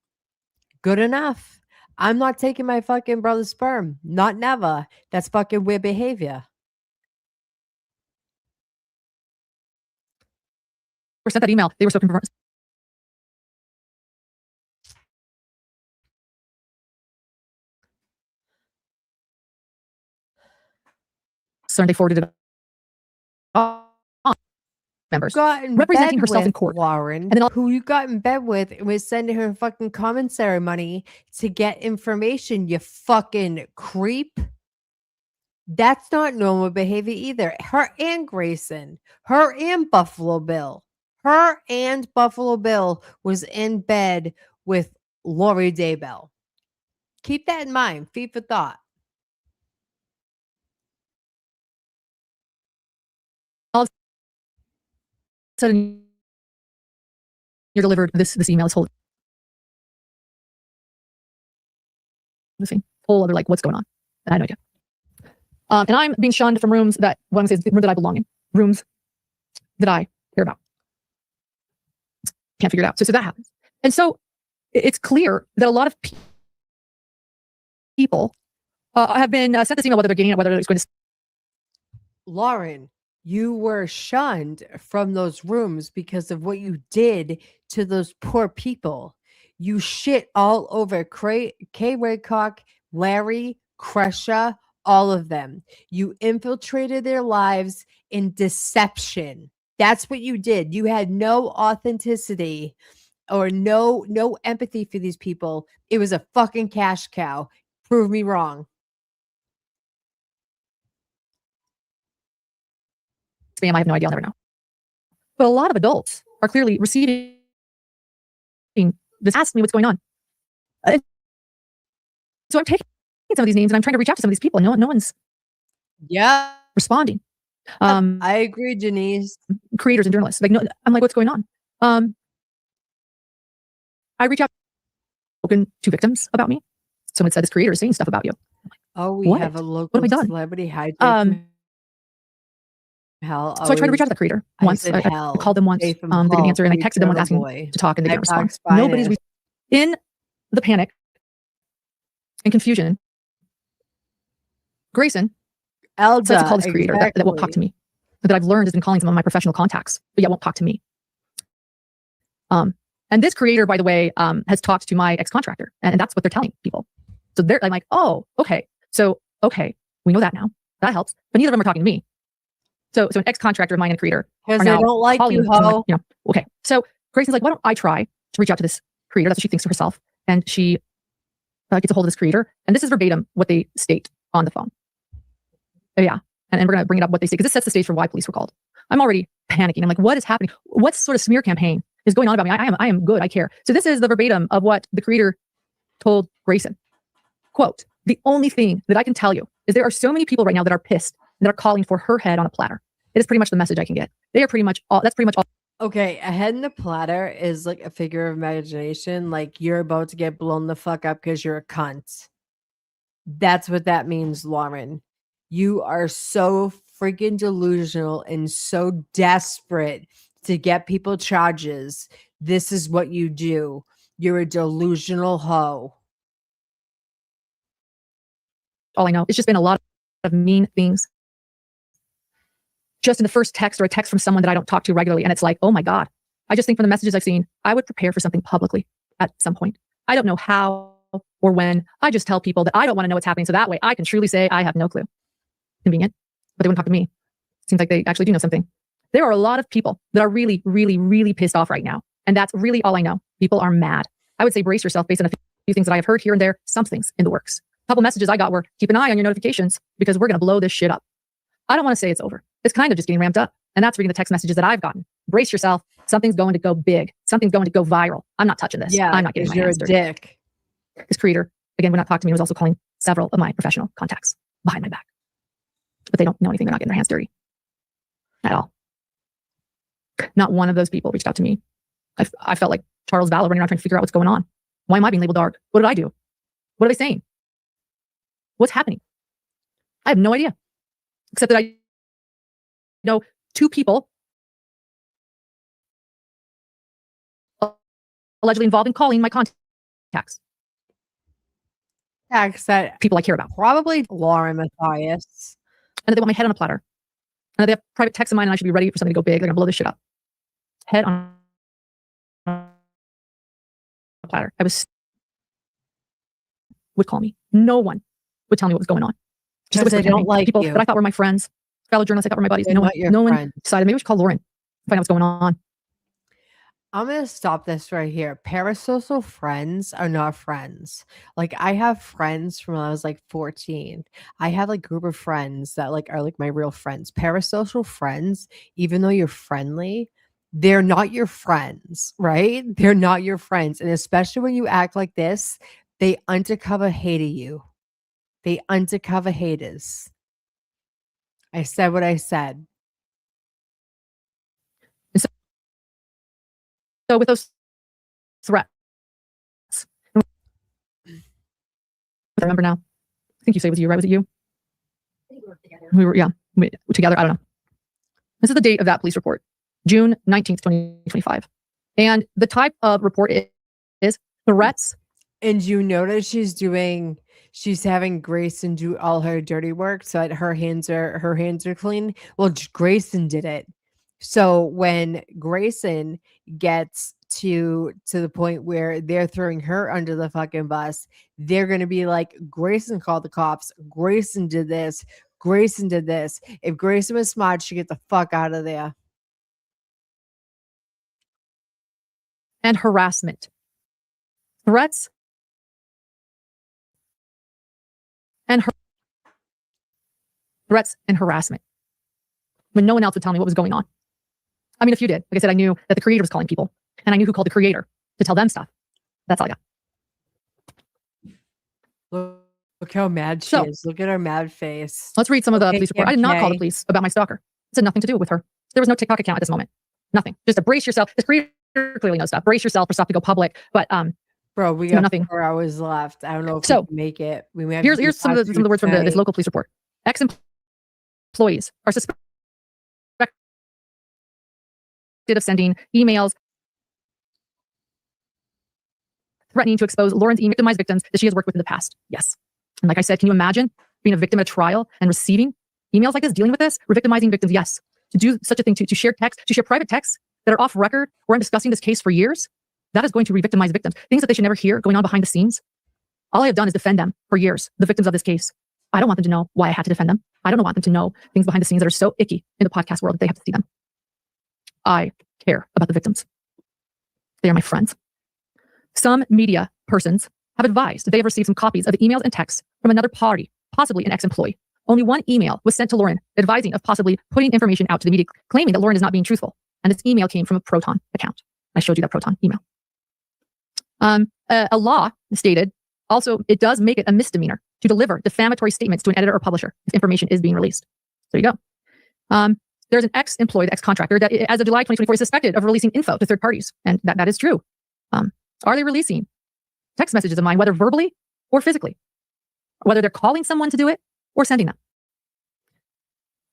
Good enough. I'm not taking my fucking brother's sperm. Not never. That's fucking weird behavior. Sent that email. They were so confirmed. So they forwarded it on members Got in representing bed herself in with court. Lauren, And then who you got in bed with and was sending her fucking commissary money to get information, you fucking creep. That's not normal behavior either. Her and Grayson, her and Buffalo Bill, her and Buffalo Bill was in bed with Lori Daybell. Keep that in mind. Feed for thought. All of a sudden, you're delivered this email. This whole other like, what's going on? I had no idea. And I'm being shunned from rooms that, what I'm saying is the room that I belong in, rooms that I care about. Can't figure it out. So that happens. And so it's clear that a lot of people have been sent this email, whether they're getting it, whether it's going to. Lauren, you were shunned from those rooms because of what you did to those poor people. You shit all over Kay Raycock, Larry, Crusher, all of them. You infiltrated their lives in deception. That's what you did. You had no authenticity or no empathy for these people. It was a fucking cash cow. Prove me wrong. Spam, I have no idea. I'll never know. But a lot of adults are clearly receiving this. Ask me what's going on. So I'm taking some of these names and I'm trying to reach out to some of these people. No one's responding. I agree, Janice. Creators and journalists. Like, no, I'm like, what's going on? I reach out to victims about me. Someone said this creator is saying stuff about you. Oh, we What? have a What local have I done? celebrity hijack hell. So I tried to reach out to the creator once. I called them once. They didn't answer, and I texted them once asking to talk, and they didn't respond. Nobody's in the panic and confusion. Grayson Elda, said to call this creator that won't talk to me. That I've learned has been calling some of my professional contacts, but yet won't talk to me. And this creator, by the way, has talked to my ex-contractor, and that's what they're telling people. So I'm like, oh, okay. So, okay, we know that now. That helps. But neither of them are talking to me. So an ex-contractor of mine and a creator because are they now don't like calling you, ho. Okay. So Grayson's like, why don't I try to reach out to this creator? That's what she thinks to herself. And she gets a hold of this creator. And this is verbatim what they state on the phone. Yeah. And we're going to bring it up what they say, because this sets the stage for why police were called. I'm already panicking. I'm like, what is happening? What sort of smear campaign is going on about me? I am good. I care. So this is the verbatim of what the creator told Grayson. Quote, the only thing that I can tell you is there are so many people right now that are pissed, that are calling for her head on a platter. It is pretty much the message I can get. They are pretty much all, that's pretty much all. Okay, a head in the platter is like a figure of imagination. Like you're about to get blown the fuck up because you're a cunt. That's what that means, Lauren. You are so freaking delusional and so desperate to get people charges. This is what you do. You're a delusional hoe. All I know, it's just been a lot of mean things. Just in the first text or a text from someone that I don't talk to regularly. And it's like, oh my God. I just think from the messages I've seen, I would prepare for something publicly at some point. I don't know how or when. I just tell people that I don't want to know what's happening. So that way I can truly say I have no clue. Convenient, but they wouldn't talk to me. Seems like they actually do know something. There are a lot of people that are really, really, really pissed off right now. And that's really all I know. People are mad. I would say brace yourself based on a few things that I have heard here and there. Something's in the works. A couple messages I got were, keep an eye on your notifications because we're going to blow this shit up. I don't want to say it's over. It's kind of just getting ramped up. And that's reading the text messages that I've gotten. Brace yourself. Something's going to go big. Something's going to go viral. I'm not touching this. Yeah, I'm not getting my you're hands a dirty. dick. This creator, again, would not talk to me. Was also calling several of my professional contacts behind my back. But they don't know anything. They're not getting their hands dirty at all. Not one of those people reached out to me. I felt like Charles Vallow running around trying to figure out what's going on. Why am I being labeled dark? What did I do? What are they saying? What's happening? I have no idea. Except that I know two people allegedly involved in calling my contacts. That people I care about. Probably Lauren Matthias. And that they want my head on a platter. And that they have private texts of mine and I should be ready for something to go big. They're going to blow this shit up. Head on a platter. Would call me. No one would tell me what was going on. Just they don't like people you. that I thought were my friends, fellow journalists I thought were my buddies. They're not your no one friends. decided maybe we should call Lauren, find out what's going on. I'm going to stop this right here. Parasocial friends are not friends. Like I have friends from when I was like 14. I have like a group of friends that like are like my real friends. Parasocial friends, even though you're friendly, they're not your friends, right? They're not your friends. And especially when you act like this, they undercover hate you. They undercover haters. I said what I said. So with those threats, I remember now. I think you say it was you, right? Was it you? We were together. I don't know. This is the date of that police report, June 19th, 2025. And the type of report is threats. And you notice she's having Grayson do all her dirty work so that her hands are clean. Well, Grayson did it. So when Grayson gets to the point where they're throwing her under the fucking bus, they're going to be like, Grayson called the cops. Grayson did this. Grayson did this. If Grayson was smart, she'd get the fuck out of there. And harassment. Threats. And threats and harassment. When no one else would tell me what was going on. I mean, if you did, like I said, I knew that the creator was calling people and I knew who called the creator to tell them stuff. That's all I got. Look how mad she is. Look at her mad face. Let's read some of the police report. I did not call the police about my stalker. It had nothing to do with her. There was no TikTok account at this moment. Nothing. Just to brace yourself. This creator clearly knows stuff. Brace yourself for stuff to go public. But bro, we got nothing. 4 hours left. I don't know if we can make it. We may have here's some of the words from this local police report. Ex-employees are suspected of sending emails threatening to expose Lauren's victimized victims that she has worked with in the past. Yes. And like I said, can you imagine being a victim at a trial and receiving emails like this, dealing with this, re-victimizing victims? Yes. To do such a thing, to share text, to share private texts that are off record, where I'm discussing this case for years, that is going to re-victimize victims. Things that they should never hear going on behind the scenes. All I have done is defend them for years, the victims of this case. I don't want them to know why I had to defend them. I don't want them to know things behind the scenes that are so icky in the podcast world that they have to see them. I care about the victims. They are my friends. Some media persons have advised that they have received some copies of the emails and texts from another party, possibly an ex-employee. Only one email was sent to Lauren advising of possibly putting information out to the media, claiming that Lauren is not being truthful. And this email came from a Proton account. I showed you that Proton email. A law stated also, it does make it a misdemeanor to deliver defamatory statements to an editor or publisher if information is being released. There you go. There's an ex-employee, ex-contractor that as of July 2024 is suspected of releasing info to third parties. And that is true. Are they releasing text messages of mine, whether verbally or physically? Whether they're calling someone to do it or sending them?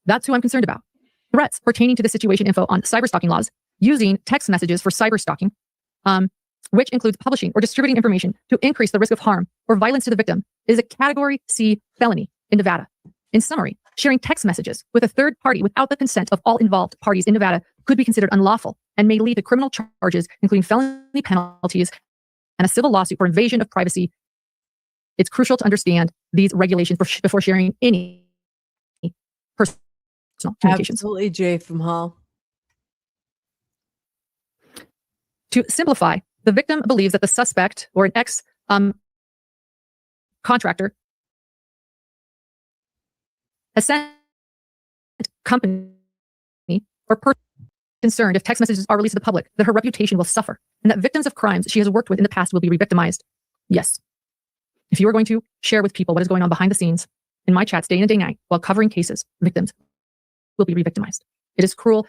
That's who I'm concerned about. Threats pertaining to the situation info on cyberstalking laws, using text messages for cyberstalking, which includes publishing or distributing information to increase the risk of harm or violence to the victim, is a Category C felony in Nevada. In summary, sharing text messages with a third party without the consent of all involved parties in Nevada could be considered unlawful and may lead to criminal charges, including felony penalties and a civil lawsuit for invasion of privacy. It's crucial to understand these regulations before sharing any personal communications. Absolutely, Jay from Hall. To simplify, the victim believes that the suspect or an ex contractor has sent company or person concerned if text messages are released to the public, that her reputation will suffer, and that victims of crimes she has worked with in the past will be re-victimized. Yes. If you are going to share with people what is going on behind the scenes in my chats day in and day night while covering cases, victims will be re-victimized. It is cruel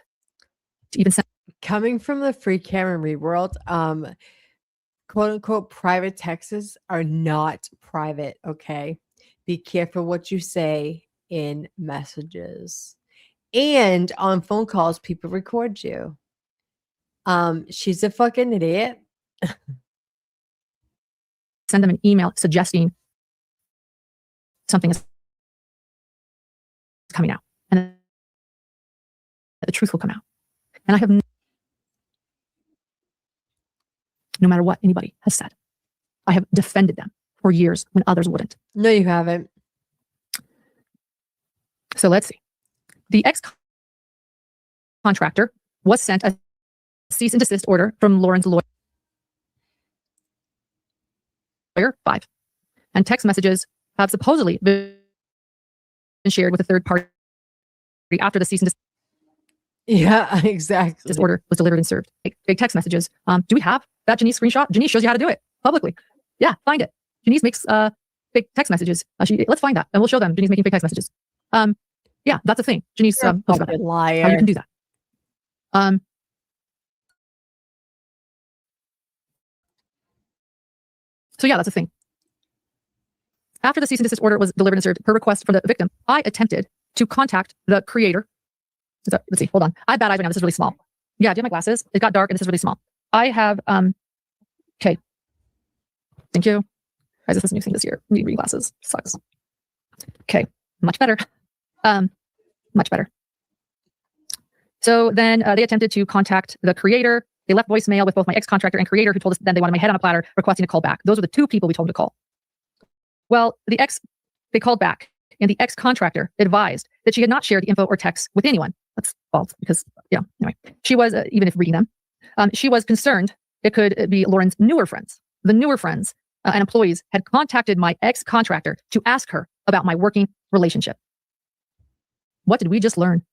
to even send. Coming from the free Cameron Reed world, quote unquote private texts are not private. Okay. Be careful what you say in messages. And on phone calls, people record you. She's a fucking idiot. Send them an email suggesting something is coming out, and the truth will come out. And I have no matter what anybody has said, I have defended them for years when others wouldn't. No, you haven't. So let's see. The ex-contractor was sent a cease and desist order from Lauren's lawyer 5, and text messages have supposedly been shared with a third party after the cease and desist. Yeah, exactly. This order was delivered and served. Fake text messages. Do we have that Janice screenshot? Janice shows you how to do it publicly. Yeah, find it. Janice makes fake text messages. Let's find that, and we'll show them Janice making fake text messages. Yeah, that's a thing. Janice posted about that. Liar. How you can do that. So yeah, that's a thing. After the cease and desist order was delivered and served per request from the victim, I attempted to contact the creator. Let's see, hold on. I have bad eyes right now. This is really small. Yeah, do you have my glasses? It got dark and this is really small. I have, okay. Thank you. Guys, this is a new thing this year. I need reading glasses. Sucks. Okay, much better. Much better. So then they attempted to contact the creator. They left voicemail with both my ex-contractor and creator, who told us then they wanted my head on a platter, requesting a call back. Those were the two people we told them to call. Well, they called back, and the ex-contractor advised that she had not shared the info or text with anyone. That's false because, yeah, anyway. She was, even if reading them, she was concerned it could be Lauren's newer friends. The newer friends and employees had contacted my ex-contractor to ask her about my working relationship. What did we just learn?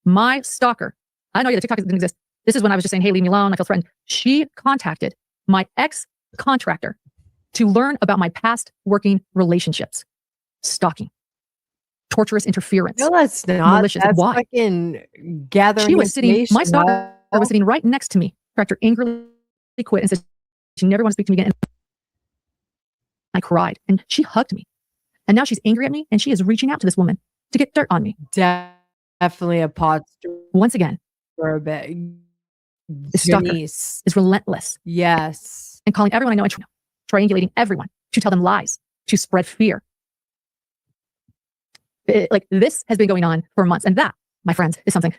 My stalker, I know the TikTok didn't exist. This is when I was just saying, hey, leave me alone. I feel threatened. She contacted my ex-contractor to learn about my past working relationships. Stalking. Torturous interference. No, that's not. Malicious. That's Why? Fucking gathering She was sitting, my stalker information. was sitting right next to me. Contractor angrily quit and said she never wants to speak to me again. And I cried and she hugged me. And now she's angry at me and she is reaching out to this woman to get dirt on me. Definitely a pod once again for a bit. This stalker Janice. is relentless Yes. and calling everyone I know and triangulating everyone to tell them lies, to spread fear. Like this has been going on for months. And that, my friends, is something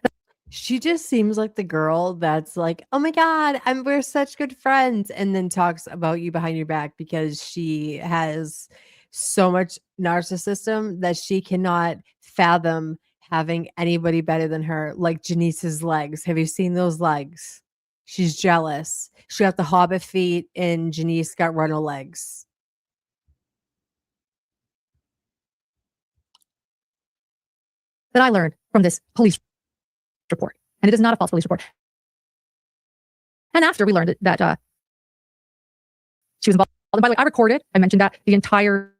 She just seems like the girl that's like, oh my God, we're such good friends. And then talks about you behind your back because she has so much narcissism that she cannot fathom having anybody better than her. Like Janice's legs. Have you seen those legs? She's jealous. She got the hobbit feet and Janice got runner legs. that I learned from this police report. And it is not a false police report. And after we learned that she was involved, and by the way, I recorded, I mentioned that the entire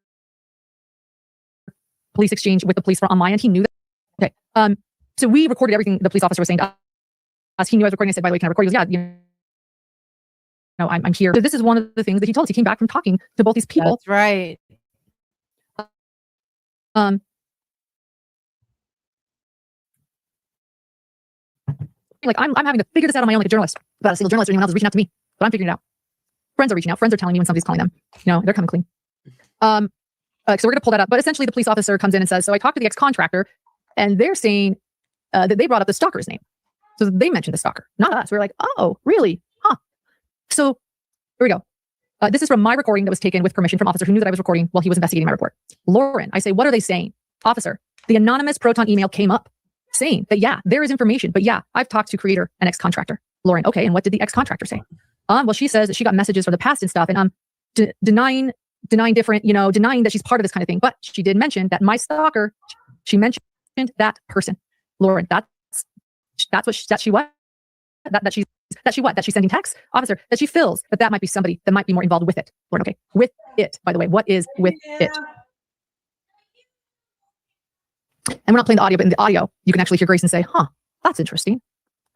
police exchange with the police on my end, he knew that. Okay. So we recorded everything the police officer was saying to us. He knew I was recording. I said, by the way, can I record? He goes, yeah, I'm here. So this is one of the things that he told us. He came back from talking to both these people. That's right. Like I'm having to figure this out on my own, like a journalist, about a single journalist or anyone else is reaching out to me, but I'm figuring it out. Friends are reaching out. Friends are telling me when somebody's calling them. They're coming clean. So we're going to pull that up. But essentially, the police officer comes in and says, so I talked to the ex-contractor, and they're saying that they brought up the stalker's name. So they mentioned the stalker, not us. We're like, oh, really? Huh. So here we go. This is from my recording that was taken with permission from officer who knew that I was recording while he was investigating my report. Lauren, I say, what are they saying? Officer, the anonymous Proton email came up saying that, yeah, there is information, but yeah, I've talked to creator and ex-contractor. Lauren, okay, and what did the ex-contractor say? Well, she says that she got messages from the past and stuff, and denying different, denying that she's part of this kind of thing. But she did mention that my stalker, she mentioned that person. Lauren, that's what she's sending texts, officer, that she feels that might be somebody that might be more involved with it. Lauren, okay, with it, by the way, what is with it? And we're not playing the audio, but in the audio, you can actually hear Grayson say, huh, that's interesting.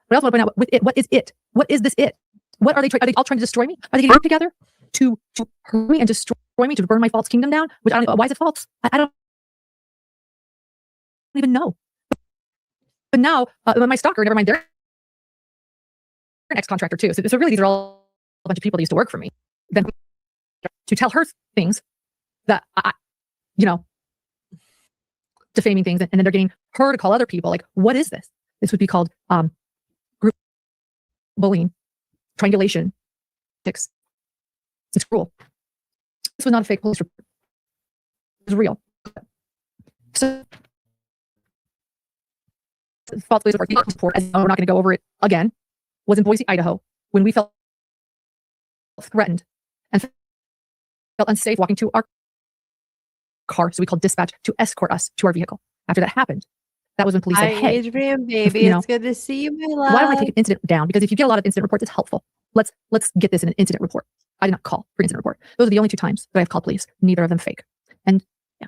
But I also want to point out with it, what is it? What is this it? What are they all trying to destroy me? Are they getting together to hurt me and destroy me, to burn my false kingdom down? Which I don't, why is it false? I don't even know. But now, my stalker, never mind, they're an ex-contractor too. So really, these are all a bunch of people that used to work for me. Then to tell her things that defaming things, and then they're getting her to call other people. Like, what is this? This would be called group bullying, triangulation. It's cruel. This was not a fake police report. It was real. So, false police report, as we're not going to go over it again, was in Boise, Idaho, when we felt threatened and felt unsafe walking to our car. So we called dispatch to escort us to our vehicle. After that happened, that was when police said, hey, Adrian, baby, it's good to see you, my love. Why don't I take an incident down? Because if you get a lot of incident reports, it's helpful. Let's get this in an incident report. I did not call for an incident report. Those are the only 2 times that I've called police. Neither of them fake. And yeah.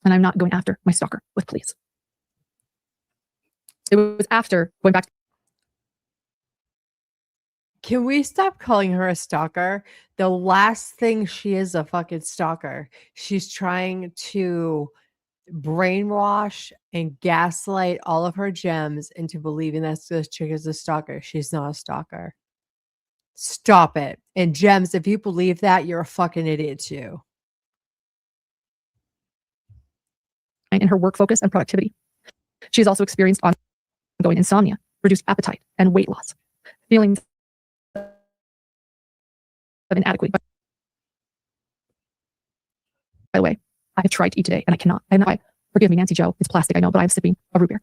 And I'm not going after my stalker with police. It was after going back. Can we stop calling her a stalker? The last thing she is a fucking stalker. She's trying to brainwash and gaslight all of her gems into believing that this chick is a stalker. She's not a stalker. Stop it. And Gems, if you believe that, you're a fucking idiot too. In her work focus and productivity. She's also experienced ongoing insomnia, reduced appetite, and weight loss. Feelings of inadequacy. By the way, I have tried to eat today and I cannot. Forgive me, Nancy Joe. It's plastic, I know, but I'm sipping a root beer.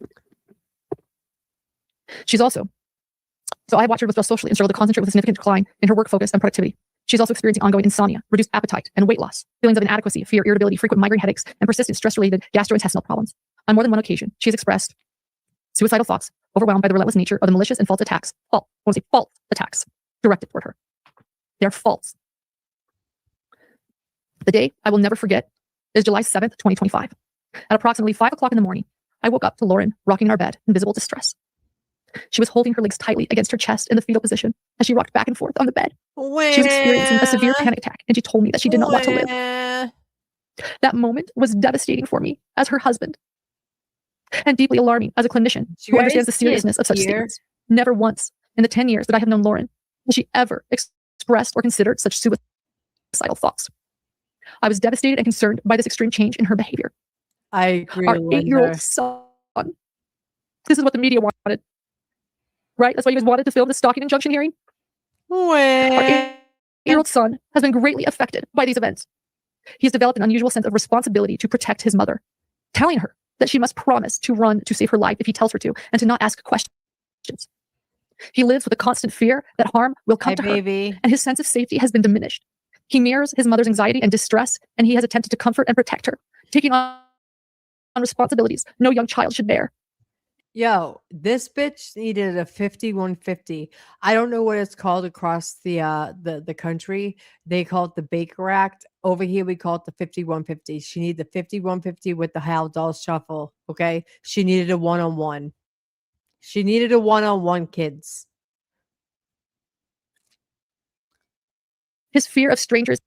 She's also, so I watched her withdraw socially and struggle to concentrate with a significant decline in her work focus and productivity. She's also experiencing ongoing insomnia, reduced appetite, and weight loss, feelings of inadequacy, fear, irritability, frequent migraine headaches, and persistent stress-related gastrointestinal problems. On more than one occasion, she has expressed suicidal thoughts, overwhelmed by the relentless nature of the malicious and false attacks directed toward her. They're false. The day I will never forget is July 7th, 2025. At approximately 5 o'clock in the morning, I woke up to Lauren rocking in our bed in visible distress. She was holding her legs tightly against her chest in the fetal position as she rocked back and forth on the bed. She was experiencing a severe panic attack, and she told me that she did not want to live. That moment was devastating for me as her husband, and deeply alarming as a clinician who understands the seriousness of such statements. Never once in the 10 years that I have known Lauren has she ever expressed or considered such suicidal thoughts. I was devastated and concerned by this extreme change in her behavior. I agree, Our Linda. 8-year-old son. This is what the media wanted, right? That's why you guys wanted to film the stalking injunction hearing. Our 8-year-old son has been greatly affected by these events. He has developed an unusual sense of responsibility to protect his mother, telling her that she must promise to run to save her life if he tells her to, and to not ask questions. He lives with a constant fear that harm will come to her, and his sense of safety has been diminished. He mirrors his mother's anxiety and distress, and he has attempted to comfort and protect her, taking on responsibilities no young child should bear. Yo, this bitch needed a 5150. I don't know what it's called across the country. They call it the Baker Act. Over here, we call it the 5150. She needed the 5150 with the Haldol shuffle. Okay, she needed a one-on-one. She needed a one-on-one, kids. His fear of strangers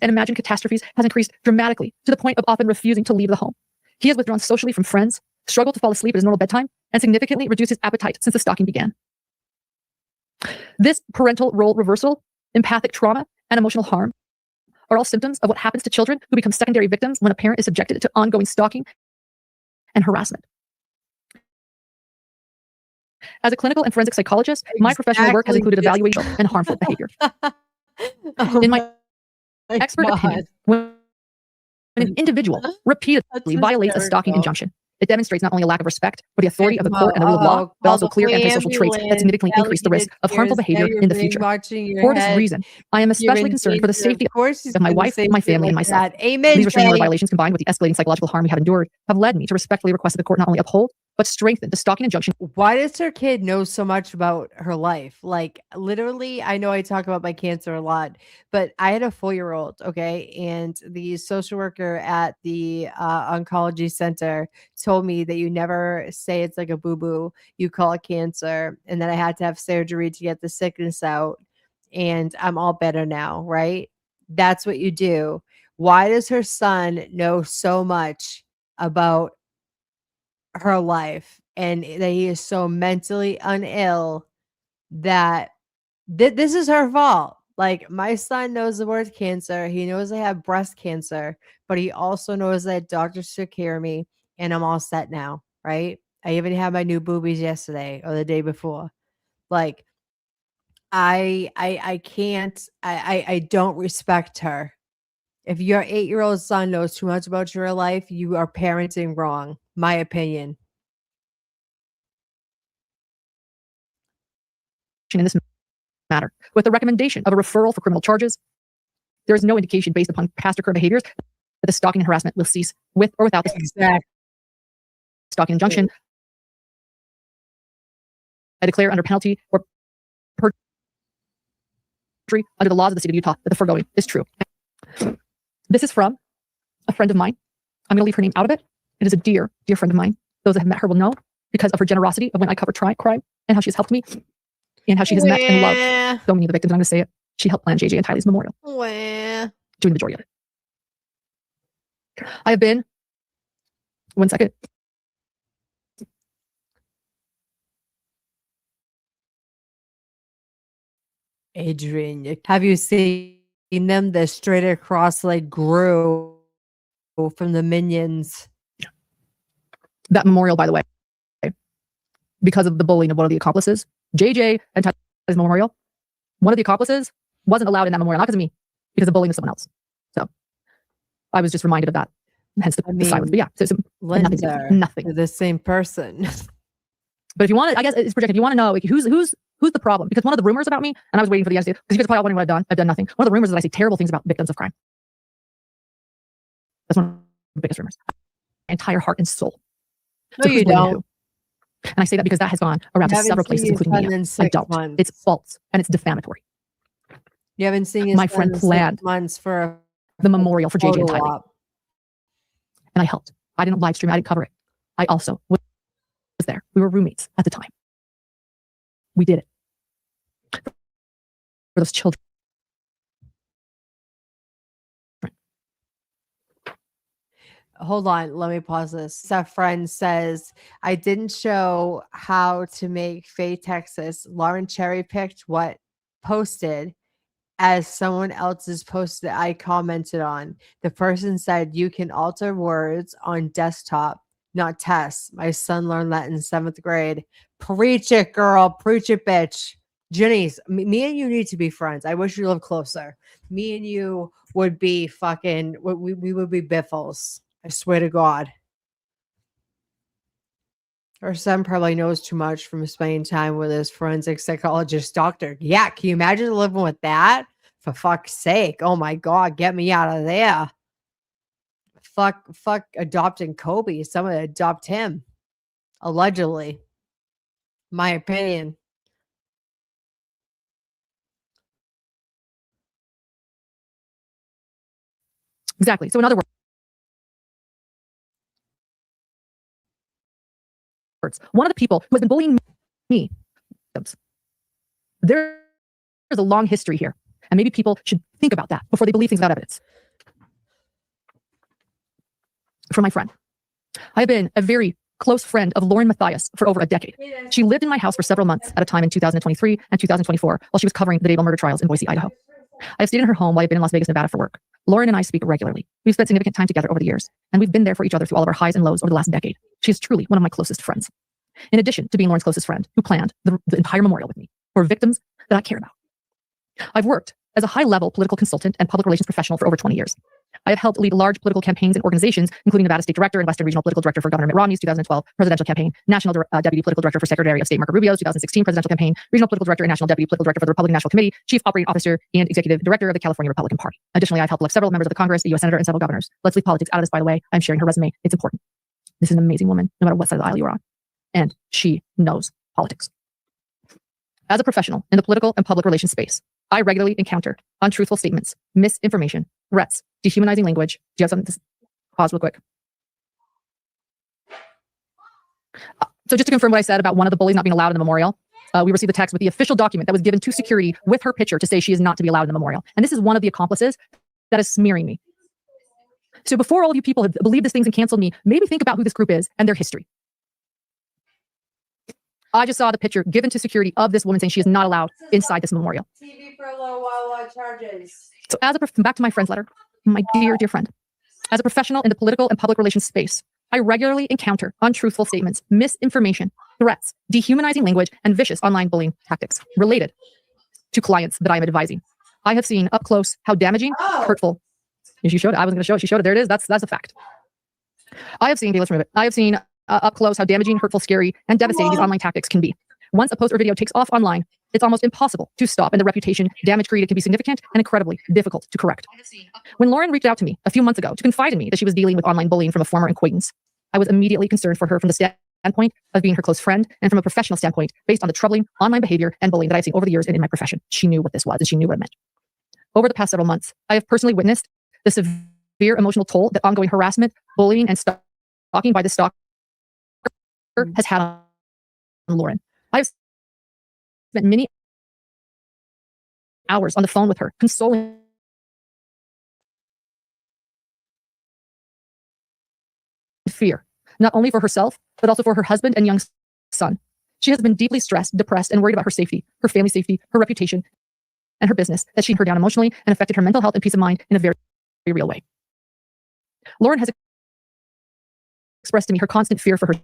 and imagined catastrophes has increased dramatically to the point of often refusing to leave the home. He has withdrawn socially from friends, struggled to fall asleep at his normal bedtime, and significantly reduced his appetite since the stalking began. This parental role reversal, empathic trauma, and emotional harm are all symptoms of what happens to children who become secondary victims when a parent is subjected to ongoing stalking and harassment. As a clinical and forensic psychologist, my professional work has included evaluation and harmful behavior. In my expert opinion, when an individual repeatedly violates a stalking injunction, it demonstrates not only a lack of respect for the authority of the court and the rule of law, but also clear antisocial traits that significantly increase the risk of harmful behavior in the future. For this reason, I am especially concerned for the safety of my wife, my family, and myself. These restraining order violations, combined with the escalating psychological harm we have endured, have led me to respectfully request that the court not only uphold, but strengthen the stalking injunction. Why does her kid know so much about her life? Like, literally, I know I talk about my cancer a lot, but I had a 4-year-old, okay? And the social worker at the oncology center told me that you never say it's like a boo-boo. You call it cancer. And then I had to have surgery to get the sickness out. And I'm all better now, right? That's what you do. Why does her son know so much about her life, and that he is so mentally unill that this is her fault? Like, my son knows the word cancer. He knows I have breast cancer, but he also knows that doctors took care of me and I'm all set now, right? I even had my new boobies yesterday or the day before. Like, I can't, I don't respect her. If your 8-year-old son knows too much about your life, you are parenting wrong, my opinion. In this matter, with the recommendation of a referral for criminal charges, there is no indication based upon past or current behaviors that the stalking and harassment will cease with or without the stalking injunction. I declare under penalty or perjury under the laws of the state of Utah that the foregoing is true. This is from a friend of mine. I'm going to leave her name out of it. It is a dear, dear friend of mine. Those that have met her will know, because of her generosity of when I cover crime and how she has helped me and how she has met and loved so many of the victims. I'm going to say it. She helped plan JJ and Tylee's memorial. Doing the majority of it. I have been, one second. Adrian, have you seen them? They're straight across like grew from the Minions. That memorial, by the way, because of the bullying of one of the accomplices, JJ and Tylee's memorial, one of the accomplices wasn't allowed in that memorial, not because of me, because of bullying of someone else. So I was just reminded of that. Hence the silence. But yeah, so Linda, nothing. The same person. But if you want to, I guess it's projected. If you want to know, like, who's the problem? Because one of the rumors about me, and I was waiting for the answer, because you guys are probably wondering what I've done nothing. One of the rumors is that I say terrible things about victims of crime. That's one of the biggest rumors. My entire heart and soul. No, you don't. And I say that because that has gone around to several places, including media. I don't. Months. It's false and it's defamatory. You haven't seen his my friend planned months for the memorial for JJ and Tylee. Op. And I helped. I didn't live stream. I didn't cover it. I also was there. We were roommates at the time. We did it for those children. hold on, let me pause this. A friend says, I didn't show how to make Faye Texas. Lauren cherry picked what posted as someone else's post that I commented on. The person said, you can alter words on desktop, not tests. My son learned that in 7th grade. Preach it, girl. Preach it, bitch. Jenny's, me and you need to be friends. I wish you lived closer. Me and you would be fucking, we would be biffles. I swear to God. Her son probably knows too much from spending time with his forensic psychologist doctor. Yeah, can you imagine living with that? For fuck's sake. Oh my God, get me out of there. Fuck adopting Kobe. Someone adopt him. Allegedly. My opinion. Exactly. So in other words, one of the people who has been bullying me, there's a long history here. And maybe people should think about that before they believe things without evidence. For my friend, I've been a very close friend of Lauren Matthias for over a decade. She lived in my house for several months at a time in 2023 and 2024 while she was covering the Daybell murder trials in Boise, Idaho. I have stayed in her home while I've been in Las Vegas, Nevada for work. Lauren and I speak regularly. We've spent significant time together over the years, and we've been there for each other through all of our highs and lows over the last decade. She is truly one of my closest friends. In addition to being Lauren's closest friend, who planned the entire memorial with me for victims that I care about. I've worked as a high-level political consultant and public relations professional for over 20 years. I have helped lead large political campaigns and organizations, including Nevada State Director and Western Regional Political Director for Governor Mitt Romney's 2012 presidential campaign, National Deputy Political Director for Secretary of State Marco Rubio's 2016 presidential campaign, Regional Political Director and National Deputy Political Director for the Republican National Committee, Chief Operating Officer and Executive Director of the California Republican Party. Additionally, I've helped elect several members of the Congress, a U.S. Senator, and several governors. Let's leave politics out of this, by the way. I'm sharing her resume. It's important. This is an amazing woman, no matter what side of the aisle you're on. And she knows politics. As a professional in the political and public relations space, I regularly encounter untruthful statements, misinformation, threats, dehumanizing language. Do you have something to pause real quick? So just to confirm what I said about one of the bullies not being allowed in the memorial, we received a text with the official document that was given to security with her picture to say she is not to be allowed in the memorial. And this is one of the accomplices that is smearing me. So before all of you people have believed these things and canceled me, maybe think about who this group is and their history. I just saw the picture given to security of this woman saying she is not allowed inside this memorial. TV for a little while charges. So back to my friend's letter, my dear friend, as a professional in the political and public relations space, I regularly encounter untruthful statements, misinformation, threats, dehumanizing language, and vicious online bullying tactics related to clients that I'm advising. I have seen up close how damaging, hurtful. She showed it. I wasn't going to show it. She showed it. There it is. That's a fact. I have seen, let's remove it. I have seen up close how damaging, hurtful, scary, and devastating these online tactics can be. Once a post or video takes off online, it's almost impossible to stop, and the reputation damage created can be significant and incredibly difficult to correct. When Lauren reached out to me a few months ago to confide in me that she was dealing with online bullying from a former acquaintance, I was immediately concerned for her from the standpoint of being her close friend and from a professional standpoint based on the troubling online behavior and bullying that I've seen over the years and in my profession. She knew what this was and she knew what it meant. Over the past several months, I have personally witnessed the severe emotional toll that ongoing harassment, bullying, and stalking by the stalker has had on Lauren. I have spent many hours on the phone with her, consoling fear, not only for herself, but also for her husband and young son. She has been deeply stressed, depressed, and worried about her safety, her family's safety, her reputation, and her business, that she her down emotionally and affected her mental health and peace of mind in a very, very real way. Lauren has expressed to me her constant fear for her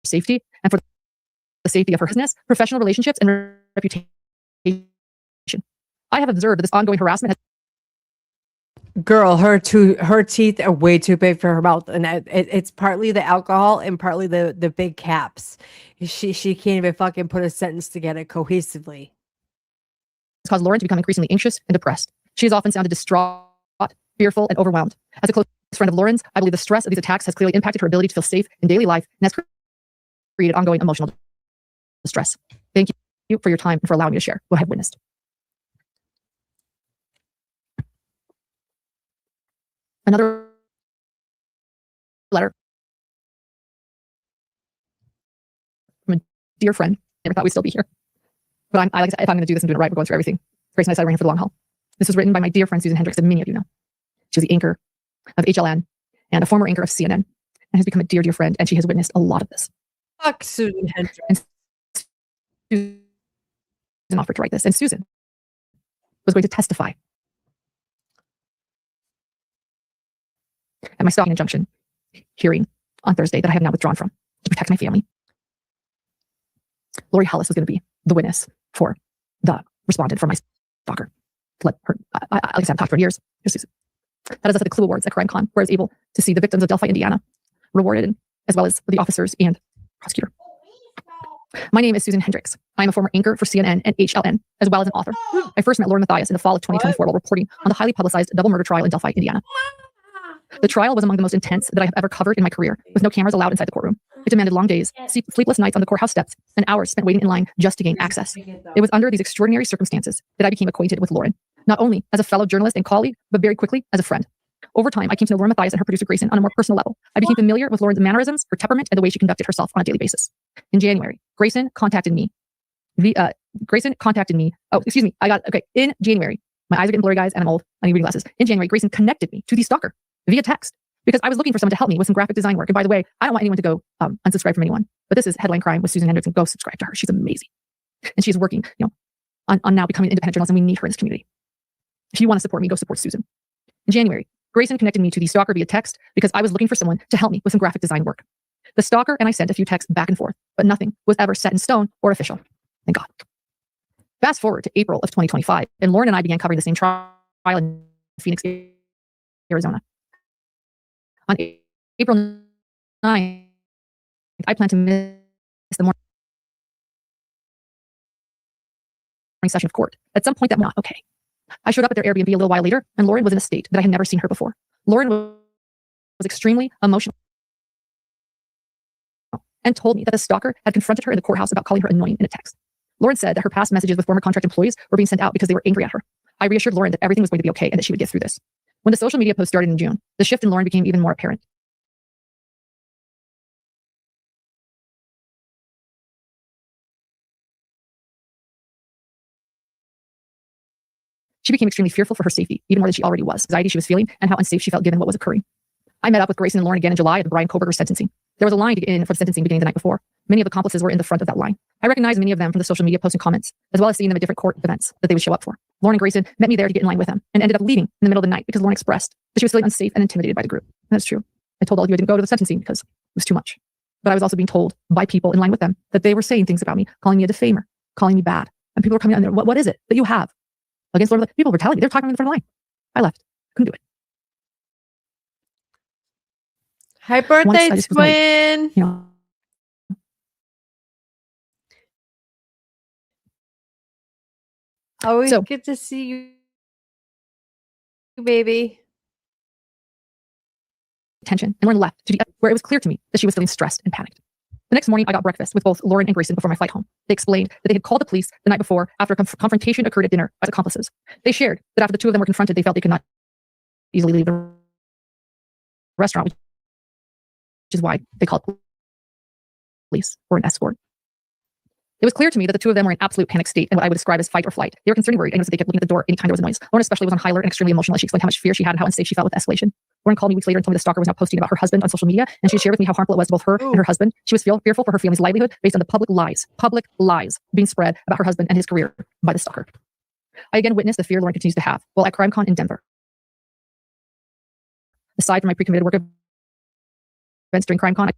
safety and for the safety of her business, professional relationships, and reputation. I have observed that this ongoing harassment has Girl, her teeth are way too big for her mouth, and it's partly the alcohol and partly the big caps. She can't even fucking put a sentence together cohesively. caused Lauren to become increasingly anxious and depressed. She has often sounded distraught, fearful, and overwhelmed. As a close friend of Lauren's, I believe the stress of these attacks has clearly impacted her ability to feel safe in daily life and has created ongoing emotional distress. Thank you for your time and for allowing me to share what I've witnessed. Another letter from a dear friend. Never thought we'd still be here. But if I'm going to do this and do it right, we're going through everything. Grace and I said we're here for the long haul. This was written by my dear friend Susan Hendricks, that many of you know. She was the anchor of HLN and a former anchor of CNN, and has become a dear, dear friend. And she has witnessed a lot of this. Fuck Susan Hendricks. And Susan offered to write this, and Susan was going to testify at my stalking injunction hearing on Thursday that I have now withdrawn from to protect my family. Lori Hollis was going to be the witness for the respondent for my stalker. Let her, like I said, I've talked for years. Here's Susan. That is at the Clue Awards at CrimeCon, where I was able to see the victims of Delphi, Indiana, rewarded, as well as the officers and prosecutor. My name is Susan Hendricks. I'm a former anchor for CNN and HLN, as well as an author. I first met Lauren Matthias in the fall of 2024 while reporting on the highly publicized double murder trial in Delphi, Indiana. The trial was among the most intense that I have ever covered in my career, with no cameras allowed inside the courtroom. It demanded long days, sleepless nights on the courthouse steps, and hours spent waiting in line just to gain access. It was under these extraordinary circumstances that I became acquainted with Lauren, not only as a fellow journalist and colleague, but very quickly as a friend. Over time, I came to know Lauren Matthias and her producer Grayson on a more personal level. I became familiar with Lauren's mannerisms, her temperament, and the way she conducted herself on a daily basis. In January, Grayson contacted me. In January, my eyes are getting blurry, guys, and I'm old. I need reading glasses. In January, Grayson connected me to the stalker via text because I was looking for someone to help me with some graphic design work. And by the way, I don't want anyone to go unsubscribe from anyone, but this is Headline Crime with Susan Hendricks, and go subscribe to her. She's amazing, and she's working, on now becoming an independent journalist, and we need her in this community. If you want to support me, go support Susan. In January, Grayson connected me to the stalker via text because I was looking for someone to help me with some graphic design work. The stalker and I sent a few texts back and forth, but nothing was ever set in stone or official. Thank God. Fast forward to April of 2025, and Lauren and I began covering the same trial in Phoenix, Arizona. On April 9th, I plan to miss the morning session of court. At some point that month, okay. I showed up at their Airbnb a little while later, and Lauren was in a state that I had never seen her before. Lauren was extremely emotional and told me that the stalker had confronted her in the courthouse about calling her annoying in a text. Lauren said that her past messages with former contract employees were being sent out because they were angry at her. I reassured Lauren that everything was going to be okay and that she would get through this. When the social media post started in June, the shift in Lauren became even more apparent. She became extremely fearful for her safety, even more than she already was. Anxiety she was feeling and how unsafe she felt given what was occurring. I met up with Grayson and Lauren again in July at the Brian Koberger sentencing. There was a line in for the sentencing beginning the night before. Many of the accomplices were in the front of that line. I recognized many of them from the social media posts and comments, as well as seeing them at different court events that they would show up for. Lauren and Grayson met me there to get in line with them and ended up leaving in the middle of the night because Lauren expressed that she was feeling unsafe and intimidated by the group. And that's true. I told all of you I didn't go to the sentencing because it was too much. But I was also being told by people in line with them that they were saying things about me, calling me a defamer, calling me bad. And people were coming out there, what is it that you have against Lauren? People were telling me, they're talking in the front of the line. I left. Couldn't do it. Hi, birthday twin. Always good to see you, baby. Attention, and Lauren left to where it was clear to me that she was feeling stressed and panicked. The next morning, I got breakfast with both Lauren and Grayson before my flight home. They explained that they had called the police the night before after a confrontation occurred at dinner as accomplices. They shared that after the two of them were confronted, they felt they could not easily leave the restaurant, which is why they called police or an escort. It was clear to me that the two of them were in absolute panic state and what I would describe as fight or flight. They were concerned and worried, and they kept looking at the door anytime there was a noise. Lauren especially was on high alert and extremely emotional as she explained how much fear she had and how unsafe she felt with escalation. Lauren called me weeks later and told me the stalker was now posting about her husband on social media, and she shared with me how harmful it was to both her and her husband. She was fearful for her family's livelihood based on the public lies being spread about her husband and his career by the stalker. I again witnessed the fear Lauren continues to have while at CrimeCon in Denver. Aside from my pre-committed work events during CrimeCon,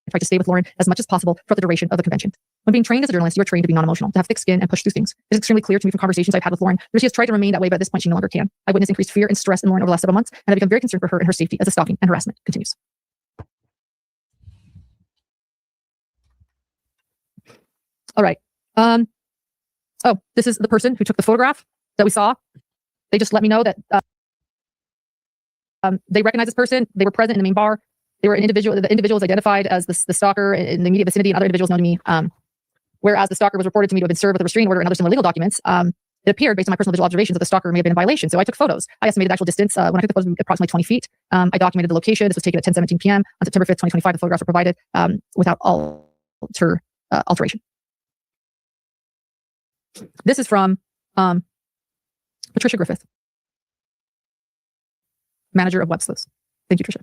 I tried to stay with Lauren as much as possible for the duration of the convention. When being trained as a journalist, you are trained to be non-emotional, to have thick skin and push through things. It is extremely clear to me from conversations I've had with Lauren that she has tried to remain that way, but at this point she no longer can. I witnessed increased fear and stress in Lauren over the last several months, and I've become very concerned for her and her safety as the stalking and harassment continues. All right. This is the person who took the photograph that we saw. They just let me know that they recognize this person. They were present in the main bar. They were an individual. The individual was identified as the stalker in the immediate vicinity, and other individuals known to me. Whereas the stalker was reported to me to have been served with a restraining order and other similar legal documents. It appeared, based on my personal visual observations, that the stalker may have been in violation. So I took photos. I estimated the actual distance. When I took the photos, approximately 20 feet. I documented the location. This was taken at 10:17 p.m. on September 5th, 2025. The photographs were provided without alteration. This is from Patricia Griffith. manager of Web Sleuths. Thank you, Tricia.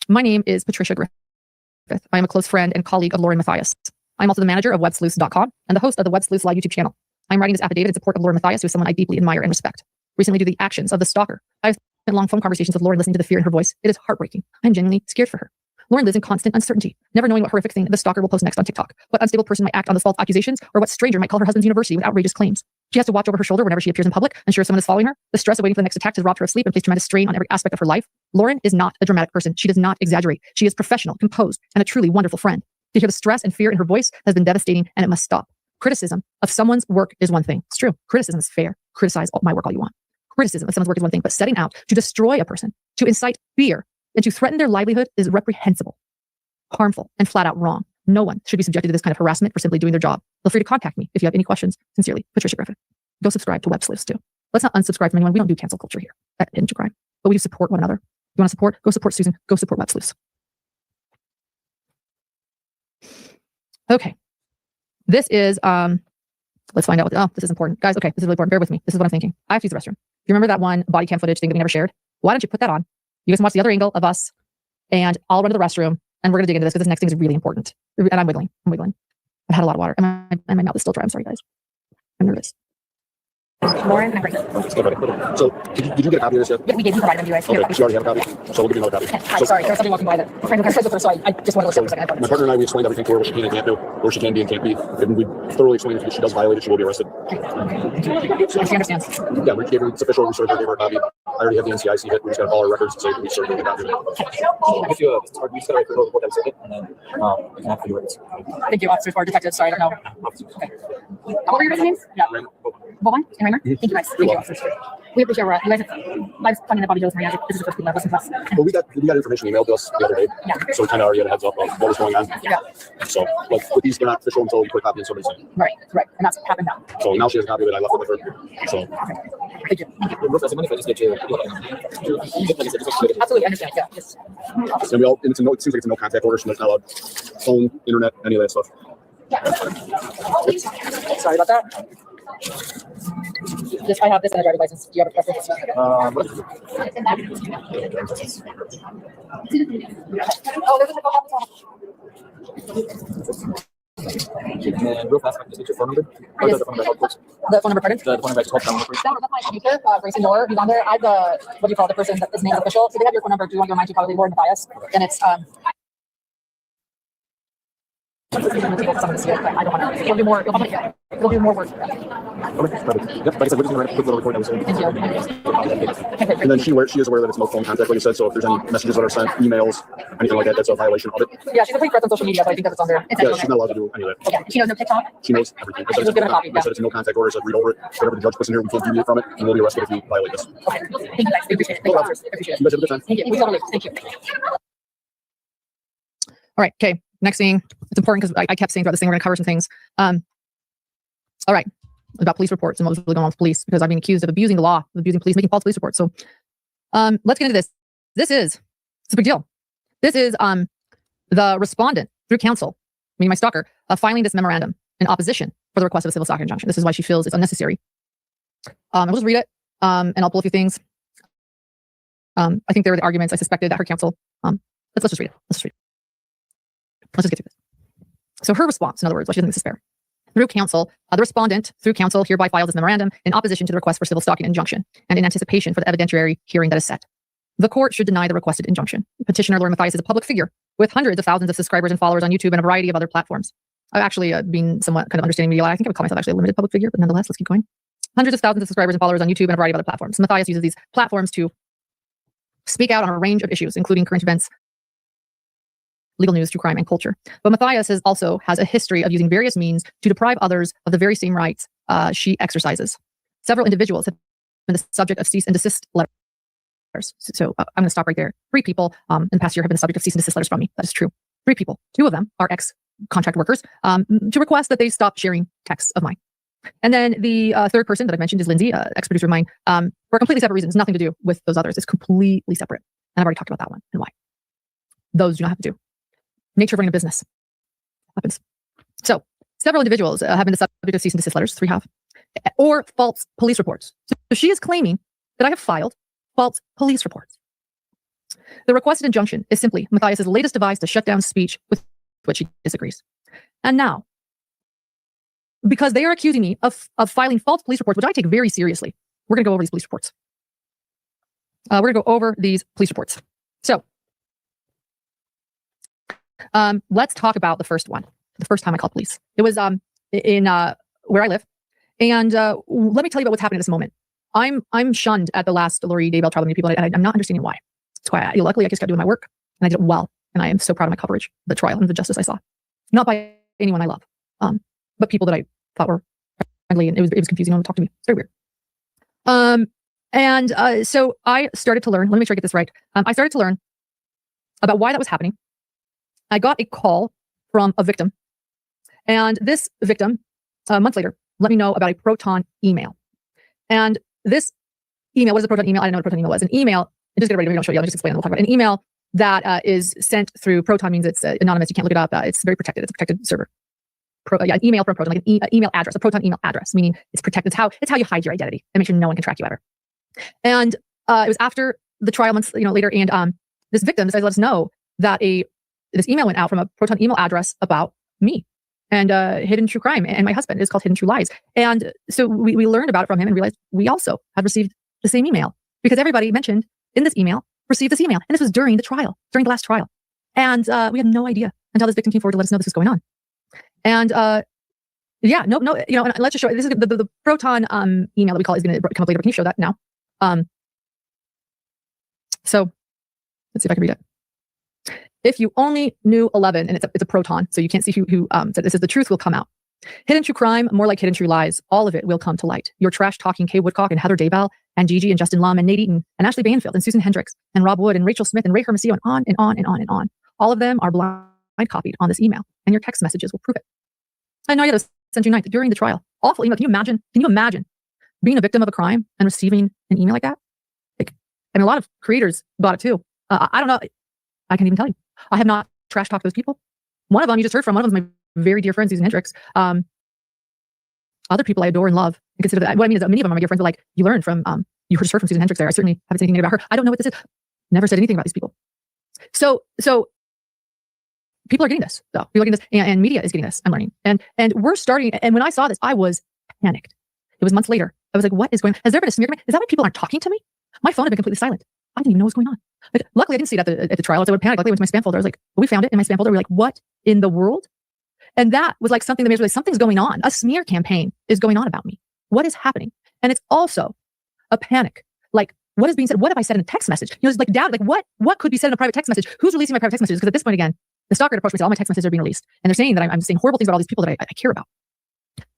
My name is Patricia Griffith. I am a close friend and colleague of Lauren Matthias. I'm also the manager of WebSleuths.com and the host of the Web Sleuths Live YouTube channel. I'm writing this affidavit in support of Lauren Matthias, who is someone I deeply admire and respect. Recently, due to the actions of the stalker, I've spent long phone conversations with Lauren, listening to the fear in her voice. It is heartbreaking. I'm genuinely scared for her. Lauren lives in constant uncertainty, never knowing what horrific thing the stalker will post next on TikTok, what unstable person might act on the false accusations, or what stranger might call her husband's university with outrageous claims. She has to watch over her shoulder whenever she appears in public, ensure someone is following her. The stress of waiting for the next attack has robbed her of sleep and placed tremendous strain on every aspect of her life. Lauren is not a dramatic person. She does not exaggerate. She is professional, composed, and a truly wonderful friend. To hear the stress and fear in her voice has been devastating, and it must stop. Criticism of someone's work is one thing. It's true. Criticism is fair. Criticize my work all you want. Criticism of someone's work is one thing, but setting out to destroy a person, to incite fear, and to threaten their livelihood is reprehensible, harmful, and flat out wrong. No one should be subjected to this kind of harassment for simply doing their job. Feel free to contact me if you have any questions. Sincerely, Patricia Griffith. Go subscribe to Web Sleuths too. Let's not unsubscribe from anyone. We don't do cancel culture here at Hidden True Crime, but we do support one another. You want to support? Go support Susan. Go support Web Sleuths. Okay. This is, let's find out what, this is important. Guys, okay, this is really important. Bear with me. This is what I'm thinking. I have to use the restroom. You remember that one body cam footage thing that we never shared? Why don't you put that on? You guys can watch the other angle of us, and I'll run to the restroom, and we're going to dig into this because this next thing is really important. And I'm wiggling. I've had a lot of water, and my mouth is still dry. I'm sorry, guys. I'm nervous. Lauren, I'm great. So, did you get a copy of this yet? Yeah, we did. We provided them to you guys. Okay, she already have a copy, so we'll give you another copy. Hi, sorry, there was somebody walking by that. A friend who has with her, so I just wanted to look at My partner and I, we explained everything to her, what she can and can't do, where she can be and can't be. And we thoroughly explained if she does violate it, she will be arrested. She understands. Yeah, we gave her, it's official, we served her, gave her a copy. I already have the NCIC hit, we just got to follow our records and say we served her the copy. If you, we just got to wait for the report that was sent, and then we can have to do it. Thank you, officers or detectives. Sorry, I don't know. Okay. What were your guys' names? Yeah. Boban and Reimer? Thank you guys. Thank you, officers. We appreciate you guys live funding the Bobby Joe's Maria. This is the first people that listen to us. Well, we got information emailed to us the other day. Yeah. So we kind of already had a heads up of what was going on. Yeah. So, like, with these, they're not official until you put a copy in somebody's hand. Right. And that's happened now. So now she has a copy of it. I left it with her. So. Okay. Thank you. Real fast, if I just get you, Absolutely, understand. Yeah. Yes. And we all, and it's a no, it seems like it's a no contact order, so there's not allowed phone, internet, any of that stuff. Sorry about that. I have this and a driver's license. Do you have a preference? Oh, there's and real fast, I can just get your phone number. Yes. The phone number, the phone number, pardon? the phone number I just called. That's my speaker, Gracie Moore. He's on there. I've what do you call it? The person that his name's official. So they have your phone number. Do you want your mind to probably Lauren Matthias? And it's I don't want to. It'll do more. It'll do more work. Yep, like I said, we're just gonna write a quick little report that was sent. Thank you. And then she is aware that it's no phone contact, like you said. So if there's any messages that are sent, emails, anything like that, that's a violation of it. Yeah, she's a pretty present on social media, but I think that it's on there. Yeah, she's not allowed to do any of that. Okay. She knows no TikTok. She knows everything. She was given a copy. I said it's a no contact order, so read over it. Whatever the judge puts in here, we can't deviate from it, and we'll be arrested if you violate this. Okay. Thank you guys. We appreciate it. Thank you, officers. Appreciate it. You guys have a good time. Thank you. We totally. Thank you. All right. Okay. Next thing. It's important because I kept saying throughout this thing, we're going to cover some things. All right. About police reports and what was really going on with police, because I've been accused of abusing the law, of abusing police, making false police reports. So let's get into this. It's a big deal. This is the respondent through counsel, meaning my stalker, filing this memorandum in opposition for the request of a civil stalking injunction. This is why she feels it's unnecessary. I'll just read it and I'll pull a few things. I think there are the arguments I suspected that her counsel. Let's just read it. Let's just get through this. So her response, in other words, why she doesn't despair. Through counsel, the respondent, through counsel, hereby files this memorandum in opposition to the request for civil stalking injunction and in anticipation for the evidentiary hearing that is set. The court should deny the requested injunction. Petitioner Lauren Matthias is a public figure with hundreds of thousands of subscribers and followers on YouTube and a variety of other platforms. I've actually been somewhat kind of understanding media. I think I would call myself actually a limited public figure, but nonetheless, let's keep going. Hundreds of thousands of subscribers and followers on YouTube and a variety of other platforms. Matthias uses these platforms to speak out on a range of issues, including current events, legal news, true crime, and culture. But Matthias also has a history of using various means to deprive others of the very same rights she exercises. Several individuals have been the subject of cease and desist letters. So I'm going to stop right there. 3 people in the past year have been the subject of cease and desist letters from me. That is true. 3 people. 2 of them are ex-contract workers to request that they stop sharing texts of mine. And then the third person that I mentioned is Lindsay, ex-producer of mine, for completely separate reasons, nothing to do with those others. It's completely separate. And I've already talked about that one and why. Those do not have to do. Nature of running a business happens. So several individuals have been the subject of cease and desist letters, 3 have, or false police reports. So she is claiming that I have filed false police reports. The requested injunction is simply Matthias's latest device to shut down speech with which he disagrees. And now, because they are accusing me of filing false police reports, which I take very seriously, we're going to go over these police reports. We're going to go over these police reports. So, let's talk about the first one. The first time I called police. It was in where I live. And let me tell you about what's happening at this moment. I'm shunned at the last Lori Daybell trial, many people, and I'm not understanding why. That's why luckily I just kept doing my work, and I did it well. And I am so proud of my coverage, the trial and the justice I saw. Not by anyone I love, but people that I thought were friendly, and it was confusing when they talked to me. It's very weird. So I started to learn. Let me make sure I get this right. I started to learn about why that was happening. I got a call from a victim, and this victim, months later, let me know about a Proton email. And this email, what is a Proton email? I didn't know what a Proton email was. An email, just get ready, we don't show you, I'll just explain it, we'll talk about it. An email that is sent through Proton means it's anonymous, you can't look it up, it's very protected, it's a protected server. An email from Proton, like an email address, a Proton email address, meaning it's protected, it's how you hide your identity and make sure no one can track you ever. And it was after the trial months later, and this victim decided to let us know that this email went out from a Proton email address about me and Hidden True Crime and my husband. It's called Hidden True Lies. And so we learned about it from him and realized we also had received the same email because everybody mentioned in this email received this email. And this was during the trial, during the last trial. And we had no idea until this victim came forward to let us know this was going on. And and let's just show it. This is the Proton email that we call is going to come up later. Can you show that now? So let's see if I can read it. If you only knew 11, and it's a Proton, so you can't see who said this is the truth will come out. Hidden True Crime, more like Hidden True Lies. All of it will come to light. Your trash talking Kay Woodcock and Heather Daybell and Gigi and Justin Lum and Nate Eaton and Ashley Banfield and Susan Hendricks and Rob Wood and Rachel Smith and Ray Hermosillo and on and on and on and on. All of them are blind copied on this email, and your text messages will prove it. I know you had a sent you night during the trial. Awful email. Can you imagine being a victim of a crime and receiving an email like that? And a lot of creators got it too. I don't know. I can't even tell you. I have not trash talked those people. One of them you just heard from. One of them is my very dear friend, Susan Hendricks. Other people I adore and love and consider that. What I mean is that many of them are my dear friends, but like you learned from, you heard from Susan Hendricks there. I certainly haven't said anything about her. I don't know what this is. Never said anything about these people. So people are getting this. So people are getting this, and media is getting this. I'm learning, and we're starting. And when I saw this, I was panicked. It was months later. I was like, "What is going on? Has there been a smear campaign? Is that why people aren't talking to me? My phone had been completely silent. I didn't even know what was going on. Like, luckily, I didn't see it at the trial. I would panic. Luckily, I went to my spam folder. I was like, well, we found it in my spam folder. We're like, what in the world? And that was like something that made me realize something's going on. A smear campaign is going on about me. What is happening? And it's also a panic. Like, what is being said? What have I said in a text message? It's like doubt. Like, what could be said in a private text message? Who's releasing my private text messages? Because at this point, again, the stalker approached me. Said all my text messages are being released, and they're saying that I'm saying horrible things about all these people that I care about.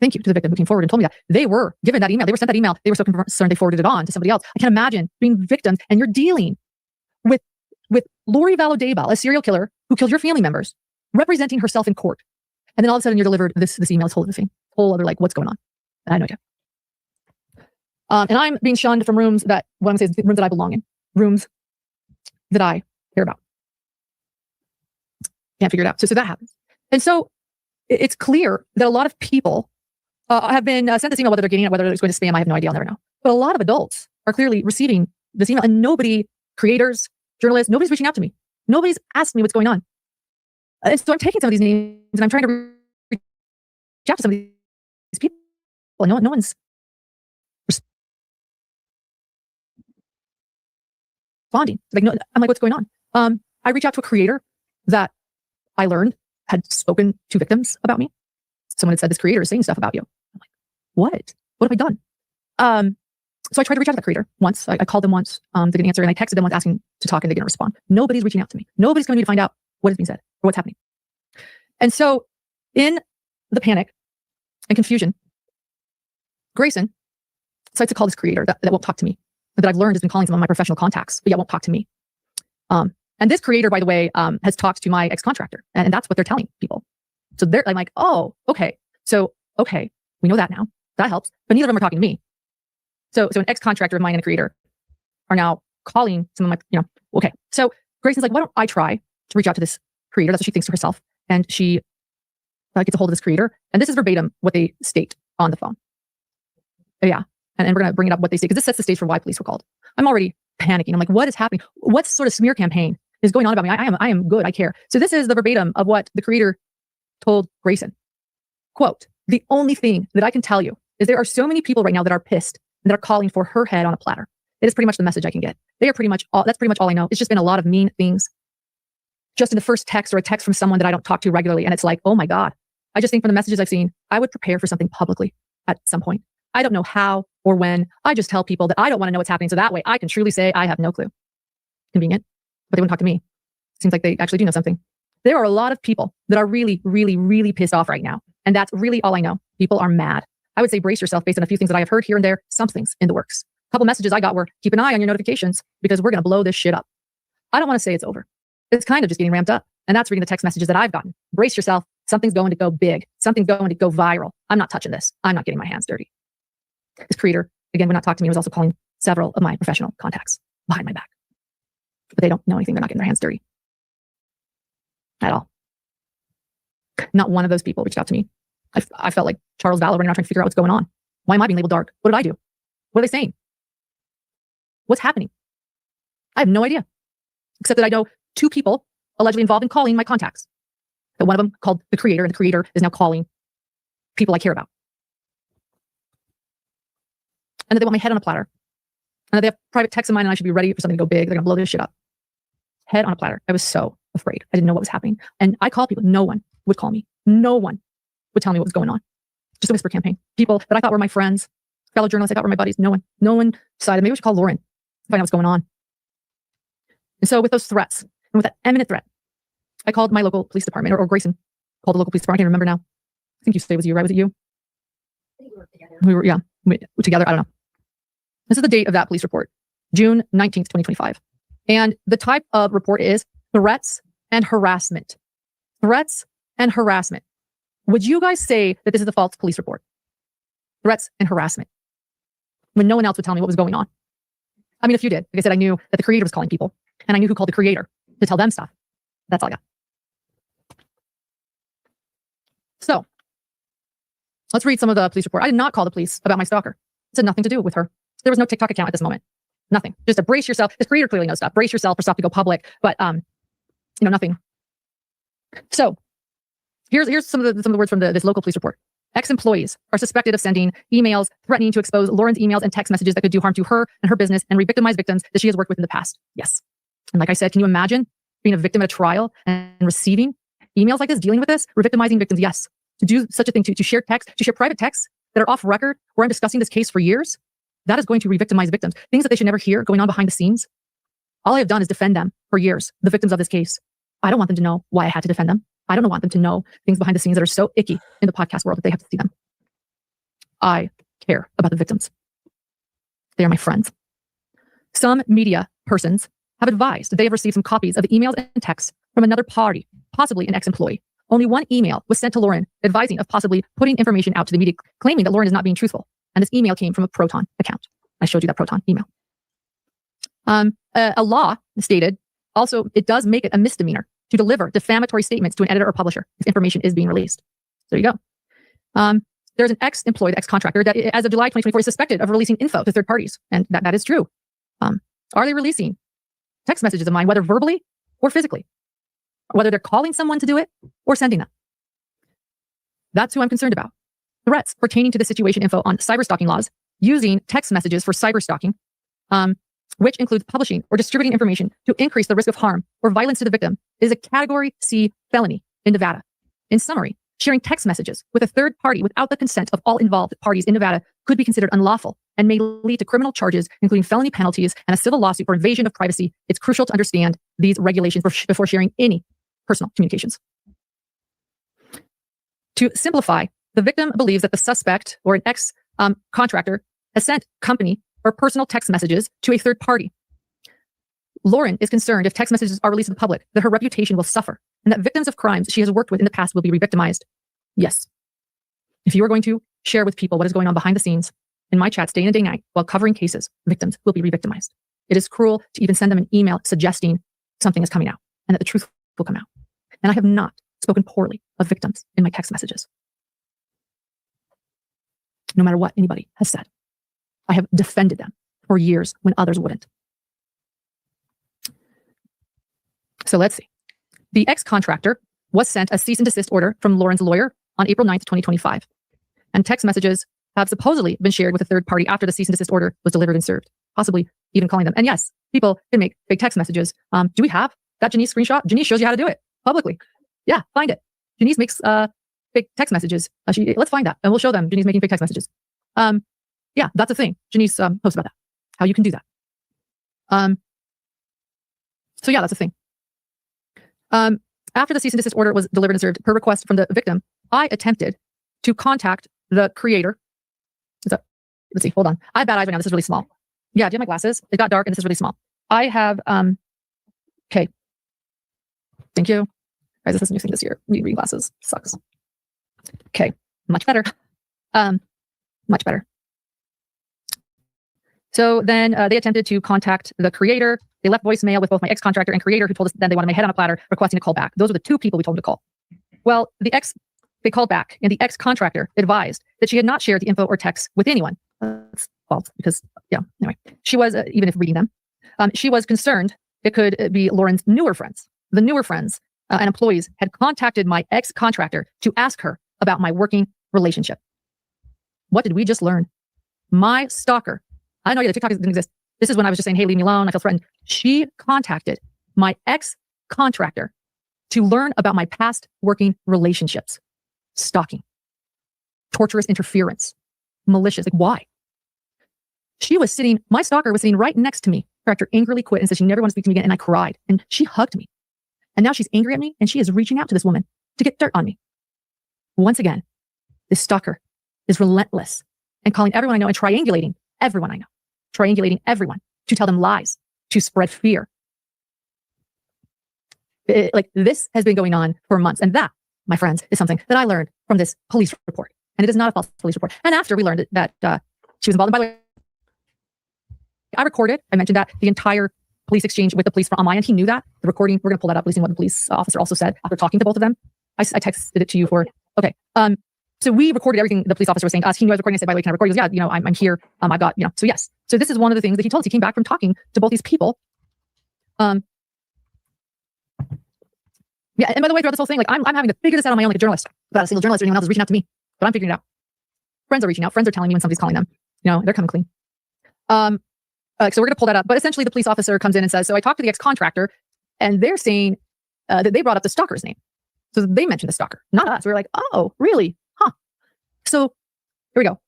Thank you to the victim who came forward and told me that they were given that email. They were sent that email. They were so concerned they forwarded it on to somebody else. I can't imagine being victims, and you're dealing with Lori Vallow Daybell, a serial killer who killed your family members, representing herself in court. And then all of a sudden you're delivered this email, this whole other, like, what's going on? I had no idea. And I'm being shunned from rooms that, what I'm saying is rooms that I belong in, rooms that I care about. Can't figure it out. So that happens. And so it's clear that a lot of people have been sent this email, whether they're getting it, whether it's going to spam, I have no idea. I'll never know. But a lot of adults are clearly receiving this email, and nobody, creators, journalists, nobody's reaching out to me. Nobody's asked me what's going on. So I'm taking some of these names and I'm trying to reach out to some of these people. Well, no one's responding. Like, no, I'm like, what's going on? I reach out to a creator that I learned had spoken to victims about me. Someone had said, this creator is saying stuff about you. I'm like, what? What have I done? So I tried to reach out to the creator once. I called them once to get an answer, and I texted them once asking to talk, and they didn't respond. Nobody's reaching out to me. Nobody's coming to me to find out what is being said or what's happening. And so in the panic and confusion, Grayson decides to call this creator that won't talk to me, that I've learned has been calling some of my professional contacts, but yet won't talk to me. And this creator, by the way, has talked to my ex-contractor, and that's what they're telling people. So I'm like, oh, okay. So, okay, we know that now. That helps. But neither of them are talking to me. So an ex-contractor of mine and a creator are now calling some of my, okay. So Grayson's like, why don't I try to reach out to this creator? That's what she thinks to herself. And she gets a hold of this creator. And this is verbatim what they state on the phone. Yeah. and we're going to bring it up what they say, because this sets the stage for why police were called. I'm already panicking. I'm like, what is happening? What sort of smear campaign is going on about me? I am good. I care. So this is the verbatim of what the creator told Grayson. Quote, "The only thing that I can tell you is there are so many people right now that are pissed and that are calling for her head on a platter. It is pretty much the message I can get. They are pretty much all, that's pretty much all I know. It's just been a lot of mean things. Just in the first text or a text from someone that I don't talk to regularly. And it's like, oh my God. I just think from the messages I've seen, I would prepare for something publicly at some point. I don't know how or when. I just tell people that I don't want to know what's happening. So that way I can truly say I have no clue." Convenient, but they wouldn't talk to me. Seems like they actually do know something. There are a lot of people that are really, really, really pissed off right now. And that's really all I know. People are mad. I would say brace yourself based on a few things that I have heard here and there. Something's in the works. A couple messages I got were, keep an eye on your notifications because we're going to blow this shit up. I don't want to say it's over. It's kind of just getting ramped up. And that's reading the text messages that I've gotten. Brace yourself. Something's going to go big. Something's going to go viral. I'm not touching this. I'm not getting my hands dirty. This creator, again, would not talk to me, was also calling several of my professional contacts behind my back. But they don't know anything. They're not getting their hands dirty at all. Not one of those people reached out to me. I felt like Charles Valor running around trying to figure out what's going on. Why am I being labeled dark? What did I do? What are they saying? What's happening? I have no idea. Except that I know 2 people allegedly involved in calling my contacts. That one of them called the creator, and the creator is now calling people I care about. And that they want my head on a platter. And that they have private texts of mine and I should be ready for something to go big. They're going to blow this shit up. Head on a platter. I was so afraid. I didn't know what was happening. And I called people. No one would call me. No one would tell me what was going on. Just a whisper campaign. People that I thought were my friends, fellow journalists I thought were my buddies. No one decided maybe we should call Lauren, find out what's going on. And so with those threats, and with that imminent threat, I called my local police department, or Grayson called the local police department. I can't remember now. I think you say it was you, right? Was it you? We were together. I don't know. This is the date of that police report, June 19th, 2025. And the type of report is threats and harassment. Threats and harassment. Would you guys say that this is a false police report? Threats and harassment. When no one else would tell me what was going on. I mean, if you did, like I said, I knew that the creator was calling people, and I knew who called the creator to tell them stuff. That's all I got. So let's read some of the police report. I did not call the police about my stalker. It had nothing to do with her. There was no TikTok account at this moment. Nothing. Just a brace yourself. This creator clearly knows stuff. Brace yourself for stuff to go public, but nothing. So here's some of the words from this local police report. Ex-employees are suspected of sending emails threatening to expose Lauren's emails and text messages that could do harm to her and her business and re-victimize victims that she has worked with in the past. Yes. And like I said, can you imagine being a victim at a trial and receiving emails like this, dealing with this, re-victimizing victims? Yes. To do such a thing, to share text, to share private texts that are off record, where I'm discussing this case for years, that is going to re-victimize victims. Things that they should never hear going on behind the scenes. All I have done is defend them for years, the victims of this case. I don't want them to know why I had to defend them. I don't want them to know things behind the scenes that are so icky in the podcast world that they have to see them. I care about the victims. They are my friends. Some media persons have advised that they have received some copies of the emails and texts from another party, possibly an ex-employee. Only one email was sent to Lauren advising of possibly putting information out to the media, claiming that Lauren is not being truthful. And this email came from a Proton account. I showed you that Proton email. A law stated also, it does make it a misdemeanor to deliver defamatory statements to an editor or publisher if information is being released. There you go. There's an ex-employee, ex-contractor that as of July 2024 is suspected of releasing info to third parties. And that is true. Are they releasing text messages of mine, whether verbally or physically? Whether they're calling someone to do it or sending them? That's who I'm concerned about. Threats pertaining to the situation info on cyberstalking laws, using text messages for cyberstalking, which includes publishing or distributing information to increase the risk of harm or violence to the victim, is a Category C felony in Nevada. In summary, sharing text messages with a third party without the consent of all involved parties in Nevada could be considered unlawful and may lead to criminal charges, including felony penalties and a civil lawsuit for invasion of privacy. It's crucial to understand these regulations before sharing any personal communications. To simplify, the victim believes that the suspect or an ex-contractor has sent company or personal text messages to a third party. Lauren is concerned if text messages are released to the public, that her reputation will suffer and that victims of crimes she has worked with in the past will be re-victimized. Yes. If you are going to share with people what is going on behind the scenes in my chats day in and day night while covering cases, victims will be re-victimized. It is cruel to even send them an email suggesting something is coming out and that the truth will come out. And I have not spoken poorly of victims in my text messages, no matter what anybody has said. I have defended them for years when others wouldn't. So let's see. The ex-contractor was sent a cease and desist order from Lauren's lawyer on April 9th, 2025. And text messages have supposedly been shared with a third party after the cease and desist order was delivered and served, possibly even calling them. And yes, people can make fake text messages. Do we have that Janice screenshot? Janice shows you how to do it publicly. Yeah, find it. Janice makes fake text messages. Let's find that and we'll show them Janice making fake text messages. Yeah, that's a thing. Janice posts about that, how you can do that. So yeah, that's a thing. After the cease and desist order was delivered and served per request from the victim, I attempted to contact the creator. Let's see, hold on. I have bad eyes right now. This is really small. Yeah, do you have my glasses? It got dark and this is really small. I have, okay. Thank you. Guys, this is a new thing this year. Reading glasses sucks. Okay, much better. Much better. So then they attempted to contact the creator. They left voicemail with both my ex-contractor and creator, who told us then they wanted my head on a platter, requesting a call back. Those were the two people we told them to call. Well, they called back, and the ex-contractor advised that she had not shared the info or text with anyone. That's false because, yeah, anyway. She was, even if reading them, she was concerned it could be Lauren's newer friends. The newer friends and employees had contacted my ex-contractor to ask her about my working relationship. What did we just learn? My stalker, I know the TikTok didn't exist. This is when I was just saying, hey, leave me alone. I feel threatened. She contacted my ex-contractor to learn about my past working relationships. Stalking. Torturous interference. Malicious. Like, why? My stalker was sitting right next to me. Director angrily quit and said she never wanted to speak to me again. And I cried. And she hugged me. And now she's angry at me and she is reaching out to this woman to get dirt on me. Once again, this stalker is relentless and calling everyone I know and triangulating everyone I know. Triangulating everyone to tell them lies, to spread fear. Like, this has been going on for months. And that, my friends, is something that I learned from this police report. And it is not a false police report. And after we learned that she was involved, and by the way, I mentioned that the entire police exchange with the police on my end, he knew that. The recording, we're going to pull that up, listening to what the police officer also said after talking to both of them. I texted it to you okay. So we recorded everything the police officer was saying to us. He knew I was recording. I said, by the way, can I record? He goes, yeah, I'm here. I've got, so yes. So this is one of the things that he told us. He came back from talking to both these people. Yeah. And by the way, throughout this whole thing, like, I'm having to figure this out on my own, like a journalist, without a single journalist or anyone else is reaching out to me, but I'm figuring it out. Friends are reaching out. Friends are telling me when somebody's calling them, they're coming clean. So we're going to pull that up. But essentially the police officer comes in and says, so I talked to the ex-contractor and they're saying that they brought up the stalker's name. So they mentioned the stalker, not us. We were like, oh, really? Huh. So here we go.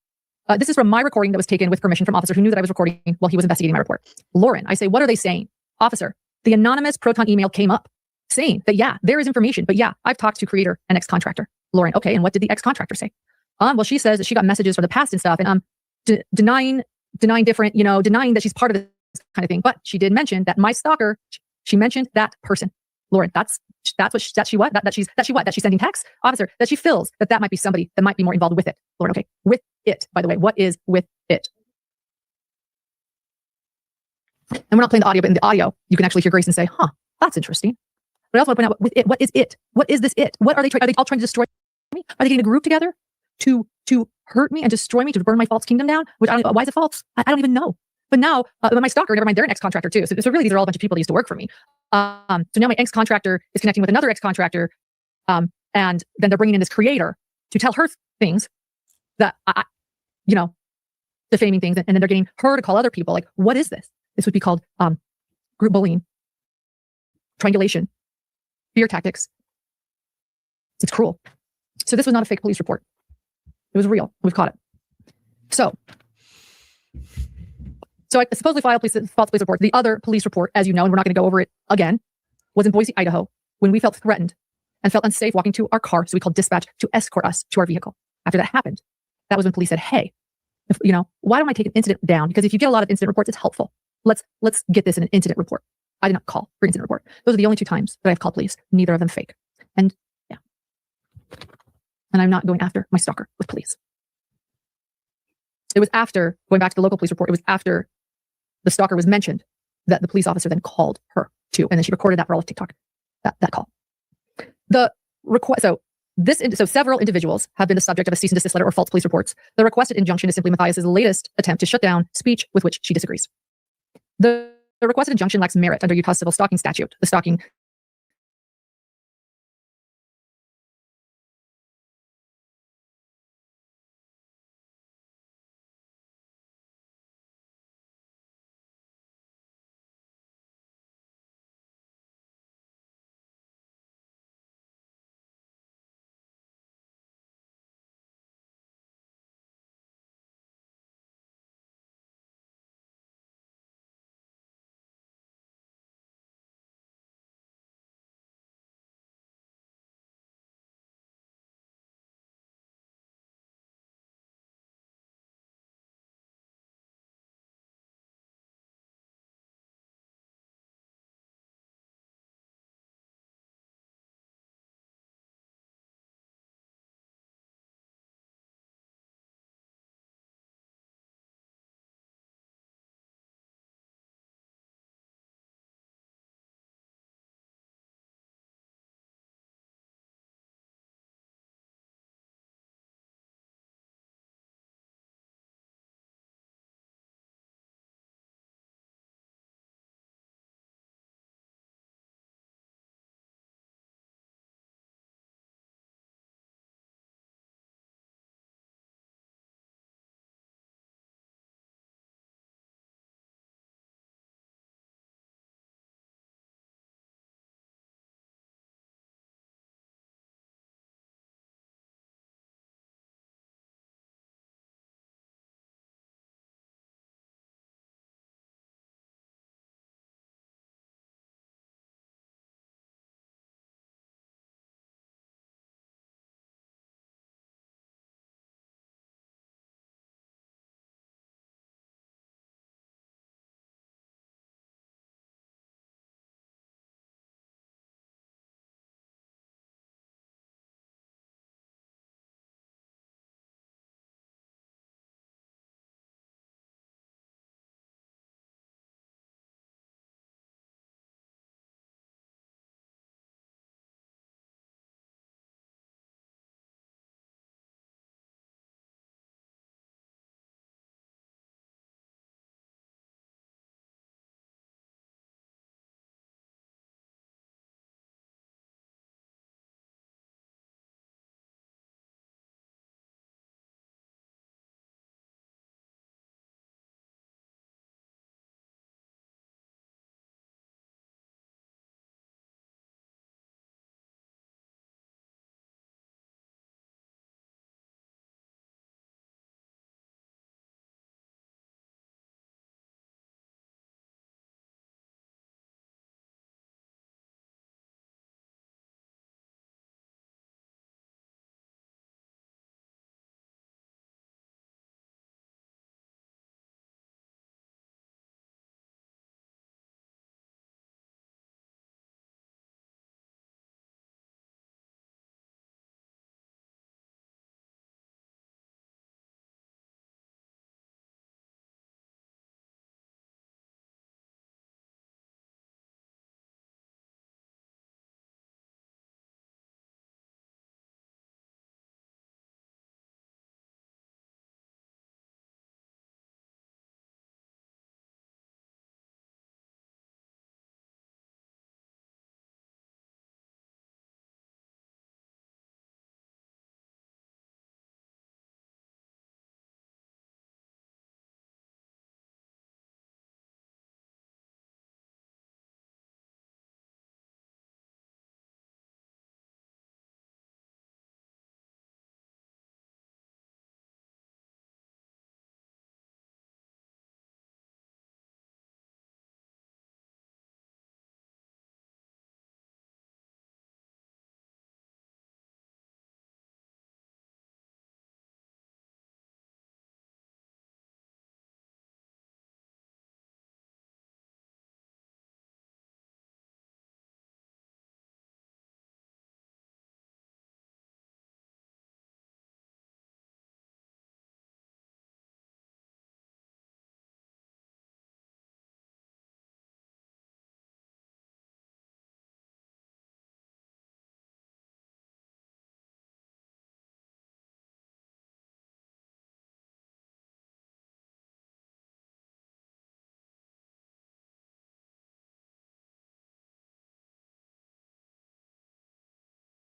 This is from my recording that was taken with permission from officer who knew that I was recording while he was investigating my report. Lauren, I say, what are they saying? Officer, the anonymous Proton email came up saying that, yeah, there is information, but yeah, I've talked to creator and ex-contractor. Lauren, okay, and what did the ex-contractor say? Well, she says that she got messages from the past and stuff, and denying different, denying that she's part of this kind of thing. But she did mention that my stalker, she mentioned that person. Lauren, that's what she's sending texts, officer, that she feels that might be somebody that might be more involved with it. Lauren, okay, with it, by the way, what is with it? And we're not playing the audio, but in the audio, you can actually hear Grayson say, huh, that's interesting. But I also want to point out with it, what is it? What is this it? What are they trying? Are they all trying to destroy me? Are they getting a group together to hurt me and destroy me, to burn my false kingdom down? Which why is it false? I don't even know. But now, my stalker, never mind, they're an ex-contractor too. So really, these are all a bunch of people that used to work for me. So now my ex-contractor is connecting with another ex-contractor, and then they're bringing in this creator to tell her things that defaming things, and then they're getting her to call other people. Like, what is this? This would be called group bullying, triangulation, fear tactics. It's cruel. So this was not a fake police report. It was real. We've caught it. So I supposedly filed false police report. The other police report, as you know, and we're not going to go over it again, was in Boise, Idaho, when we felt threatened and felt unsafe walking to our car. So we called dispatch to escort us to our vehicle. After that happened, that was when police said, hey, why don't I take an incident down? Because if you get a lot of incident reports, it's helpful. Let's get this in an incident report. I did not call for an incident report. Those are the only 2 times that I've called police. Neither of them fake. And yeah. And I'm not going after my stalker with police. It was after, going back to the local police report, it was after the stalker was mentioned that the police officer then called her too. And then she recorded that for all of TikTok, that call. So So several individuals have been the subject of a cease and desist letter or false police reports. The requested injunction is simply Matthias's latest attempt to shut down speech with which she disagrees. The requested injunction lacks merit under Utah's civil stalking statute. The stalking